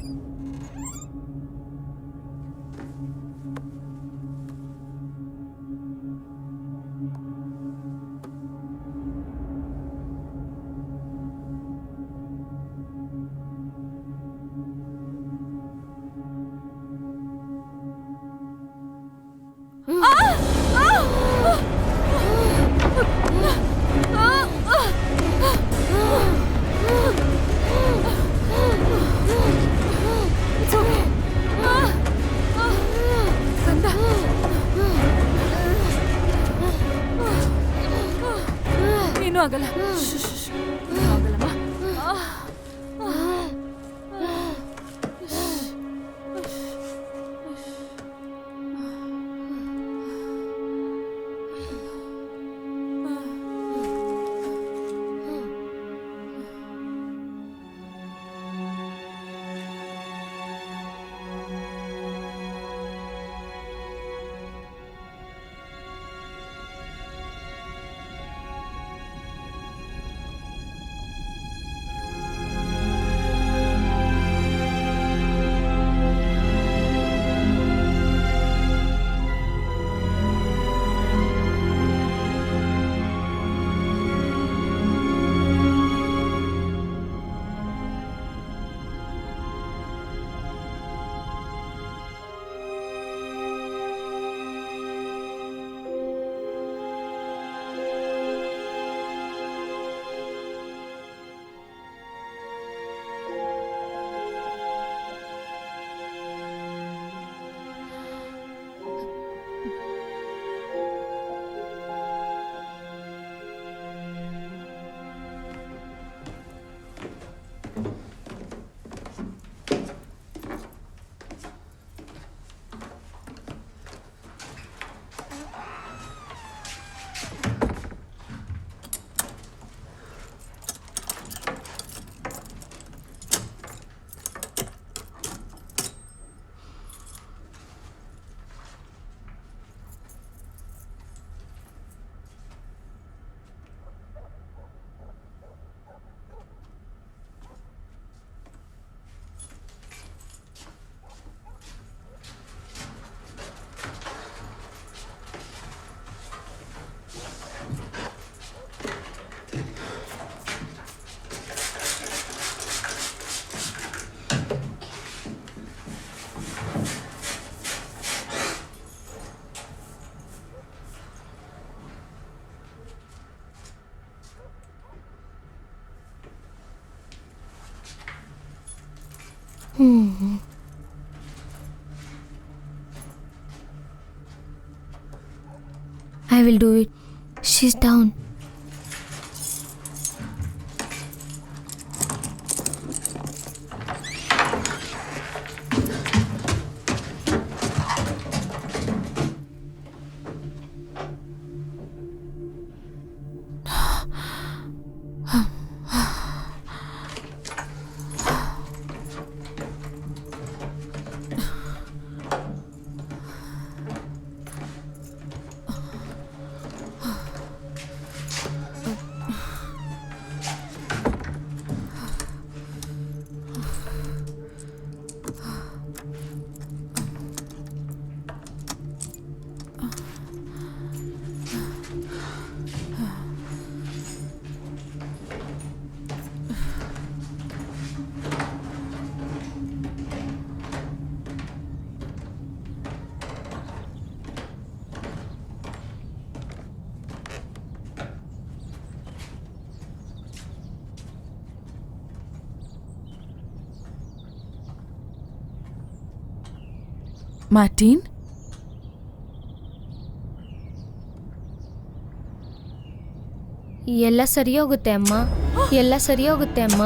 ಏನೂ ಆಗಲ್ಲ. ಏನೂ ಆಗಲ್ಲಮ್ಮ. I will do it. She's down. Martin ಎಲ್ಲ ಸರಿ ಹೋಗುತ್ತೆ ಅಮ್ಮ, ಎಲ್ಲ ಸರಿ ಹೋಗುತ್ತೆ ಅಮ್ಮ,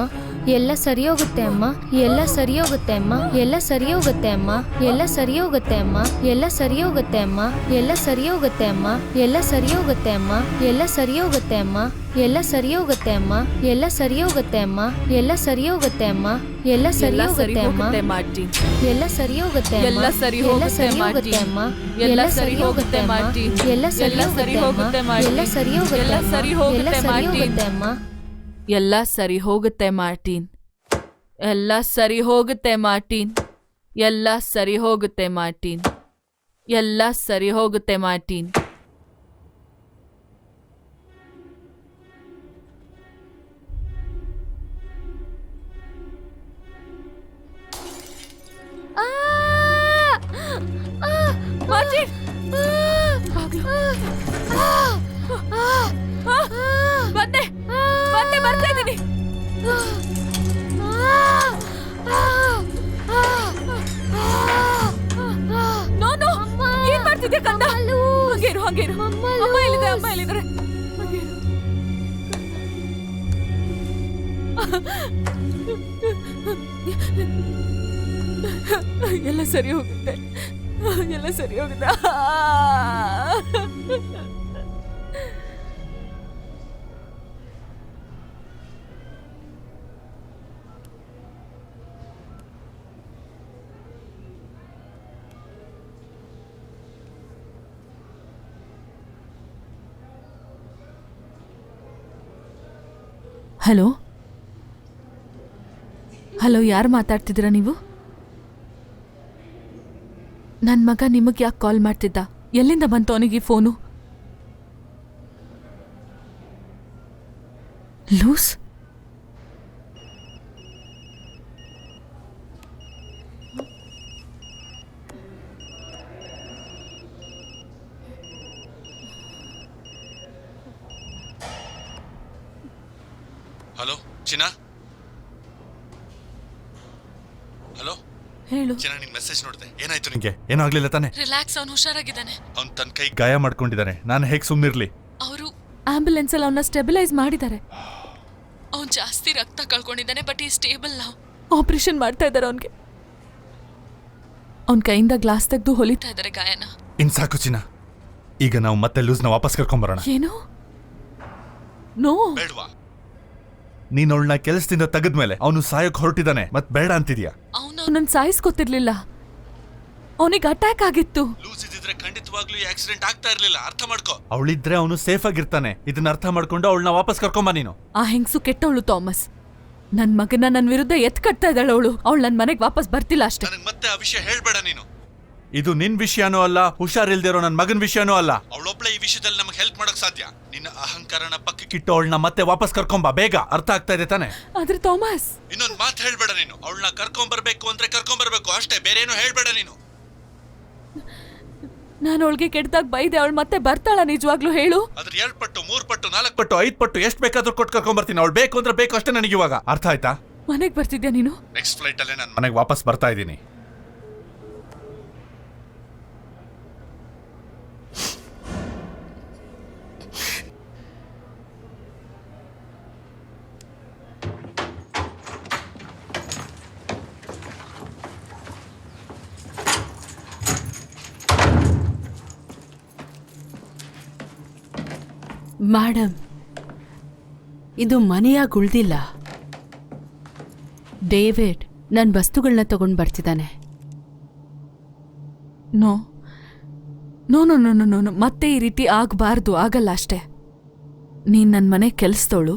ಎಲ್ಲ ಸರಿ ಹೋಗುತ್ತೆ ಅಮ್ಮ, ಎಲ್ಲ ಸರಿ ಹೋಗುತ್ತೆ ಅಮ್ಮ, ಎಲ್ಲ ಸರಿ ಹೋಗುತ್ತೆ ಅಮ್ಮ, ಎಲ್ಲ ಸರಿ ಹೋಗುತ್ತೆ ಅಮ್ಮ, ಎಲ್ಲ ಸರಿ ಹೋಗುತ್ತೆ ಅಮ್ಮ, ಎಲ್ಲ ಸರಿ ಹೋಗುತ್ತೆ ಅಮ್ಮ, ಎಲ್ಲ ಸರಿ ಹೋಗುತ್ತೆ ಅಮ್ಮ, ಎಲ್ಲ ಸರಿ ಹೋಗುತ್ತೆ ಅಮ್ಮ, ಎಲ್ಲ ಸರಿ ಹೋಗುತ್ತೆ ಅಮ್ಮ, ಎಲ್ಲ ಸರಿ ಹೋಗುತ್ತೆ ಅಮ್ಮ, ಎಲ್ಲ ಸರಿ ಹೋಗುತ್ತೆ ಅಮ್ಮ, ಎಲ್ಲ ಸರಿ ಹೋಗುತ್ತೆ ಅಮ್ಮ, ಮಾರ್ಟಿನ್ ಎಲ್ಲ ಸರಿ ಹೋಗುತ್ತೆ ಅಮ್ಮ, ಎಲ್ಲ ಸರಿ ಹೋಗುತ್ತೆ ಅಮ್ಮ, ಎಲ್ಲ ಸರಿ ಹೋಗುತ್ತೆ ಮಾರ್ಟಿನ್, ಎಲ್ಲ ಸರಿ ಹೋಗುತ್ತೆ ಅಮ್ಮ, ಎಲ್ಲ ಸರಿ ಹೋಗುತ್ತೆ ಎಲ್ಲ ಸರಿ ಹೋಗುತ್ತೆ ಎಲ್ಲ ಸರಿ ಮಾರ್ಟಿನ್, ಹೋಗುತ್ತೆ ಅಮ್ಮ. ಎಲ್ಲ ಸರಿ ಹೋಗುತ್ತೆ ಮಾರ್ಟಿನ್, ಎಲ್ಲ ಸರಿ ಹೋಗುತ್ತೆ ಮಾರ್ಟಿನ್, ಎಲ್ಲ ಸರಿ ಹೋಗುತ್ತೆ ಮಾರ್ಟಿನ್, ಎಲ್ಲ ಸರಿ ಹೋಗುತ್ತೆ ಮಾರ್ಟಿನ್. ಮಾರ್ಟಿನ್ ಬಾಗ್ಲು. ಬಂದೆ ಬಂದೆ ಬರ್ತಾ ಇದ್ದೀನಿ. ನೋ ಏನ್ ಮಾಡ್ತಿದ್ಯಾ ಕಂದ? ಹಂಗೇರು ಹಂಗೇರು. ಅಮ್ಮ ಎಲ್ಲಿದ್ದಾರೆ? ಅಮ್ಮ ಎಲ್ಲಿದ್ದಾರೆ? ಎಲ್ಲ ಸರಿ ಹೋಗುತ್ತೆ, ಎಲ್ಲ ಸರಿ ಹೋಗುತ್ತೆ. ಹಲೋ ಹಲೋ, ಯಾರು ಮಾತಾಡ್ತಿದ್ದೀರಾ ನೀವು? ನನ್ನ ಮಗ ನಿಮಗೆ ಯಾಕೆ ಕಾಲ್ ಮಾಡ್ತಿದ್ದ? ಎಲ್ಲಿಂದ ಬಂತು ಅವನಿಗೆ ಫೋನು? ಲೂಸ್? ಹಲೋ ಚಿನ್ನ, ಹಲೋ ಹೇಳು. ಚಿನ್ನ, ನಿನ್ ಮೆಸೇಜ್ ನೋಡಿದೆ. ಏನಾಯ್ತು ನಿಂಗೆ ಏನೂ ಆಗ್ಲಿಲ್ಲ ತಾನೆ? ರಿಲ್ಯಾಕ್ಸ್, ಅವನು ಹುಷಾರಾಗಿದ್ದಾನೆ. ಅವ್ನ್ ತನ್ನ ಕೈ ಗಾಯ ಮಾಡ್ಕೊಂಡಿದ್ದಾನೆ. ನಾನು ಹೇಗೆ ಸುಮ್ಮನಿರ್ಲಿ? ಅವರು ಆಂಬ್ಯುಲೆನ್ಸ್ ಅಲ್ಲಿ ಅವನ್ನ ಸ್ಟೆಬಿಲೈಸ್ ಮಾಡಿದ್ದಾರೆ. ಅವನು ಜಾಸ್ತಿ ರಕ್ತ ಕಳ್ಕೊಂಡಿದ್ದಾನೆ, ಬಟ್ ಈ ಸ್ಟೇಬಲ್ ನಾವು. ಆಪರೇಷನ್ ಮಾಡ್ತಾ ಇದ್ದಾರೆ ಅವನಿಗೆ. ಅವನ ಕೈಯಿಂದ ಗ್ಲಾಸ್ ತೆಗೆದು ಹೊಲಿತಾ ಇದ್ದಾರೆ ಗಾಯನ. ಇನ್ ಸಾಕು ಚಿನ್ನ, ಈಗ ನಾವು ಮತ್ತೆ ಲೂಸ್ನ ವಾಪಸ್ ಕರ್ಕೊಂಬರೋಣ. ಏನು? ನೋ, ಬೇಡ್ವಾ? ನೀನ್ ಅವಳನ್ನ ಕೆಲಸದಿಂದ ತೆಗೆದ್ಮೇಲೆ ಅವನು ಸಾಯಕ್ ಹೊರಟಿದ್ದಾನೆ, ಮತ್ ಬೇಡ ಅಂತಿದ್ಯಾ? ಅವನು ನನ್ನ ಸಾಯಿಸ್ಕೊತಿರ್ಲಿಲ್ಲ, ಅವನಿಗೆ ಅಟ್ಯಾಕ್ ಆಗಿತ್ತು. ಲೂಸ್ ಇದ್ದಿದ್ರೆ ಖಂಡಿತವಾಗ್ಲೂ ಈ ಆಕ್ಸಿಡೆಂಟ್ ಆಗ್ತಾ ಇರ್ಲಿಲ್ಲ. ಅರ್ಥ ಮಾಡ್ಕೋ. ಅವಳಿದ್ರೆ ಅವನು ಸೇಫ್ ಆಗಿರ್ತಾನೆ. ಇದನ್ನ ಅರ್ಥ ಮಾಡ್ಕೊಂಡು ಅವಳನ್ನ ವಾಪಸ್ ಕರ್ಕೊಂಬ ನೀನು. ಆ ಹೆಂಗ್ಸು ಕೆಟ್ಟವಳು ಥಾಮಸ್. ನನ್ನ ಮಗನ ನನ್ನ ವಿರುದ್ಧ ಎತ್ ಕಟ್ತಾ ಇದ್ದಾಳೆ ಅವಳು. ಅವಳು ನನ್ನ ಮನೆಗೆ ವಾಪಸ್ ಬರ್ತಿಲ್ಲ ಅಷ್ಟೇ. ನನಗೆ ಮತ್ತೆ ಆ ವಿಷಯ ಹೇಳ್ಬೇಡ ನೀನು. ಇದು ನಿನ್ ವಿಷಯನೂ ಅಲ್ಲ, ಹುಷಾರಿಲ್ದಿರೋ ನನ್ ಮಗನ್ ವಿಷಯನೂ ಅಲ್ಲ. ಅವಳೊಬ್ಳೆ ಈ ವಿಷಯದಲ್ಲಿ ನಮಗೆ ಹೆಲ್ಪ್ ಮಾಡೋಕ್ ಸಾಧ್ಯ. ನಿನ್ನ ಅಹಂಕಾರನ ಪಕ್ಕಕ್ಕೆ ಕಿಟ್ಟು ಅವಳನ್ನ ಮತ್ತೆ ವಾಪಸ್ ಕರ್ಕೊಂಬ ಬೇಗ. ಅರ್ಥ ಆಗ್ತಾ ಇದೆ ತಾನೆ? ಆದ್ರೆ ಥಾಮಸ್, ಇನ್ನೊಂದು ಮಾತು ಹೇಳ್ಬೇಡ ನೀನು. ಅವಳನ್ನ ಕರ್ಕೊಂಬರ್ಬೇಕು ಅಂದ್ರೆ ಕರ್ಕೊಂಬರ್ಬೇಕು ಅಷ್ಟೇ, ಬೇರೆ ಏನು ಹೇಳ್ಬೇಡ ನೀನು. ನಾನು ಅವಳಿಗೆ ಕೆಟ್ಟದಾಗ ಬೈದೆ, ಅವಳು ಮತ್ತೆ ಬರ್ತಾಳ ನಿಜವಾಗ್ಲೂ? ಹೇಳು. ಅದ್ರ 2 ಪಟ್ಟು 3 ಪಟ್ಟು 4 ಪಟ್ಟು 5 ಪಟ್ಟು ಎಷ್ಟು ಬೇಕಾದ್ರೂ ಕೊಟ್ಟು ಕರ್ಕೊಂಬರ್ತೀನಿ. ಅವಳು ಬೇಕು ಅಂದ್ರೆ ಬೇಕು ಅಷ್ಟೇ ನನಗೆ ಇವಾಗ. ಅರ್ಥ ಆಯ್ತಾ? ಮನೆಗೆ ಬರ್ತಿದ್ಯಾ ನೀನು? ನೆಕ್ಸ್ಟ್ ಫ್ಲೈಟ್ ಅಲ್ಲೇ ನಾನು ಮನೆಗೆ ವಾಪಸ್ ಬರ್ತಾ ಇದ್ದೀನಿ. ಮೇಡಮ್, ಇದು ಮನೆಯಾಗಿ ಉಳ್ದಿಲ್ಲ. ಡೇವಿಡ್ ನನ್ನ ವಸ್ತುಗಳನ್ನ ತಗೊಂಡು ಬರ್ತಿದ್ದಾನೆ. No no no no no no, ಮತ್ತೆ ಈ ರೀತಿ ಆಗಬಾರ್ದು. ಆಗಲ್ಲ ಅಷ್ಟೇ. ನೀನು ನನ್ನ ಮನೆ ಕೆಲ್ಸದವಳು,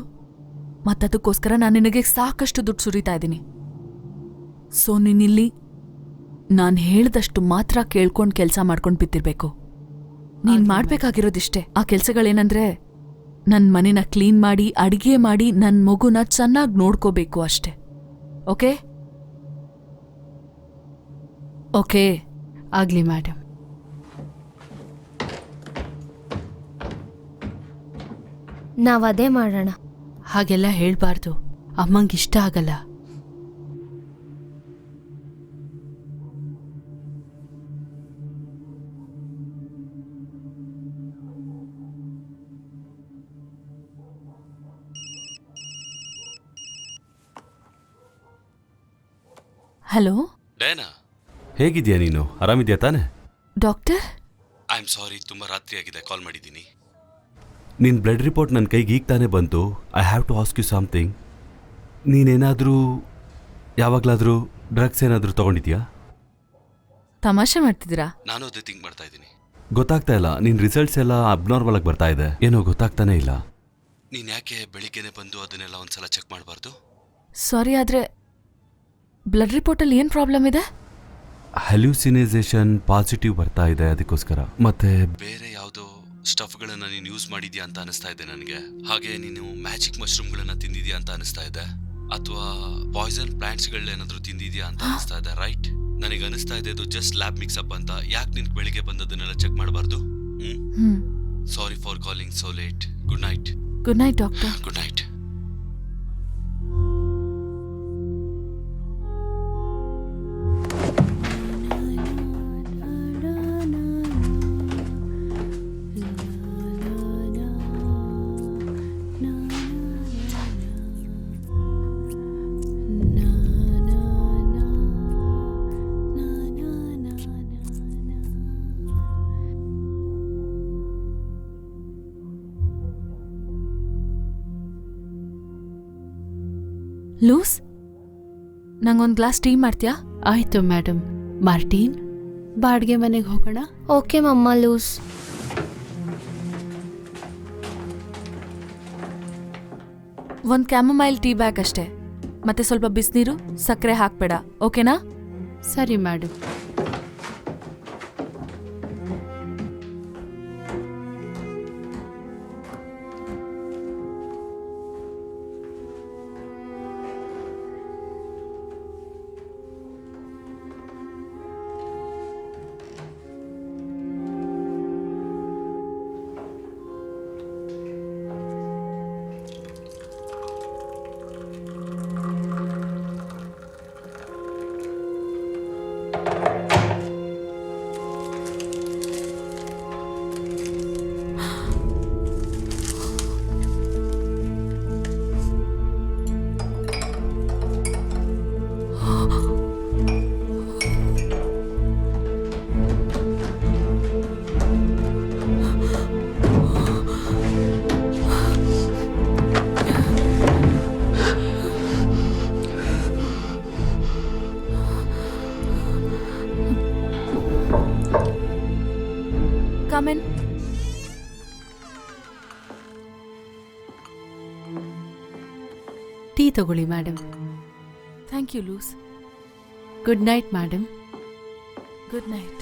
ಮತ್ತದಕ್ಕೋಸ್ಕರ ನಾನು ನಿನಗೆ ಸಾಕಷ್ಟು ದುಡ್ಡು ಸುರಿತಾ ಇದ್ದೀನಿ. ಸೊ ನೀನಿಲ್ಲಿ ನಾನು ಹೇಳ್ದಷ್ಟು ಮಾತ್ರ ಕೇಳ್ಕೊಂಡು ಕೆಲಸ ಮಾಡ್ಕೊಂಡು ಬಿತ್ತಿರ್ಬೇಕು. ನೀನು ಮಾಡ್ಬೇಕಾಗಿರೋದಿಷ್ಟೇ. ಆ ಕೆಲಸಗಳೇನಂದ್ರೆ ನನ್ನ ಮನೆನ ಕ್ಲೀನ್ ಮಾಡಿ, ಅಡಿಗೆ ಮಾಡಿ, ನನ್ನ ಮಗುನ ಚೆನ್ನಾಗಿ ನೋಡ್ಕೋಬೇಕು ಅಷ್ಟೇ. Okay okay? ಆಗ್ಲಿ ಮೇಡಮ್. ನಾವ್ ಅದೇ ಮಾಡೋಣ. ಹಾಗೆಲ್ಲ ಹೇಳ್ಬಾರ್ದು, ಅಮ್ಮಂಗೆ ಇಷ್ಟ ಆಗಲ್ಲ. ಹಲೋ ಡಯಾನಾ, ಹೇಗಿದ್ಯಾ ನೀನು? ಆರಾಮಿದ್ಯಾ ತಾನೆ? ಡಾಕ್ಟರ್? ಐ ಆಮ್ ಸಾರಿ, ತುಂಬ ರಾತ್ರಿ ಆಗಿದೆ, ಕಾಲ್ ಮಾಡಿದ್ದೀನಿ. ನಿನ್ನ ಬ್ಲಡ್ ರಿಪೋರ್ಟ್ ನನ್ನ ಕೈಗೆ ಈಗ ತಾನೇ ಬಂತು. I have to ask you something. ನೀನೇನಾದರೂ ಯಾವಾಗಲಾದರೂ ಡ್ರಗ್ಸ್ ಏನಾದರೂ ತೊಗೊಂಡಿದ್ಯಾ? ತಮಾಷೆ ಮಾಡ್ತಿದ್ದೀರಾ? ನಾನು ಅದೇ ಥಿಂಕ್ ಮಾಡ್ತಾ ಇದ್ದೀನಿ. ಗೊತ್ತಾಗ್ತಾ ಇಲ್ಲ, ನಿನ್ನ ರಿಸಲ್ಟ್ಸ್ ಎಲ್ಲ ಅಬ್ನಾರ್ಮಲ್ ಆಗಿ ಬರ್ತಾ ಇದೆ. ಏನೋ ಗೊತ್ತಾಗ್ತಾನೇ ಇಲ್ಲ. ನೀನು ಯಾಕೆ ಬೆಳಿಗ್ಗೆನೆ ಬಂದು ಅದನ್ನೆಲ್ಲ ಒಂದ್ಸಲ ಚೆಕ್ ಮಾಡಬಾರ್ದು? ಸಾರಿ, ಆದರೆ ಬ್ಲಡ್ ರಿಪೋರ್ಟಲ್ಲಿ ಏನು ಪ್ರಾಬ್ಲಮ್ ಇದೆ? ಹ್ಯಾಲ್ಯೂಸಿನೈಸೇಷನ್ ಪಾಸಿಟಿವ್ ಬರ್ತಾ ಇದೆ, ಅದಕ್ಕೋಸ್ಕರ. ಮತ್ತೆ ಬೇರೆ ಯಾವುದೋ ಸ್ಟಫ್ಗಳನ್ನ ನೀನು ಯೂಸ್ ಮಾಡಿದ್ಯಾ ಅಂತ ಅನಿಸ್ತಾ ಇದೆ ನನಗೆ. ಹಾಗೆ ನೀನು ಮ್ಯಾಜಿಕ್ ಮಶ್ರೂಮ್ಗಳನ್ನ ತಿಂದಿದ್ಯಾ ಅಂತ ಅನಿಸ್ತಾ ಇದೆ, ಅಥವಾ ಪಾಯ್ಸನ್ ಪ್ಲಾಂಟ್ಸ್ಗಳೇನಾದ್ರೂ ತಿಂದಿದ್ಯಾ ಅಂತ ಅನಿಸ್ತಾ ಇದೆ. ರೈಟ್? ನನಗೆ ಅನಿಸ್ತಾ ಇದೆ ಇದು ಜಸ್ಟ್ ಲ್ಯಾಬ್ ಮಿಕ್ಸಪ್ ಅಂತ. ಯಾಕೆ ನಿನ್ ಬೆಳಿಗ್ಗೆ ಬಂದದನ್ನೆಲ್ಲ ಚೆಕ್ ಮಾಡಬಾರ್ದು? Sorry for calling so late. Good night. Good night doctor. Good night. Luz, ನಂಗೊಂದು ಗ್ಲಾಸ್ ಟೀ ಮಾಡ್ತೀಯಾ? ಆಯ್ತು ಮೇಡಮ್. ಮಾರ್ಟಿನ್, ಬಾಡ್ಗೆ ಮನೆಗೆ ಹೋಗೋಣ. ಓಕೆ ಮಮ್ಮ ಲೂಸ್. ಒಂದು ಕ್ಯಾಮಮೈಲ್ ಟೀ ಬ್ಯಾಗ್ ಅಷ್ಟೇ, ಮತ್ತೆ ಸ್ವಲ್ಪ ಬಿಸಿನೀರು, ಸಕ್ಕರೆ ಹಾಕ್ಬೇಡ, ಓಕೆನಾ? ಸರಿ ಮೇಡಮ್. Come in. ಟೀ ತಗೊಳ್ಳಿ madam. Thank you Luz. Good night madam. Good night.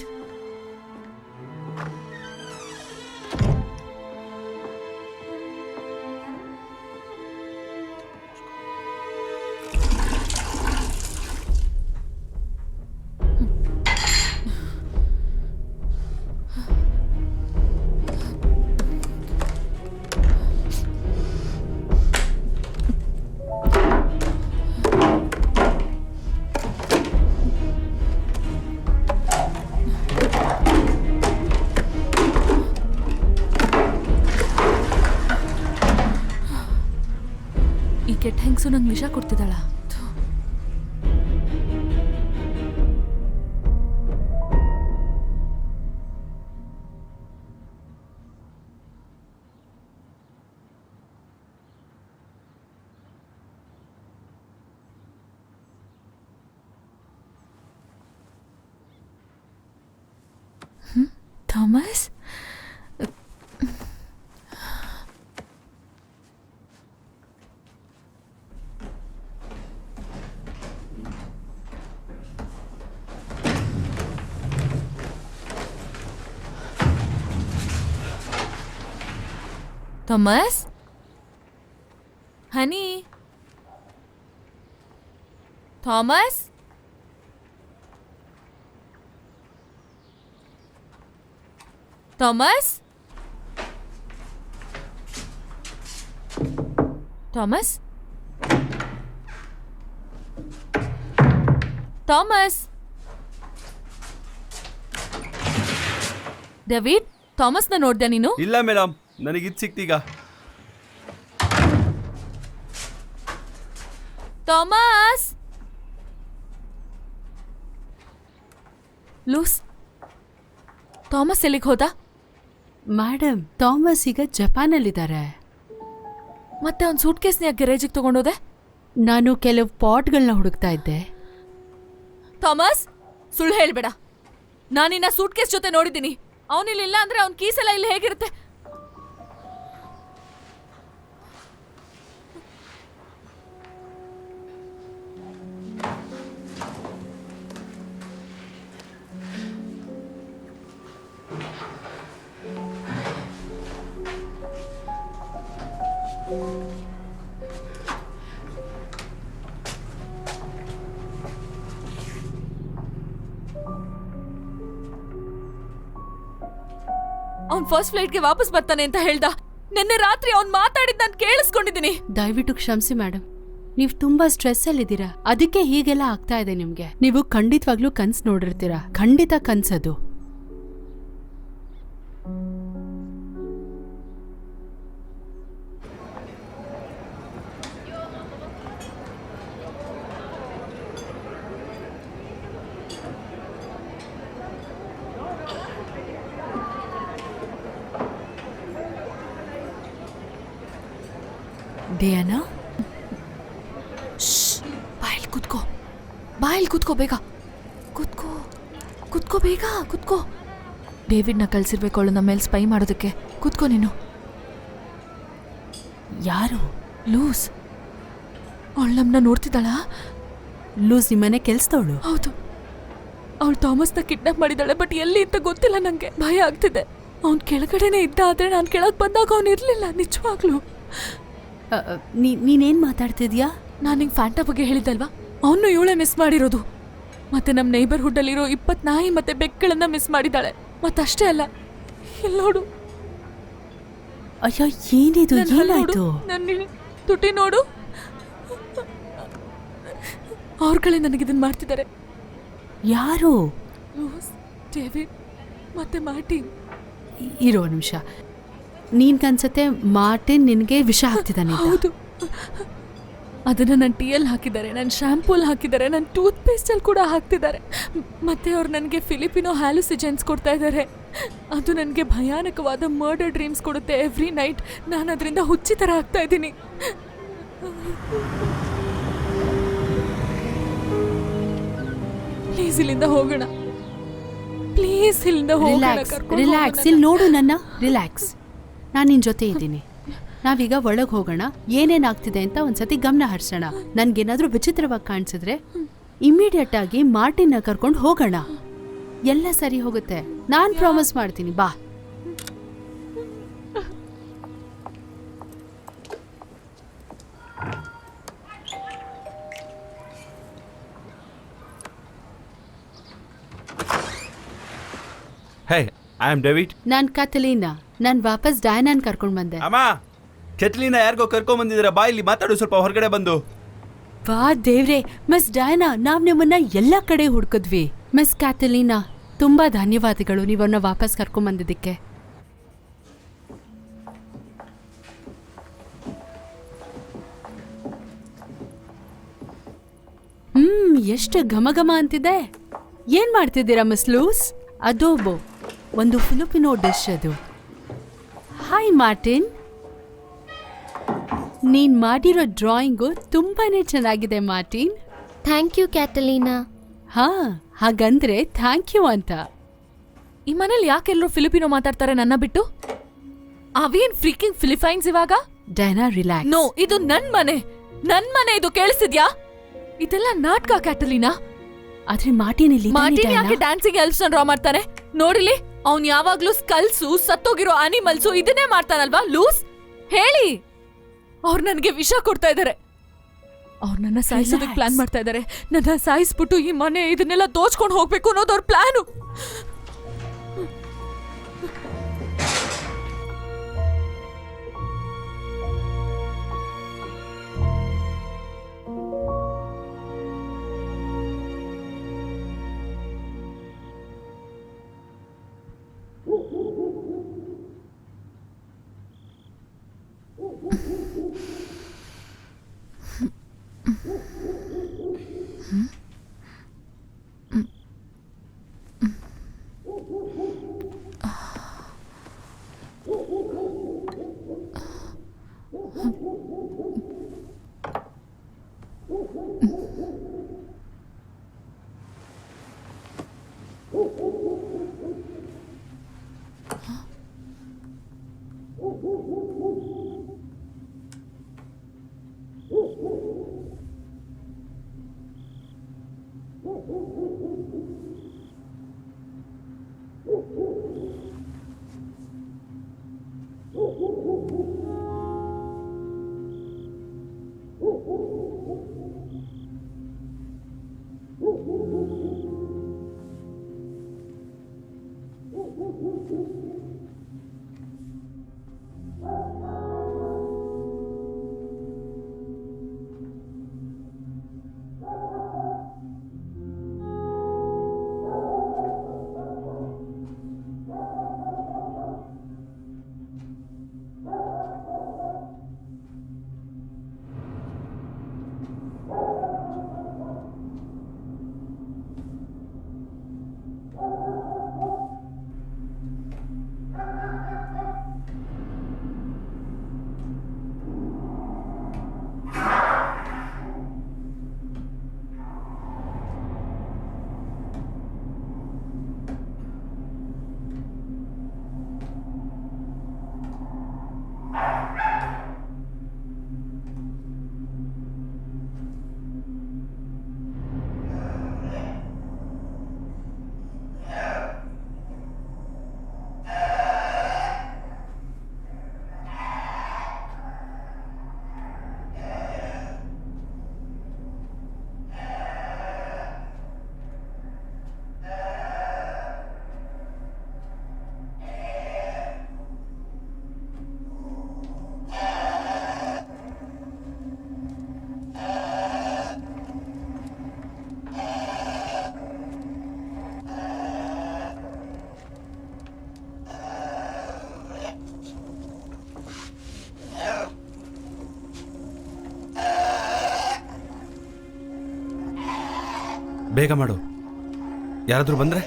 ಈ ಕೆಟ್ಟ ಹೆಂಗಸು ನಂಗೆ ವಿಷ ಕೊಡ್ತಿದ್ದಾಳ. Thomas, Thomas, honey, Thomas, Thomas, Thomas, Thomas, David, ಥಾಮಸ್ನ ನೋಡ್ದೆ ನೀನು? ಇಲ್ಲ ಮೇಡಮ್, ನನಗಿದ್ ಸಿಕ್ತೀಗ. ಥಾಮಸ್, ಲೂಸ್ ಥಾಮಸ್ ಎಲ್ಲಿಗೆ ಹೋದ? ಮೇಡಮ್, ಥಾಮಸ್ ಈಗ ಜಪಾನಲ್ಲಿದ್ದಾರೆ. ಮತ್ತೆ ಅವ್ನ ಸೂಟ್ ಕೇಸ್ನ ಯಾಕೆ ಗ್ಯಾರೇಜಿಗೆ ತಗೊಂಡೋದೆ? ನಾನು ಕೆಲವು ಪಾಟ್ಗಳನ್ನ ಹುಡುಕ್ತಾ ಇದ್ದೆ. ಥಾಮಸ್, ಸುಳ್ಳು ಹೇಳ್ಬೇಡ. ನಾನಿನ್ನ ಸೂಟ್ ಕೇಸ್ ಜೊತೆ ನೋಡಿದ್ದೀನಿ. ಅವನಿಲ್ಲ ಇಲ್ಲ ಅಂದ್ರೆ ಅವ್ನ ಕೀಸೆಲ್ಲ ಇಲ್ಲಿ ಹೇಗಿರುತ್ತೆ? ಅವ್ನ್ ಫಸ್ಟ್ ಫ್ಲೈಟ್ಗೆ ವಾಪಸ್ ಬರ್ತಾನೆ ಅಂತ ಹೇಳ್ದ. ನಿನ್ನೆ ರಾತ್ರಿ ಅವ್ನ್ ಮಾತಾಡಿದ್ ನಾನು ಕೇಳಿಸ್ಕೊಂಡಿದ್ದೀನಿ. ದಯವಿಟ್ಟು ಕ್ಷಮಿಸಿ ಮೇಡಮ್, ನೀವು ತುಂಬಾ ಸ್ಟ್ರೆಸ್ ಅಲ್ಲಿದ್ದೀರಾ, ಅದಕ್ಕೆ ಹೀಗೆಲ್ಲ ಆಗ್ತಾ ಇದೆ ನಿಮ್ಗೆ. ನೀವು ಖಂಡಿತವಾಗ್ಲೂ ಕನ್ಸ್ ನೋಡಿರ್ತೀರಾ, ಖಂಡಿತ ಕನ್ಸದು. ಡಯಾನಾ, ಬಾಯಲ್ಲಿ ಕುತ್ಕೋ, ಬಾಯಲ್ಲಿ ಕುತ್ಕೋ, ಬೇಗ ಕುತ್ಕೋ, ಕುತ್ಕೋ, ಬೇಗ ಕುತ್ಕೋ. ಡೇವಿಡ್ನ ಕಳ್ಸಿರ್ಬೇಕು ಅವಳು ನಮ್ಮ ಮೇಲೆ ಸ್ಪೈ ಮಾಡೋದಕ್ಕೆ. ಕುತ್ಕೋ ನೀನು. ಯಾರು? ಲೂಸ್. ಅವಳು ನಮ್ಮನ್ನ ನೋಡ್ತಿದ್ದಾಳ? ಲೂಸ್ ನಿಮ್ಮನೆ ಕೆಲ್ಸದವಳು? ಹೌದು. ಅವಳು ಥಾಮಸ್ನ ಕಿಡ್ನಾಪ್ ಮಾಡಿದ್ದಾಳೆ, ಬಟ್ ಎಲ್ಲಿ ಅಂತ ಗೊತ್ತಿಲ್ಲ. ನಂಗೆ ಭಯ ಆಗ್ತಿದೆ. ಅವ್ನು ಕೆಳಗಡೆನೆ ಇದ್ದ, ಆದ್ರೆ ನಾನು ಕೆಳಗೆ ಬಂದಾಗ ಅವನು ಇರ್ಲಿಲ್ಲ. ನಿಜವಾಗ್ಲು ನೀನೇನ್ ಮಾತಾಡ್ತಿದ್ಯಾ? ನಾನು ನಿಂಗೆ ಫ್ಯಾಂಟಾ ಬಗ್ಗೆ ಹೇಳಿದ್ದಲ್ವಾ, ಅವನು ಇವಳೇ ಮಿಸ್ ಮಾಡಿರೋದು. ಮತ್ತೆ ನಮ್ಮ ನೇಬರ್ಹುಡ್ ಅಲ್ಲಿರೋ 20 ನಾಯಿ ಮತ್ತೆ ಬೆಕ್ಗಳನ್ನ ಮಿಸ್ ಮಾಡಿದ್ದಾಳೆ. ಮತ್ತಷ್ಟೇ ಅಲ್ಲ, ಇಲ್ಲಿ ನೋಡು. ಅಯ್ಯೋ, ಏನಿದು? ಏನಾಯ್ತು? ನನ್ನ ತುಟಿ ನೋಡು. ಅವ್ರಗಳೇ ನನಗಿದನ್ ಮಾಡ್ತಿದ್ದಾರೆ. ಯಾರು? ಲೂಸ್, ಡೇವಿಡ್ ಮತ್ತೆ ಮಾರ್ಟಿನ್. ಇರೋ ನಿಮಿಷ. ನೀನ್ ಕನ್ಸತ್ತೆ ಮಾರ್ಟಿನ್ ನಿನ್ಗೆ ವಿಷ ಹಾಕ್ತಿದ್ದಾನೆ. ಹೌದು, ಅದನ್ನ ನನ್ನ ಟೀಯಲ್ಲಿ ಹಾಕಿದ್ದಾರೆ, ನನ್ನ ಶ್ಯಾಂಪೂಲ್ ಹಾಕಿದ್ದಾರೆ, ನನ್ನ ಟೂತ್ ಪೇಸ್ಟಲ್ಲಿ ಕೂಡ ಹಾಕ್ತಿದ್ದಾರೆ. ಮತ್ತೆ ಅವ್ರು ನನಗೆ ಫಿಲಿಪಿನೋ ಹ್ಯಾಲುಸಿಜೆನ್ಸ್ ಕೊಡ್ತಾ ಇದ್ದಾರೆ. ಅದು ನನಗೆ ಭಯಾನಕವಾದ ಮರ್ಡರ್ ಡ್ರೀಮ್ಸ್ ಕೊಡುತ್ತೆ ಎವ್ರಿ ನೈಟ್. ನಾನು ಅದರಿಂದ ಹುಚ್ಚಿ ಥರ ಆಗ್ತಾ ಇದ್ದೀನಿ. ಪ್ಲೀಸ್ ಇಲ್ಲಿಂದ ಹೋಗೋಣ. ಪ್ಲೀಸ್ ಇಲ್ಲಿಂದ ಹೋಗೋಣ. ರಿಲ್ಯಾಕ್ಸ್. ಇಲ್ಲಿ ನೋಡು ನನ್ನ. ರಿಲ್ಯಾಕ್ಸ್. ನಾನು ನಿನ್ ಜೊತೆ ಇದ್ದೀನಿ. ನಾವೀಗ ಒಳಗೆ ಹೋಗೋಣ, ಏನೇನಾಗ್ತಿದೆ ಅಂತ ಒಂದ್ಸತಿ ಗಮನ ಹರಿಸೋಣ. ನನ್ಗೇನಾದ್ರೂ ವಿಚಿತ್ರವಾಗಿ ಕಾಣಿಸಿದ್ರೆ ಇಮಿಡಿಯೇಟ್ ಆಗಿ ಮಾರ್ಟಿನ್ನ ಕರ್ಕೊಂಡು ಹೋಗೋಣ. ಎಲ್ಲ ಸರಿ ಹೋಗುತ್ತೆ, ನಾನ್ ಪ್ರಾಮಿಸ್ ಮಾಡ್ತೀನಿ. ಬಾ. ಹೇ, ಐ ಆಮ್ ಡೇವಿಡ್. ನಾನ್ ಕಥಲೀನಾ. ನಾನ್ ವಾಪಸ್ ಡಯಾನಾನ್ ಕರ್ಕೊಂಡ್ ಬಂದೆ. ಅಮ್ಮ, ಕೆತ್ಲಿನ ಯಾರಿಗೋ ಕರ್ಕೊಂಡ್ ಬಂದಿದ್ದೀರಾ? ಬಾ ಇಲ್ಲಿ ಮಾತಾಡು ಸ್ವಲ್ಪ ಹೊರಗಡೆ ಬಂದು. ವಾ ದೇವ್ರೆ, ಮಿಸ್ ಡಯಾನಾ, ನಾವ್ ನಿಮ್ಮನ್ನ ಎಲ್ಲಾ ಕಡೆ ಹುಡ್ಕದ್ವಿ. ಮಿಸ್ ಕ್ಯಾಥಲೀನಾ, ತುಂಬಾ ಧನ್ಯವಾದಗಳು ನೀವನ್ನ ವಾಪಸ್ ಕರ್ಕೊಂಡ್ ಬಂದಿದ್ದಕ್ಕೆ. ಎಷ್ಟು ಘಮಘಮ ಅಂತಿದೆ. ಏನ್ ಮಾಡ್ತಿದ್ದೀರಾ ಮಿಸ್ ಲೂಸ್? ಅದೋಬೋ, ಒಂದು ಫಿಲಿಪಿನೋ ಡಿಶ್ ಅದು. ಹಾಯ್ ಮಾರ್ಟಿನ್, ನೀನ್ ಮಾಡಿರೋ ಡ್ರಾಯಿಂಗು ತುಂಬಾನೇ ಚೆನ್ನಾಗಿದೆ ಮಾರ್ಟಿನ್. Thank you ಕ್ಯಾಟಲೀನಾ. ಹಾ, ಹಾಗಂದ್ರೆ ಥ್ಯಾಂಕ್ ಯು ಅಂತ. ಈ ಮನೇಲಿ ಯಾಕೆಲ್ಲರೂ ಫಿಲಿಪಿನೋ ಮಾತಾಡ್ತಾರೆ ನನ್ನ ಬಿಟ್ಟು? ಅವೇನ್ ಫ್ರೀಕಿಂಗ್ ಫಿಲಿಪೈನ್ಸ್ ಇವಾಗ? ಡೈನಾ, ರಿಲ್ಯಾಕ್ಸ್. ನೋ, ಇದು ನನ್ ಮನೆ, ನನ್ ಮನೆ. ಇದು ಕೇಳಿಸಿದ್ಯಾ? ಇದೆಲ್ಲ ನಾಟಕ ಕ್ಯಾಟಲೀನಾ. ಆದ್ರೆ ಮಾರ್ಟಿನ್ ಇಲ್ಲಿ ಮಾರ್ಟಿನ್ ಯಾಕೆ ಡ್ಯಾನ್ಸಿಂಗ್ ಎಲ್ಫ್ಸ್ ಡ್ರಾ ಮಾಡ್ತಾನೆ? ನೋಡಿಲಿ, ಅವ್ನ್ ಯಾವಾಗ್ಲೂ ಸ್ಕಲ್ಸು, ಸತ್ತೋಗಿರೋ ಅನಿಮಲ್ಸು ಇದನ್ನೇ ಮಾಡ್ತಾನಲ್ವಾ? ಲೂಸ್, ಹೇಳಿ. ಅವ್ರು ನನಗೆ ವಿಷ ಕೊಡ್ತಾ ಇದ್ದಾರೆ. ಅವ್ರು ನನ್ನ ಸಾಯಿಸೋದಕ್ಕೆ ಪ್ಲಾನ್ ಮಾಡ್ತಾ ಇದ್ದಾರೆ. ನನ್ನ ಸಾಯಿಸ್ಬಿಟ್ಟು ಈ ಮನೆ ಇದನ್ನೆಲ್ಲ ದೋಚ್ಕೊಂಡು ಹೋಗ್ಬೇಕು ಅನ್ನೋದು ಅವ್ರ ಪ್ಲಾನು. ಬೇಗ ಮಾಡು, ಯಾರಾದರೂ ಬಂದ್ರೆ.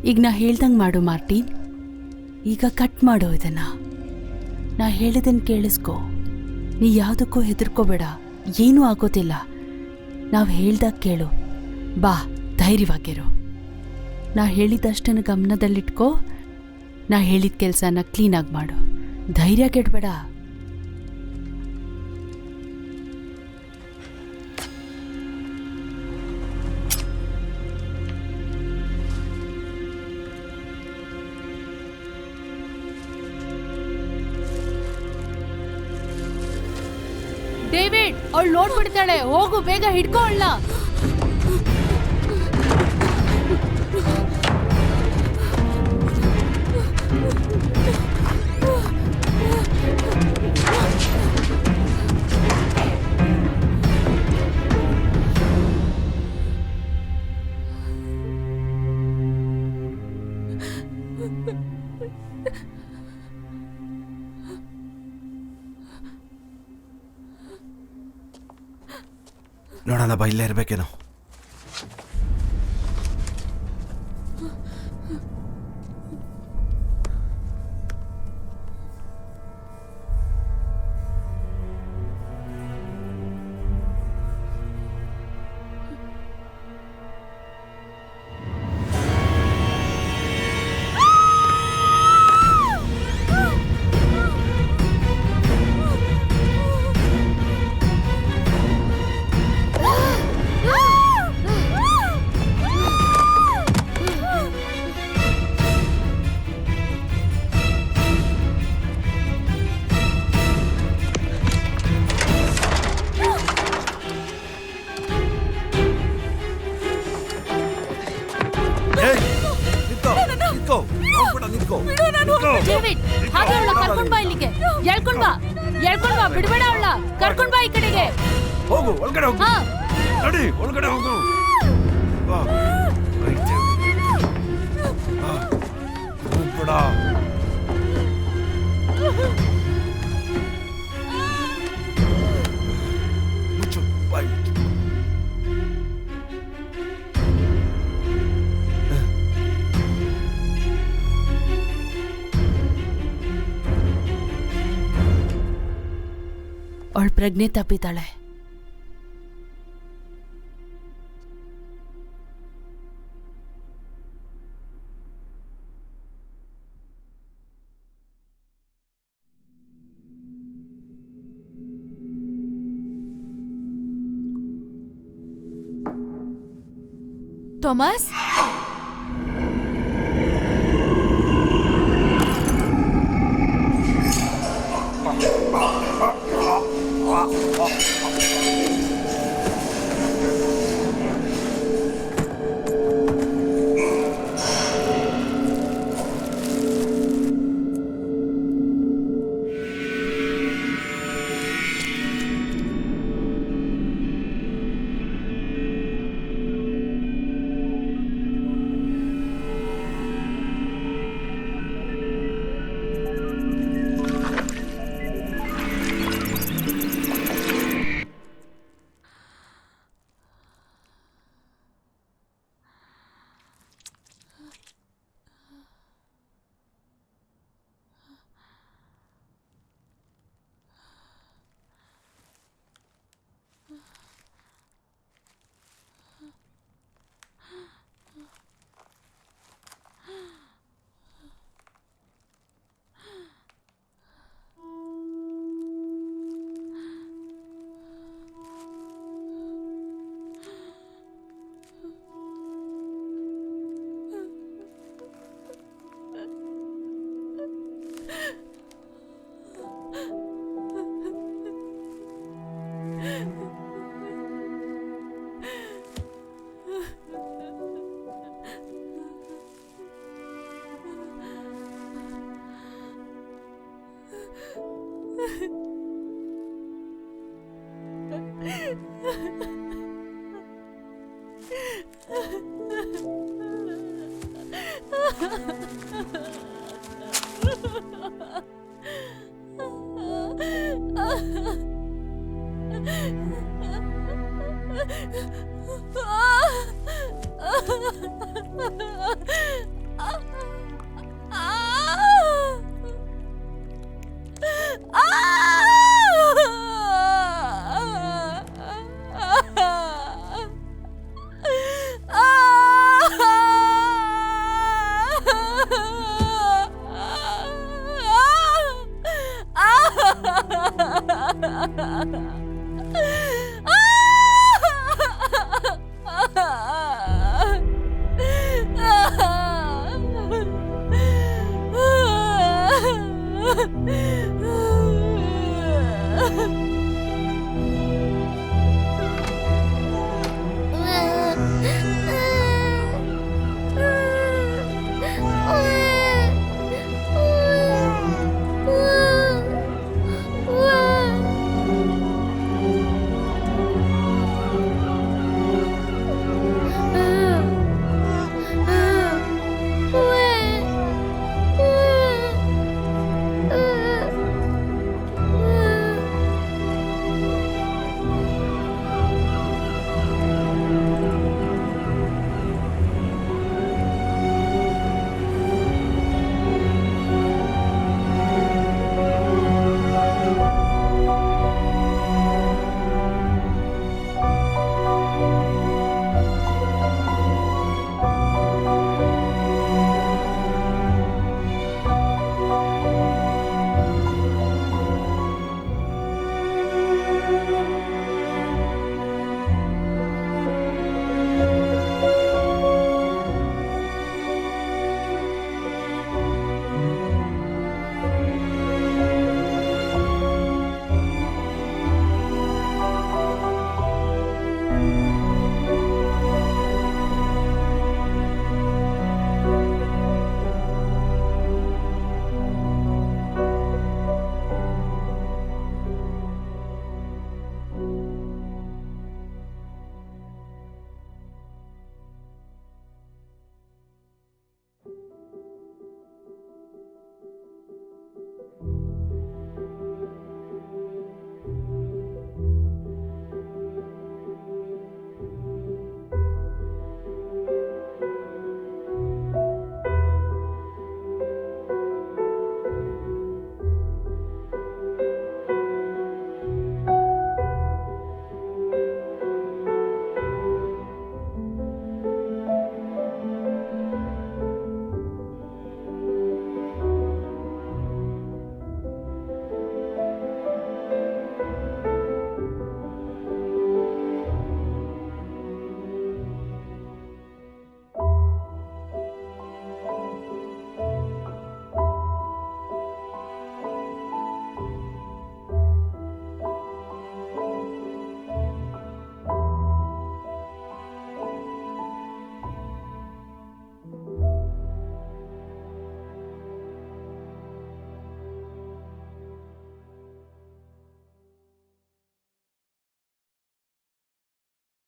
ಈಗ ನಾ ಹೇಳ್ದಂಗೆ ಮಾಡು ಮಾರ್ಟಿನ್. ಈಗ ಕಟ್ ಮಾಡೋ ಇದನ್ನ. ನಾ ಹೇಳಿದನ್ ಕೇಳಿಸ್ಕೊ. ನೀ ಯಾವುದಕ್ಕೂ ಹೆದರ್ಕೋಬೇಡ, ಏನೂ ಆಗೋದಿಲ್ಲ. ನಾವು ಹೇಳ್ದಾಗ ಕೇಳು. ಬಾ, ಧೈರ್ಯವಾಗಿರು. ನಾ ಹೇಳಿದಷ್ಟನ್ನು ಗಮನದಲ್ಲಿಟ್ಕೋ. ನಾ ಹೇಳಿದ ಕೆಲಸನ ಕ್ಲೀನಾಗಿ ಮಾಡು. ಧೈರ್ಯ ಕೆಡಬೇಡ. ಡೇವಿಡ್, ಅವಳು ನೋಡ್ಬಿಡ್ತಾಳೆ. ಹೋಗು, ಬೇಗ ಹಿಡ್ಕೋ ಅವಳನ್ನ. ನೋಡೋಣ ಬಾ, ಇಲ್ಲೇ ಇರ್ಬೇಕೇನೋ. ಡೇವಿಡ್, ಹಾಗೆ ಅವಳ ಕರ್ಕೊಂಡ್ ಬಾ ಇಲ್ಲಿಗೆ. ಎಳ್ಕೊಂಡ್ ಬಾ, ಬಿಡಬೇಡ ಅವಳ. ಕರ್ಕೊಂಡ್ ಬಾ ಈ ಕಡೆಗೆ. ಹೋಗು, ಒಳಗಡೆ ಹೋಗು. ಹಾ, ನಡಿ, ಒಳಗಡೆ ಹೋಗು. ಬಾ. ಹೋಗ್ಬೇಡ. ಮುಚ್ಚು, ಬಾಯ್ ಮುಚ್ಚು. ಅವಳ ಪ್ರಜ್ಞೆ ತಪ್ಪಿತಾಳೆ. ಥಾಮಸ್